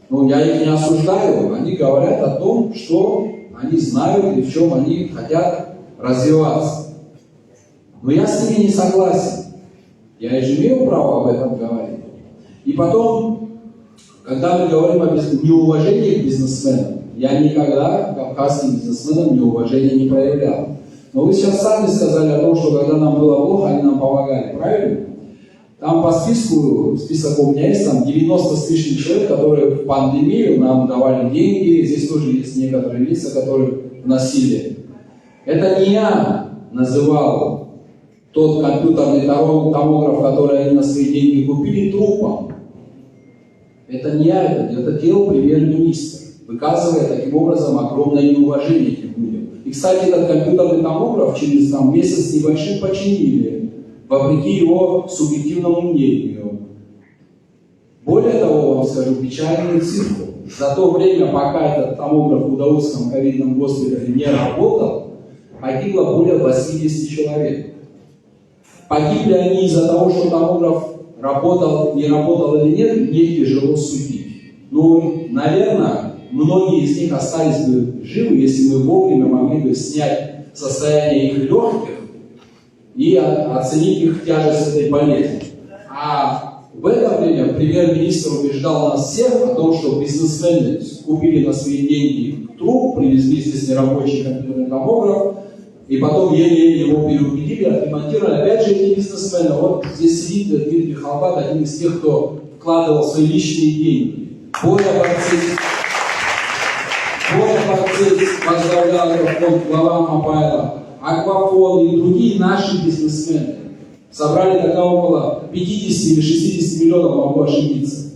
Но я их не осуждаю, они говорят о том, что они знают и в чем они хотят развиваться. Но я с ними не согласен. Я же имею право об этом говорить. И потом, когда мы говорим о неуважении к бизнесменам, я никогда к абхазским бизнесменам неуважения не проявлял. Но вы сейчас сами сказали о том, что когда нам было плохо, они нам помогали, правильно? Там по списку, список у меня есть, там 90 с лишним человек, которые в пандемию нам давали деньги, здесь тоже есть некоторые лица, которые вносили. Это не я называл тот компьютерный томограф, который они на свои деньги купили, трупом. Это не я это делал премьер-министр, выказывая таким образом огромное неуважение к людям. И, кстати, этот компьютерный томограф через месяц небольшим починили, вопреки его субъективному мнению. Более того, вам скажу печальную цифру. За то время, пока этот томограф в Гудаутском ковидном госпитале не работал, погибло более 80 человек. Погибли они из-за того, что томограф работал, не работал или нет, мне тяжело судить. Ну, наверное, многие из них остались бы живы, если мы вовремя могли бы снять состояние их легких и оценить их тяжесть этой болезни. А в это время премьер-министр убеждал нас всех о том, что бизнесмены купили на свои деньги труп, привезли здесь нерабочий компьютерный томограф, и потом еле-еле его переубедили, отремонтировали. Опять же, эти бизнесмены, вот здесь сидит Дмитрий Халбат, один из тех, кто вкладывал свои личные деньги. Боря Барцец возглавлял этот фонд, глава Мобайла, Аквафон и другие наши бизнесмены. Собрали тогда около 50 или 60 миллионов, могу ошибиться.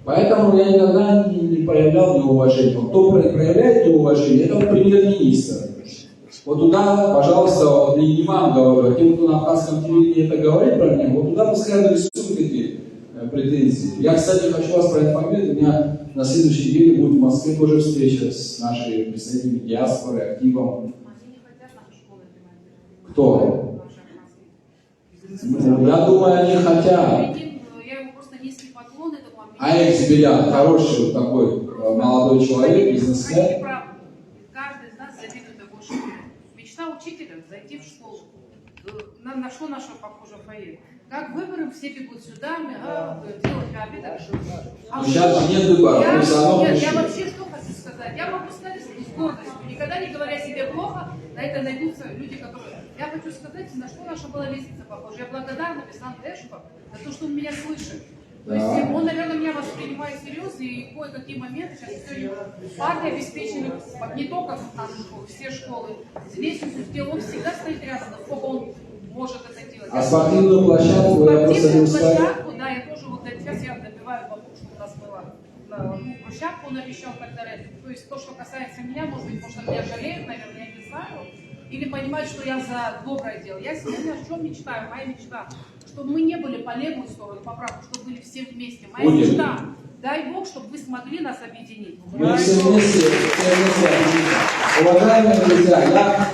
Поэтому я никогда не проявлял неуважение. Кто проявляет неуважение, это премьер-министр. Вот туда, пожалуйста, вот, не вам говорю, а тем, кто на абхазском телевидении это говорит про меня, вот туда пускай нарисуют эти претензии. Я, кстати, хочу вас проинформировать, у меня на следующей неделе будет в Москве тоже встреча с нашими представителями диаспоры, активом. Кто? Ну, я думаю, они хотят. Я ему просто низкий поклон этому. А Экзибелян, хороший вот такой молодой человек, бизнесмен. Каждый из нас завидует такой школе. Мечта учителя – зайти в школу. На что наше похоже фойе? Как выборы, все бегут сюда, делать обиды. Но сейчас же нет выборов, мы все равно Нет, пришли. я вообще что хочу сказать? Я могу сказать с гордостью, никогда не говоря себе плохо, на это найдутся люди, которые... Я хочу сказать, на что наша была лестница похожа. Я благодарна Беслану Дэшеву за то, что он меня слышит. То есть он, наверное, меня воспринимает серьезно, и кое-какие моменты сейчас все партии обеспечены, не только нашу школу, все школы. Здесь он всегда стоит рядом, насколько он может это делать. А спортивную площадку я просто не успеваю. Площадку, да, я тоже вот сейчас я добиваю вокруг, что у нас была площадку, он обещал так далее. То есть то, что касается меня, может быть, потому что меня жалеют, наверное, я не знаю. Или понимают, что я за доброе дело. Я сегодня о чем мечтаю? Моя мечта, чтобы мы не были по левую сторону, по правую, чтобы были все вместе. Моя мечта, дай Бог, чтобы вы смогли нас объединить. Мы все вместе. Уважаемые друзья,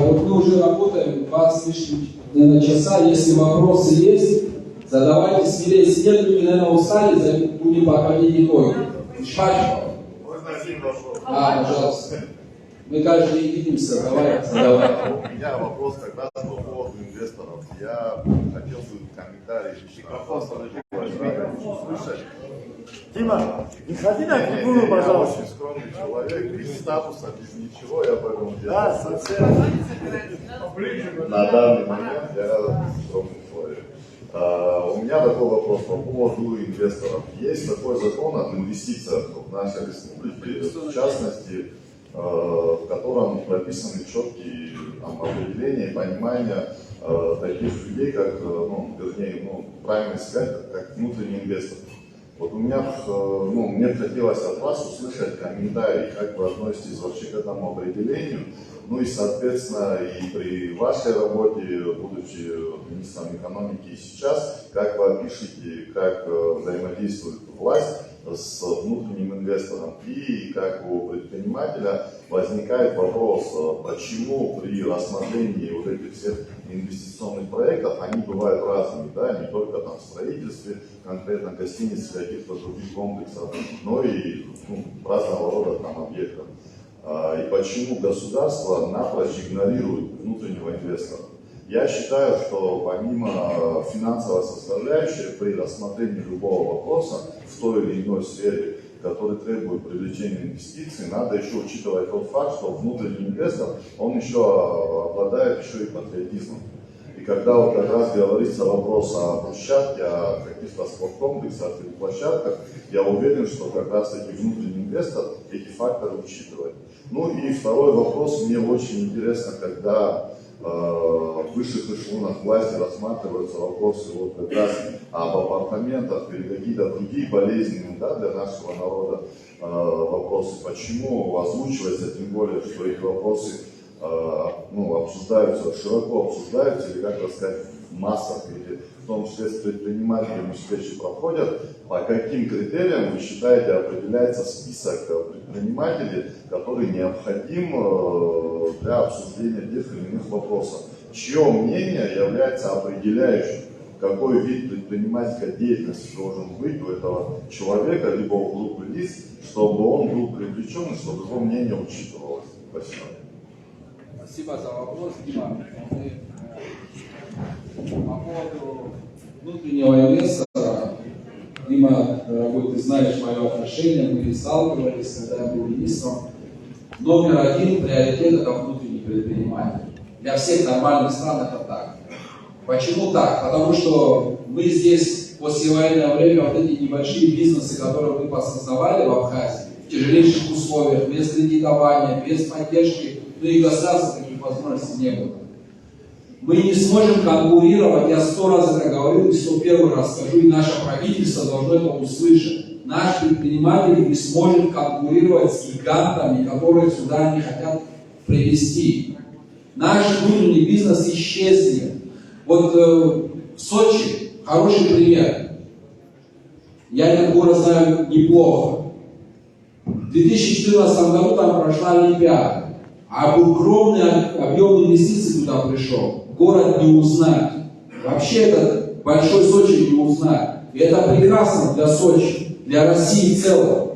вот мы уже работаем 20 с лишним, наверное, часа. Если вопросы есть, задавайте смелее. Если нет, люди, наверное, устали, будем подходить итоги. Шпачко. Можно один вопрос? Пожалуйста. Мы каждый день видимся, давай, задавай. У меня вопрос как раз по поводу инвесторов. Я хотел бы комментарий услышать. Дима, не ходи на трибуну, пожалуйста. Я очень скромный человек, без статуса, без ничего, я поэтому Да, совсем. на данный момент я скромный человек. У меня такой вопрос по поводу инвесторов. Есть такой закон о инвестициях в нашей республике, в частности, в котором прописаны четкие определения и понимания таких людей, как, правильно сказать, как внутренний инвестор. Вот у меня, мне хотелось от вас услышать комментарий, как вы относитесь вообще к этому определению, ну и, соответственно, и при вашей работе, будучи министром экономики и сейчас, как вы опишете, как взаимодействует власть с внутренним инвестором, и как у предпринимателя возникает вопрос, почему при рассмотрении вот этих всех инвестиционных проектов они бывают разными, да, не только там в строительстве, конкретно гостиниц, каких-то других комплексов, но и разного рода там объектов. И почему государство напрочь игнорирует внутреннего инвестора. Я считаю, что помимо финансовой составляющей при рассмотрении любого вопроса в той или иной сфере, который требует привлечения инвестиций, надо еще учитывать тот факт, что внутренний инвестор, он еще обладает еще и патриотизмом. И когда вот как раз говорится вопрос о площадке, о каких-то спорткомплексах или площадках, я уверен, что как раз таки внутренний инвестор эти факторы учитывает. Ну и второй вопрос, мне очень интересно, когда в высших эшелонах власти рассматриваются вопросы вот как раз об апартаментах или какие-то другие болезненные, да, для нашего народа вопросы. Почему озвучивается, тем более, что эти вопросы обсуждаются, широко обсуждаются, или, как сказать, в массах, или в том числе с предпринимателями встречи проходят, по каким критериям, вы считаете, определяется список предпринимателей, который необходим для обсуждения тех или иных вопросов? Чье мнение является определяющим, какой вид предпринимательской деятельности должен быть у этого человека, либо у группы лиц, чтобы он был привлечен и чтобы его мнение учитывалось? Спасибо. Спасибо за вопрос, Дима. По поводу внутреннего инвестора, Дима, дорогой, ты знаешь мое отношение, мы сталкивались, когда я был министром. Номер один приоритет – это внутренний предприниматель. Для всех нормальных стран это так. Почему так? Потому что мы здесь в послевоенное время вот эти небольшие бизнесы, которые мы посоздавали в Абхазии, в тяжелейших условиях, без кредитования, без поддержки, ну и государства таких возможностей не было. Мы не сможем конкурировать, я 100 раз это говорил, и 101 раз скажу, и наше правительство должно это услышать. наш предприниматель не сможет конкурировать с гигантами, которые сюда не хотят привести. Наш внутренний бизнес исчезнет. Вот в Сочи хороший пример. Я этот город знаю неплохо. В 2014 году там прошла Олимпиада. А огромный объем инвестиций туда пришел. Город не узнать. Вообще этот большой Сочи не узнать. И это прекрасно для Сочи, для России в целом.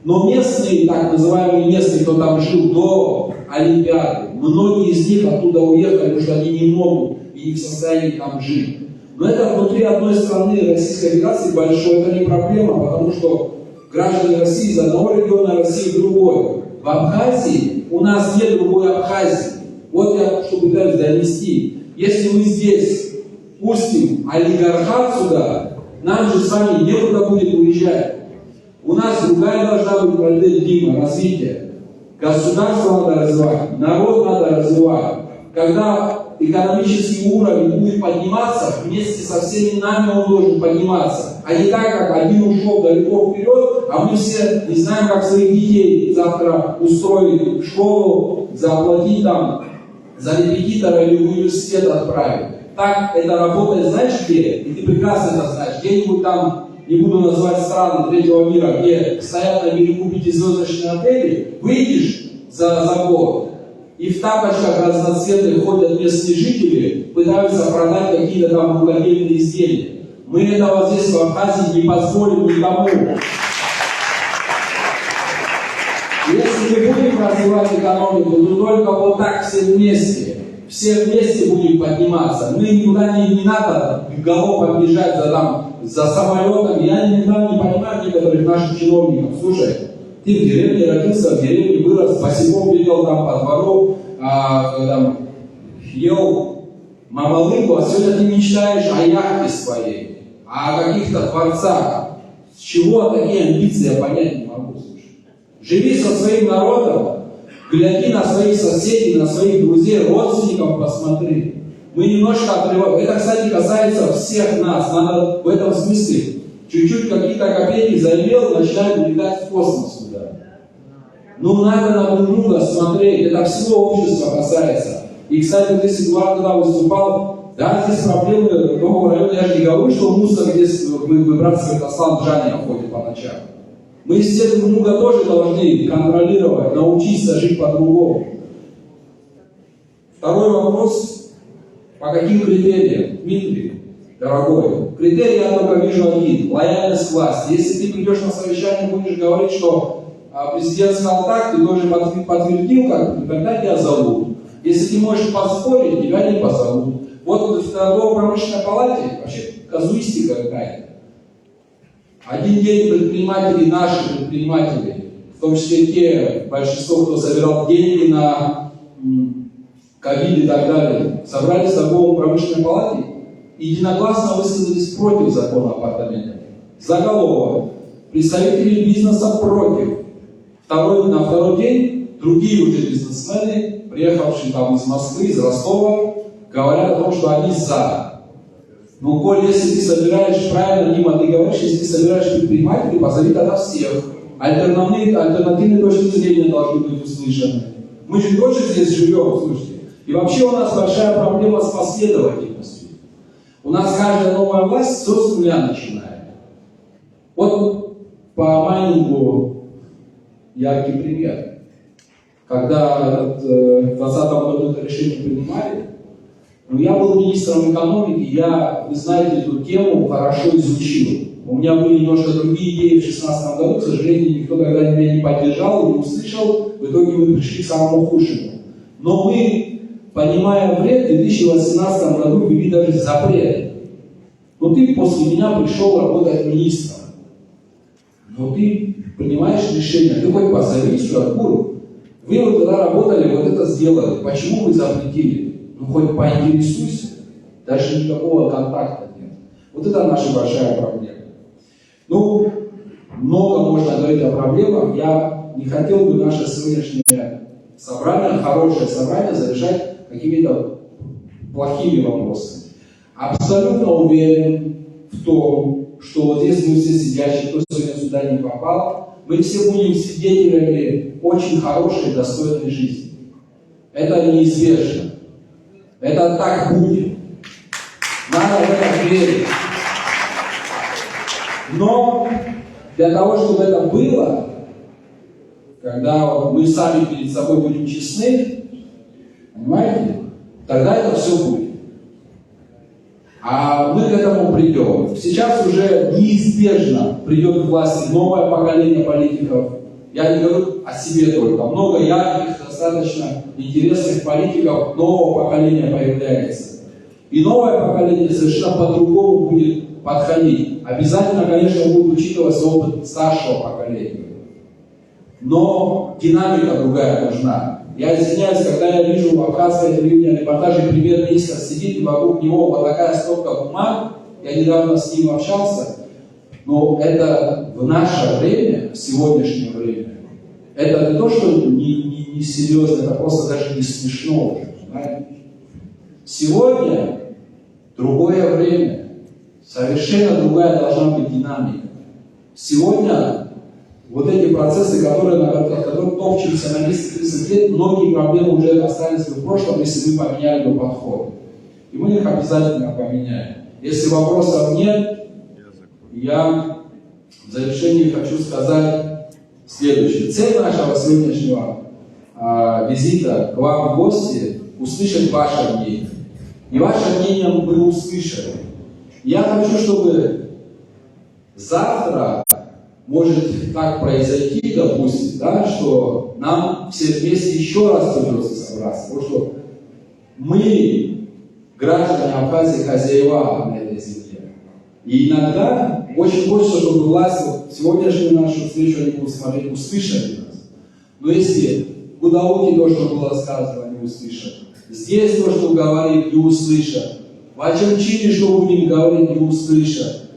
Но местные, так называемые местные, кто там жил до Олимпиады, многие из них оттуда уехали, потому что они не могут и не в состоянии там жить. Но это внутри одной страны Российской Федерации большой, это не проблема, потому что граждане России из одного региона, России в другой. В Абхазии у нас нет другой Абхазии. Вот я что пытаюсь донести. Если мы здесь пустим олигархат сюда, нам же с вами некуда будет уезжать. У нас другая должна быть модель Дима, развития. Государство надо развивать, народ надо развивать. Когда экономический уровень будет подниматься, вместе со всеми нами он должен подниматься. А не так, как один ушел далеко вперед, а мы все не знаем, как своих детей завтра устроить в школу, заплатить там за репетитора или в университет отправить. Так это работает, знаешь где? И ты прекрасно это знаешь. Где-нибудь там, не буду называть страны третьего мира, где стоят на берегу пятизвездочные отели, выйдешь за год, и в тапочках разноцветных ходят местные жители, пытаются продать какие-то там рукодельные изделия. Мы этого здесь в Абхазии не позволим никому. Если мы будем развивать экономику, то только вот так все вместе будем подниматься. Мы никуда не надо галопом бежать за самолетом. Я иногда не понимаю некоторых наших чиновников. Слушай, ты в деревне родился, в деревне вырос, босиком бегал там по двору, ел мамалыгу, а сегодня ты мечтаешь о яхте своей, о каких-то дворцах. С чего такие амбиции, я понять не могу. Слушай. Живи со своим народом, гляди на своих соседей, на своих друзей, родственников посмотри. Мы немножко отрываем. Это, кстати, касается всех нас. Надо в этом смысле чуть-чуть какие-то копейки заимел, начинает улетать в космос туда. Ну, надо на друг друга смотреть. Это всего общества касается. И, кстати, вот если Эдуард когда выступал, да, здесь проблемы в новом районе. Я же не говорю, что мусор здесь выбрасывает Аслан Джаня ходит по ночам. Мы все друг друга тоже должны контролировать, научиться жить по-другому. Второй вопрос. По каким критериям? Дмитрий, дорогой, критерий я только вижу один. Лояльность к власти. Если ты придешь на совещание и будешь говорить, что президент сказал так, ты тоже подтвердил, тогда тебя зовут. Если ты можешь поспорить, тебя не позовут. Вот в торгово-промышленной палате вообще казуистика какая-то. Один день предприниматели, наши предприниматели, в том числе те, большинство, кто собирал деньги на ковид и так далее, собрались в торгово-промышленной палате и единогласно высказались против закона апартаментов. Заголовок. Представители бизнеса против. На второй день другие уже бизнесмены, приехавшие там из Москвы, из Ростова, говорят о том, что они за. Ну, Коль, если ты собираешь, правильно, Дима, ты говоришь, если ты собираешь предпринимателей, позови тогда всех. Альтернативные точки зрения должны быть услышаны. Мы же тоже здесь живем, слушайте. И вообще у нас большая проблема с последовательностью. У нас каждая новая власть все с нуля начинает. Вот по майнингу яркий пример. Когда в 2020 году это решение принимали, я был министром экономики, вы знаете, эту тему хорошо изучил. У меня были немножко другие идеи в 2016 году, к сожалению, никто тогда меня не поддержал, не услышал, в итоге мы пришли к самому худшему. Но мы, понимая вред, в 2018 году ввели даже запрет. Но ты после меня пришел работать министром. Но ты принимаешь решение, ты хоть позови сюда, вы вот когда работали, вот это сделали, почему вы запретили? Ну хоть поинтересуйся, даже никакого контакта нет. Вот это наша большая проблема. Ну, много можно говорить о проблемах. Я не хотел бы наше сегодняшнее собрание, хорошее собрание, завершать какими-то плохими вопросами. Абсолютно уверен в том, что вот здесь мы все сидящие, кто сегодня сюда не попал, мы все будем свидетелями очень хорошей, достойной жизни. Это неизбежно. Это так будет. Надо в это верить. Но для того, чтобы это было, когда вот мы сами перед собой будем честны, понимаете, тогда это все будет. А мы к этому придем. Сейчас уже неизбежно придет к власти новое поколение политиков. Я не говорю о себе только. Много ярких, достаточно интересных политиков нового поколения появляется. И новое поколение совершенно по-другому будет подходить. Обязательно, конечно, будет учитываться опыт старшего поколения. Но динамика другая нужна. Я извиняюсь, когда я вижу в абхазской телевидении репортаже, премьер-министр сидит, и вокруг него вот такая стопка бумаг, я недавно с ним общался, но это в наше время, в сегодняшнее время, это не то, что не серьезно, это просто даже не смешно уже, понимаете? Сегодня другое время, совершенно другая должна быть динамика. Сегодня вот эти процессы, на которых топчемся на 230 лет, многие проблемы уже остались в прошлом, если мы поменяли бы подход. И мы их обязательно поменяем. Если вопросов нет, я в завершении хочу сказать следующее. Цель нашего сегодняшнего визита к вам в гости – услышать ваше мнение. И ваше мнение мы услышали. Я хочу, чтобы завтра может так произойти, допустим, да, что нам все вместе еще раз придется собраться, потому что мы, граждане Абхазии, хозяева на этой земле. И иногда очень хочется, чтобы власть, вот сегодняшнюю нашу встречу они будут смотреть, услышали нас. Но если в Гудауте то, что было сказано, они услышат. Здесь то, что говорит, не услышат. В Ачамчине, что будем говорить, не услышат.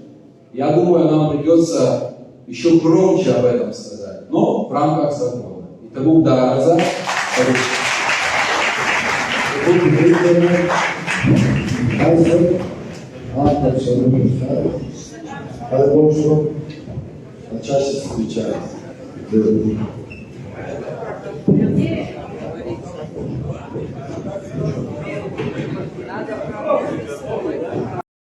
Я думаю, нам придется еще громче об этом сказать, но в рамках закона. И того ударza. Чаще встречается. Надо